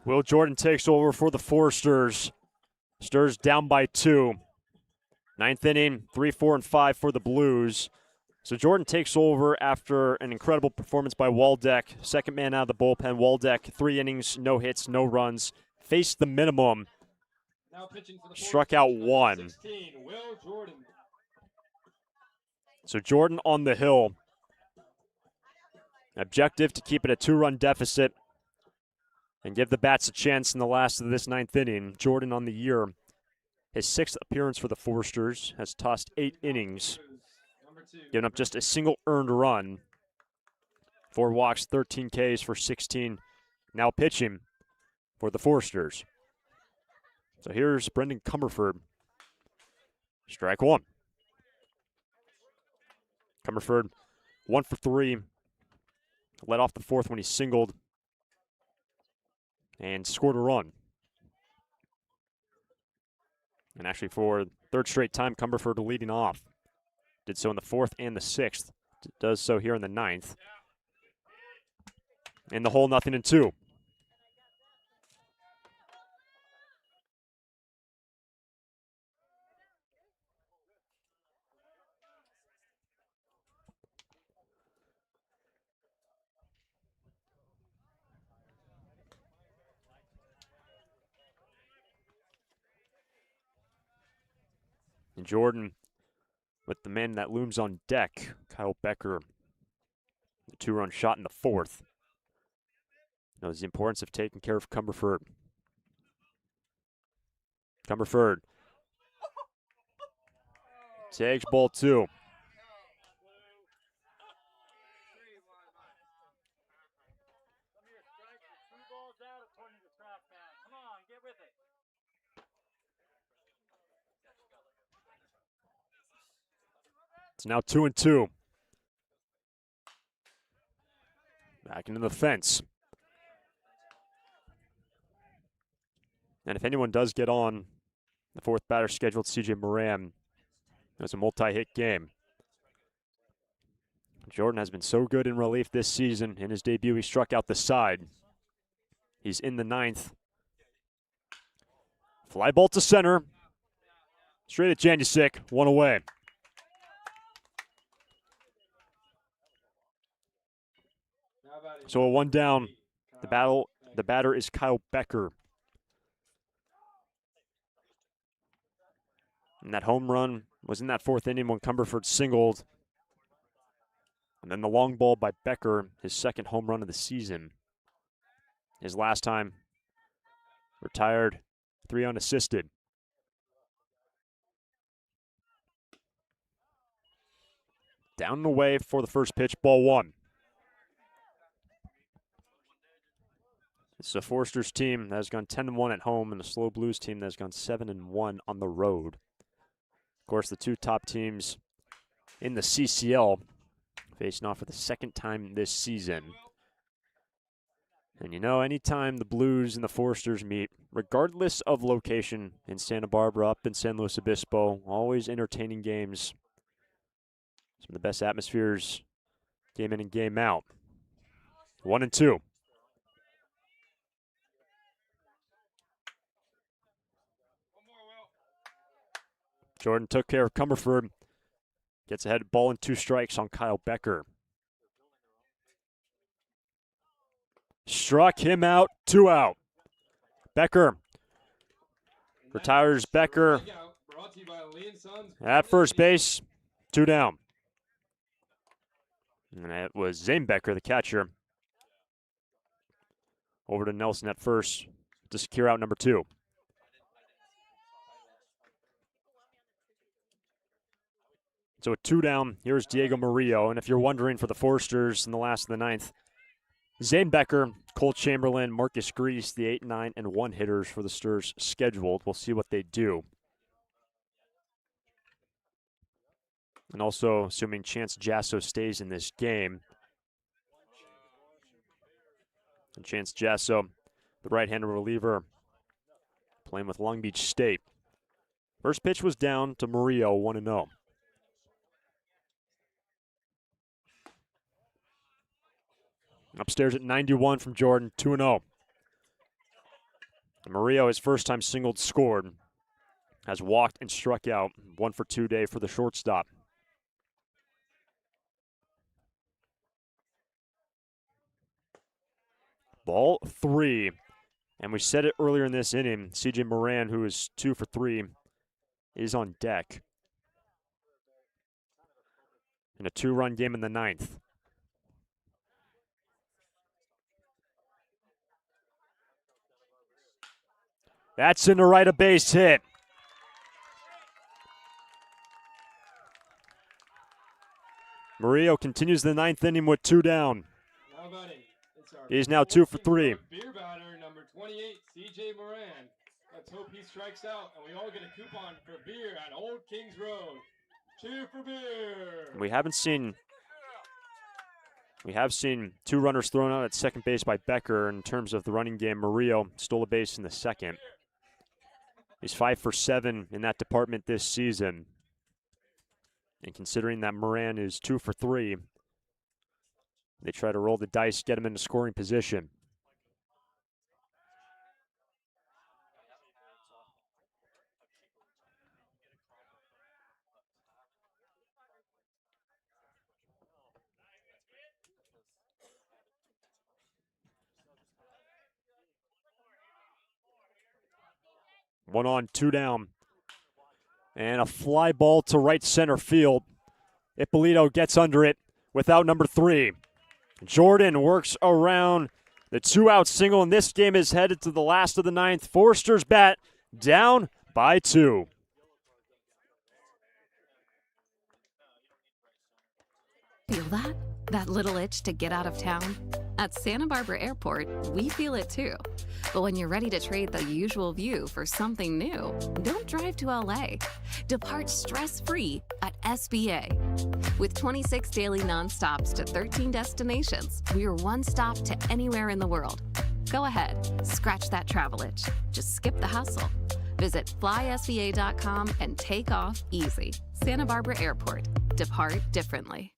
Speaker 1: Will Jordan takes over for the Forsters. Stars down by 2. 9th inning, 3, 4, and 5 for the Blues. So Jordan takes over after an incredible performance by Waldeck. Second man out of the bullpen. Waldeck, 3 innings, no hits, no runs. Faced the minimum.
Speaker 4: Now pitching for the
Speaker 1: Struck out
Speaker 4: Foresters,
Speaker 1: 1.
Speaker 4: 16, Will Jordan.
Speaker 1: So Jordan on the hill. Objective to keep it a 2-run deficit and give the Bats a chance in the last of this 9th inning. Jordan on the year. His 6th appearance for the Foresters, has tossed 8 innings, giving up just a single earned run. 4 walks, 13 Ks for 16. Now pitching for the Foresters. So here's Brendan Comerford. Strike 1. Comerford 1 for 3. Led off the fourth when he singled and scored a run. And actually for third straight time, Cumberford leading off. Did so in the fourth and the sixth. Does so here in the ninth. In the hole, 0-2. And Jordan with the man that looms on deck, Kyle Becker. The two-run shot in the fourth. Knows the importance of taking care of Cumberford. Cumberford takes ball 2. It's now 2-2. Back into the fence. And if anyone does get on, the fourth batter scheduled, CJ Moran. It's a multi-hit game. Jordan has been so good in relief this season. In his debut, he struck out the side. He's in the ninth. Fly ball to center. Straight at Janusik, one away. So a one down. The batter is Kyle Becker. And that home run was in that fourth inning when Cumberford singled. And then the long ball by Becker, his second home run of the season. His last time retired, 3 unassisted. Down and away for the first pitch, ball 1. It's the Foresters team that has gone 10-1 at home and the SLO Blues team that has gone 7-1 on the road. Of course, the two top teams in the CCL facing off for the second time this season. And you know, anytime the Blues and the Foresters meet, regardless of location in Santa Barbara, up in San Luis Obispo, always entertaining games. Some of the best atmospheres, game in and game out. 1-2. Jordan took care of Cumberford. Gets ahead, ball and 2 strikes on Kyle Becker. Struck him out, 2 out. Becker retires Becker at first base, 2 down. And it was Zane Becker, the catcher. Over to Nelson at first to secure out number 2. So a 2 down, here's Diego Murillo. And if you're wondering for the Foresters in the last of the ninth, Zane Becker, Cole Chamberlain, Marcus Grease, the 8, 9, and 1 hitters for the Stars scheduled. We'll see what they do. And also, assuming Chance Jasso stays in this game. And Chance Jasso, the right-handed reliever, playing with Long Beach State. First pitch was down to Murillo, 1-0. Upstairs at 91 from Jordan, 2-0. Murillo, his first time singled, scored. Has walked and struck out. 1 for 2 day for the shortstop. Ball 3. And we said it earlier in this inning, CJ Moran, who is 2 for 3, is on deck. In a 2-run game in the ninth. That's in the right, a base hit. Murillo continues the ninth inning with 2 down. He's now 2 for 3.
Speaker 4: Beer batter number 28, CJ Moran. Let's hope he strikes out and we all get a coupon for beer at Old Kings Road. Cheer for beer.
Speaker 1: We haven't seen We have seen 2 runners thrown out at second base by Becker. In terms of the running game, Murillo stole a base in the second. He's 5 for 7 in that department this season. And considering that Moran is 2 for 3, they try to roll the dice, get him into scoring position. One on, 2 down. And a fly ball to right center field. Ippolito gets under it without number 3. Jordan works around the 2-out single, and this game is headed to the last of the 9th. Forster's bat down by 2.
Speaker 7: Feel that? That little itch to get out of town? At Santa Barbara Airport, we feel it too. But when you're ready to trade the usual view for something new, don't drive to LA. Depart stress-free at SBA. With 26 daily nonstops to 13 destinations, we're one stop to anywhere in the world. Go ahead, scratch that travel itch. Just skip the hustle. Visit flysba.com and take off easy. Santa Barbara Airport. Depart differently.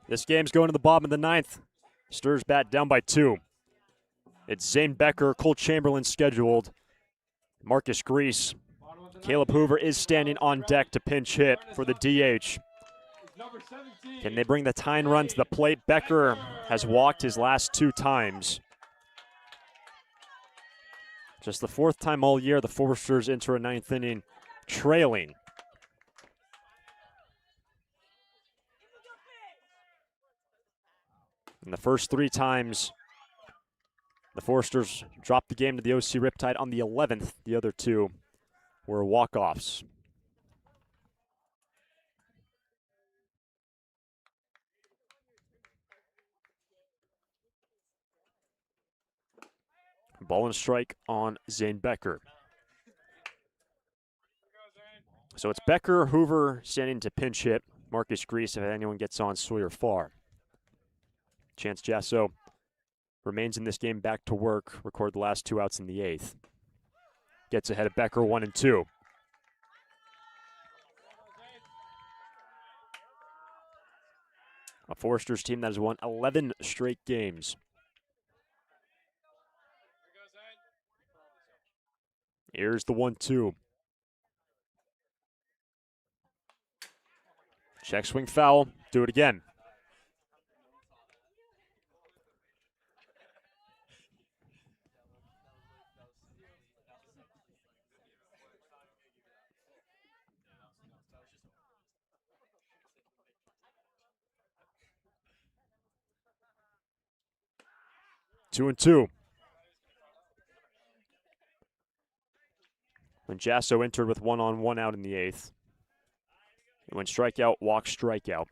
Speaker 1: This game's going to the bottom of the 9th. Sturs bat down by 2. It's Zane Becker, Cole Chamberlain scheduled. Marcus Grease. Caleb Hoover is standing on deck to pinch hit for the DH. Can they bring the tying run to the plate? Becker has walked his last 2 times. Just the 4th time all year the Foresters enter a 9th inning trailing. And the first 3 times, the Foresters dropped the game to the OC Riptide on the 11th. The other 2 were walk-offs. Ball and strike on Zane Becker. So it's Becker, Hoover standing to pinch hit. Marcus Grease if anyone gets on Sawyer Farr. Chance Jasso remains in this game back to work. Record the last 2 outs in the 8th. Gets ahead of Becker 1 and 2. A Foresters team that has won 11 straight games. Here's the 1-2. Check swing foul. Do it again. Two and 2. When Jasso entered with 1 on 1 out in the 8th. He went strikeout, walk, strikeout.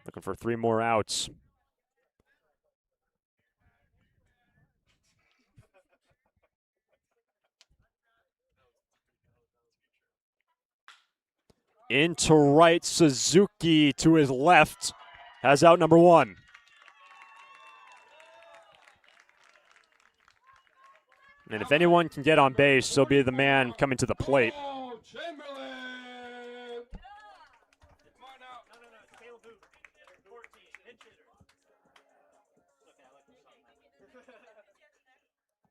Speaker 1: Looking for 3 more outs. Into right, Suzuki to his left has out number 1. And if anyone can get on base, he'll be the man coming to the plate.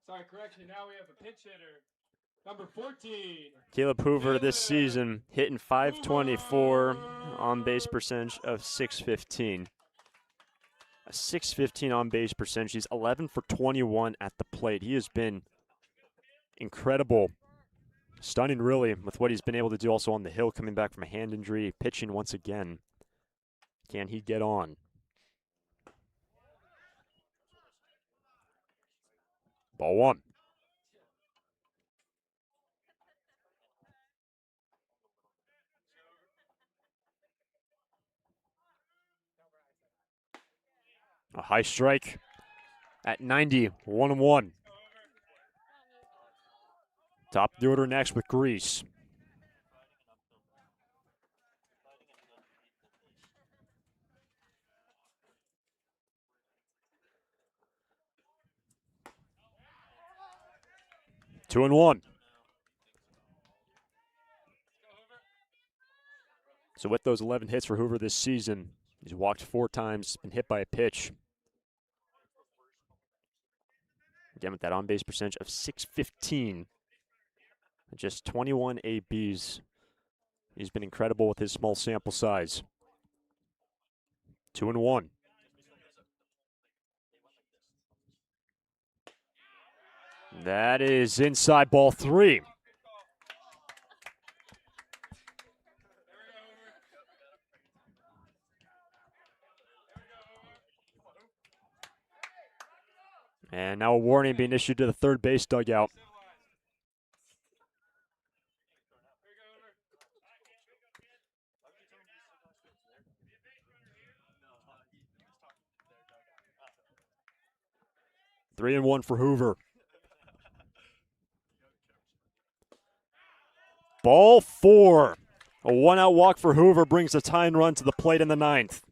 Speaker 4: Sorry, correction. Now we have a pinch hitter. Number 14.
Speaker 1: Caleb Hoover this season hitting .524, on-base percentage of .615. A .615 on-base percentage. He's 11 for 21 at the plate. He has been incredible. Stunning, really, with what he's been able to do also on the hill, coming back from a hand injury, pitching once again. Can he get on? Ball one. A high strike at 90, 1-1. Top of the order next with Grease. Two and one. So with those 11 hits for Hoover this season, he's walked 4 times, been hit by a pitch. Again, with that on-base percentage of .615. Just 21 ABs. He's been incredible with his small sample size. 2 and 1. That is inside, ball 3. And now a warning being issued to the third base dugout. Three and one for Hoover. Ball 4. A 1-out walk for Hoover brings a tying run to the plate in the 9th.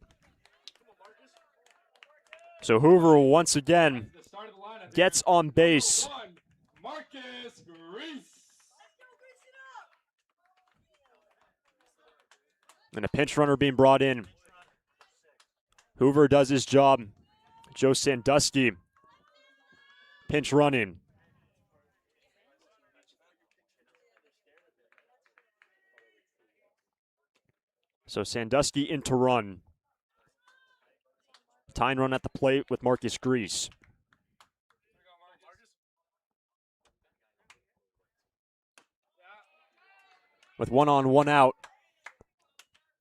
Speaker 1: So Hoover once again gets on base. And a pinch runner being brought in. Hoover does his job. Joe Sandusky pinch running. So Sandusky in to run. Tying run at the plate with Marcus Grease. With 1 on, 1 out.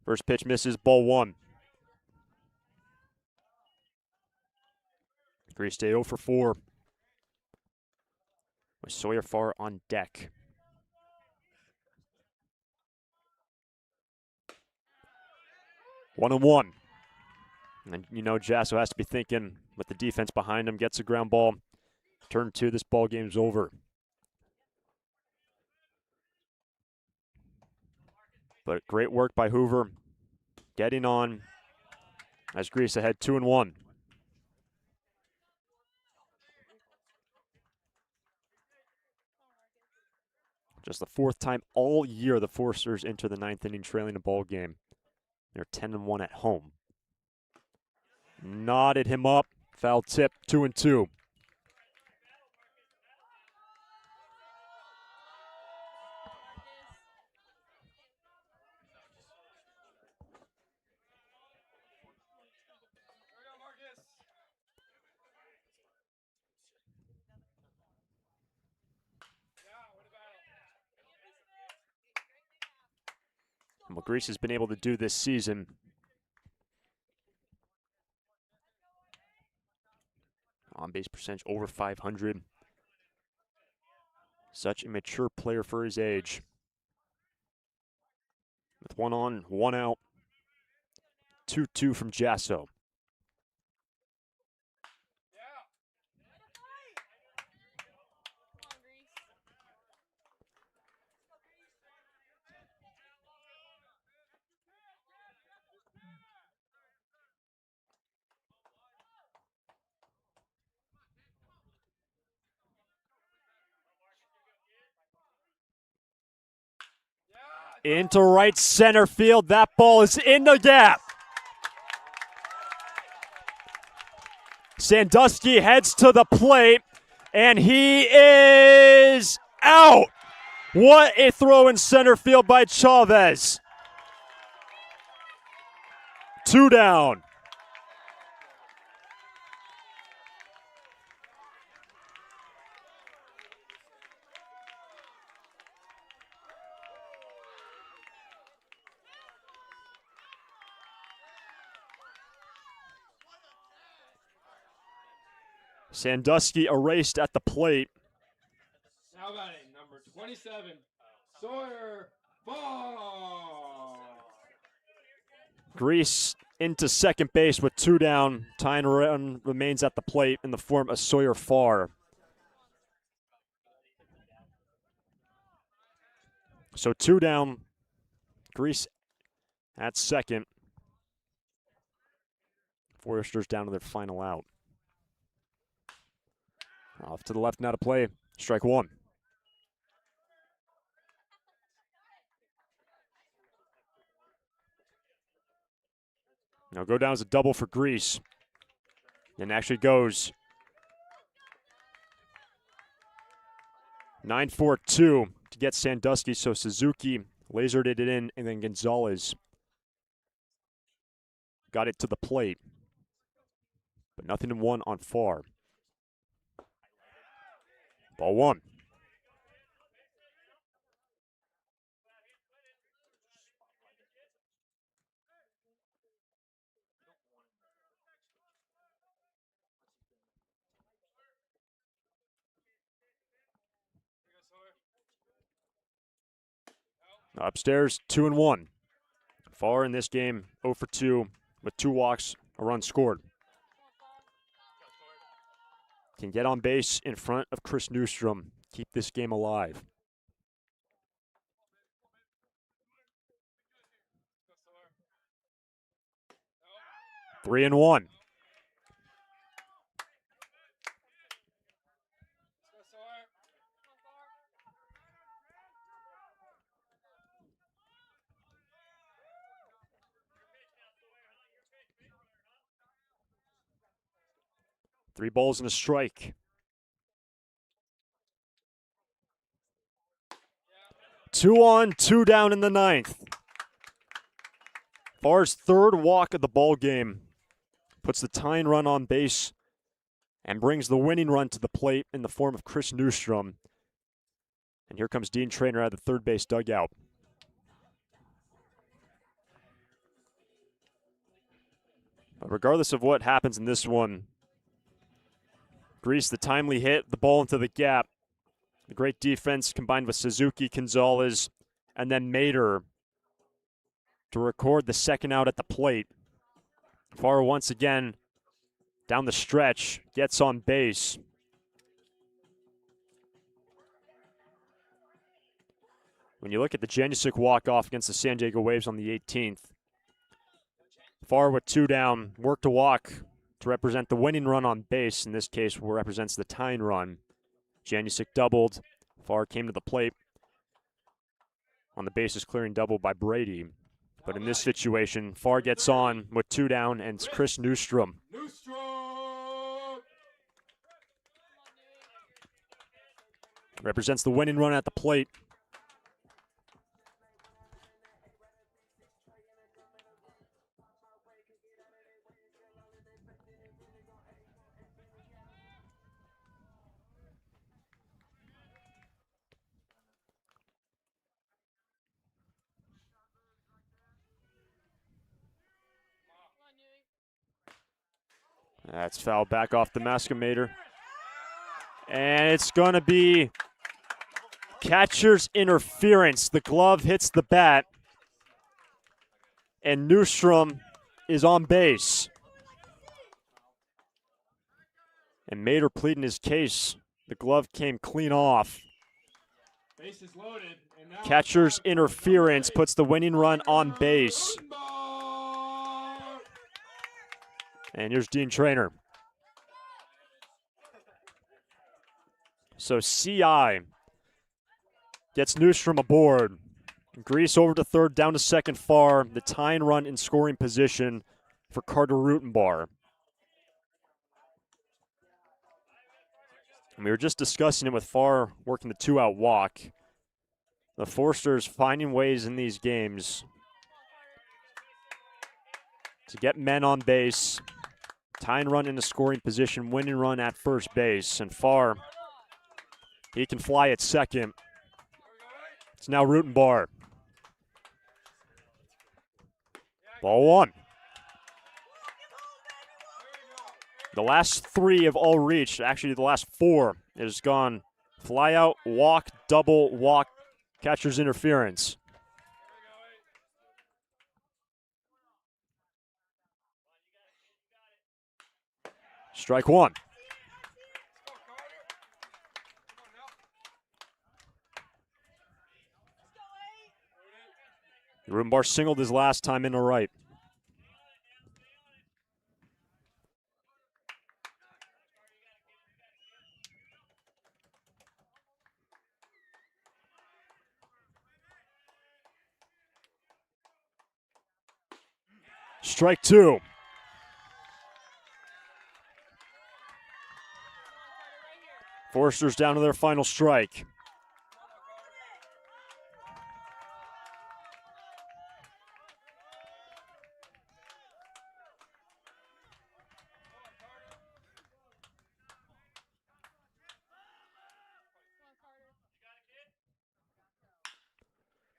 Speaker 1: First pitch misses, ball 1. Grease stay 0 for 4. With Sawyer Farr on deck. One and one. And you know Jasso has to be thinking with the defense behind him, gets a ground ball. Turn 2, this ball game's over. But great work by Hoover. Getting on as Grease ahead 2 and 1. Just the 4th time all year the Foresters enter the 9th inning trailing a ball game. They're 10 and 1 at home. Nodded him up. Foul tip, 2 and 2. And what Grease has been able to do this season, on-base percentage over 500. Such a mature player for his age. With 1 on, 1 out. 2-2 from Jasso. Into right center field. That ball is in the gap. Sandusky heads to the plate, and he is out. What a throw in center field by Chavez. 2 down. Sandusky erased at the plate.
Speaker 4: Now batting, number 27, Sawyer Ball.
Speaker 1: Grease into second base with 2 down. Tying run remains at the plate in the form of Sawyer Farr. So 2 down. Grease at second. Foresters down to their final out. Off to the left now to play. Strike 1. Now go down as a double for Grease. And actually goes 9-4-2 to get Sandusky. So Suzuki lasered it in, and then Gonzalez got it to the plate. But nothing in 1 on Farr. Ball 1. Upstairs, 2-1. Farr in this game, 0 for 2 with 2 walks, a run scored. Can get on base in front of Chris Newstrom, keep this game alive. Three and one. Three balls and a strike. 2 on, 2 down in the ninth. Farr's third walk of the ball game puts the tying run on base and brings the winning run to the plate in the form of Chris Newstrom. And here comes Dean Traynor out of the third base dugout. But regardless of what happens in this one, Grease, the timely hit, the ball into the gap. The great defense combined with Suzuki, Gonzalez, and then Mater to record the second out at the plate. Farr once again down the stretch, gets on base. When you look at the Janusic walk-off against the San Diego Waves on the 18th, Farr with 2 down, worked a walk to represent the winning run on base. In this case, represents the tying run. Janusic doubled. Farr came to the plate on the bases clearing double by Brady. But in this situation, Farr gets on with 2 down, and it's Chris Newstrom. Represents the winning run at the plate. That's fouled back off the Mascomator. And it's going to be catcher's interference. The glove hits the bat. And Newstrom is on base. And Mater pleading his case. The glove came clean off.
Speaker 4: Base is loaded, and now
Speaker 1: Catcher's interference puts the winning run on base. And here's Dean Traynor. So CI gets Newstrom aboard. Grease over to third, down to second Farr. The tying run in scoring position for Carter Rutenbar. And we were just discussing it with Farr working the 2-out walk. The Forsters finding ways in these games to get men on base, tying run into scoring position, winning run at first base. And Farr, he can fly at second. It's now Rutenbar. Ball one. The last three have all reached. Actually, the last four has gone fly out, walk, double, walk, catcher's interference. Strike one. Rutenbar singled his last time in the right. Strike two. Forsters down to their final strike.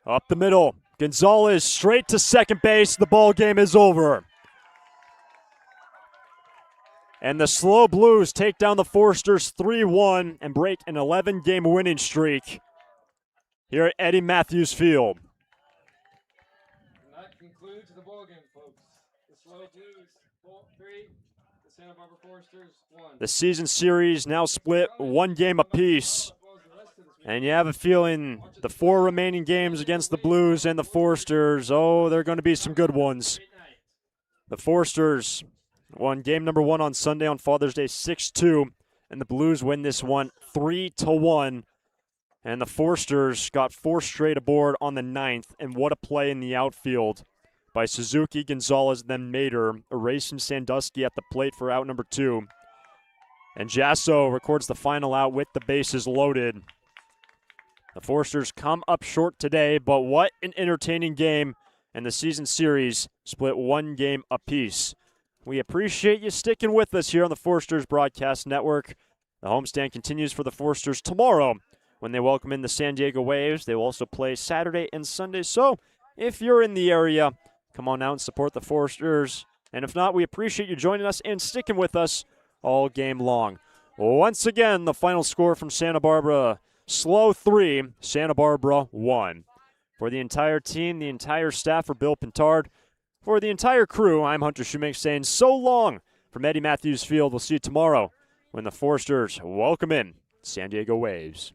Speaker 1: Up the middle. Gonzalez straight to second base. The ball game is over. And the SLO Blues take down the Forsters 3-1 and break an 11-game winning streak here at Eddie Matthews Field.
Speaker 4: And that concludes the ball game, folks. The SLO Blues 3, the Santa Barbara Foresters 1.
Speaker 1: The season series now split 1 game apiece. And you have a feeling the 4 remaining games against the Blues and the Forsters, oh, they're going to be some good ones. The Forsters won game number 1 on Sunday on Father's Day 6-2, and the Blues win this one 3-1. And the Forsters got 4 straight aboard on the 9th, and what a play in the outfield by Suzuki, Gonzalez, then Mater, erasing Sandusky at the plate for out number 2. And Jasso records the final out with the bases loaded. The Forsters come up short today, but what an entertaining game, and the season series split 1 game apiece. We appreciate you sticking with us here on the Forsters Broadcast Network. The homestand continues for the Forsters tomorrow when they welcome in the San Diego Waves. They will also play Saturday and Sunday, so if you're in the area, come on out and support the Forsters. And if not, we appreciate you joining us and sticking with us all game long. Once again, the final score from Santa Barbara, SLO 3, Santa Barbara 1. For the entire team, the entire staff, for Bill Pintard, for the entire crew, I'm Hunter Shoemake saying so long from Eddie Matthews Field. We'll see you tomorrow when the Forsters welcome in San Diego Waves.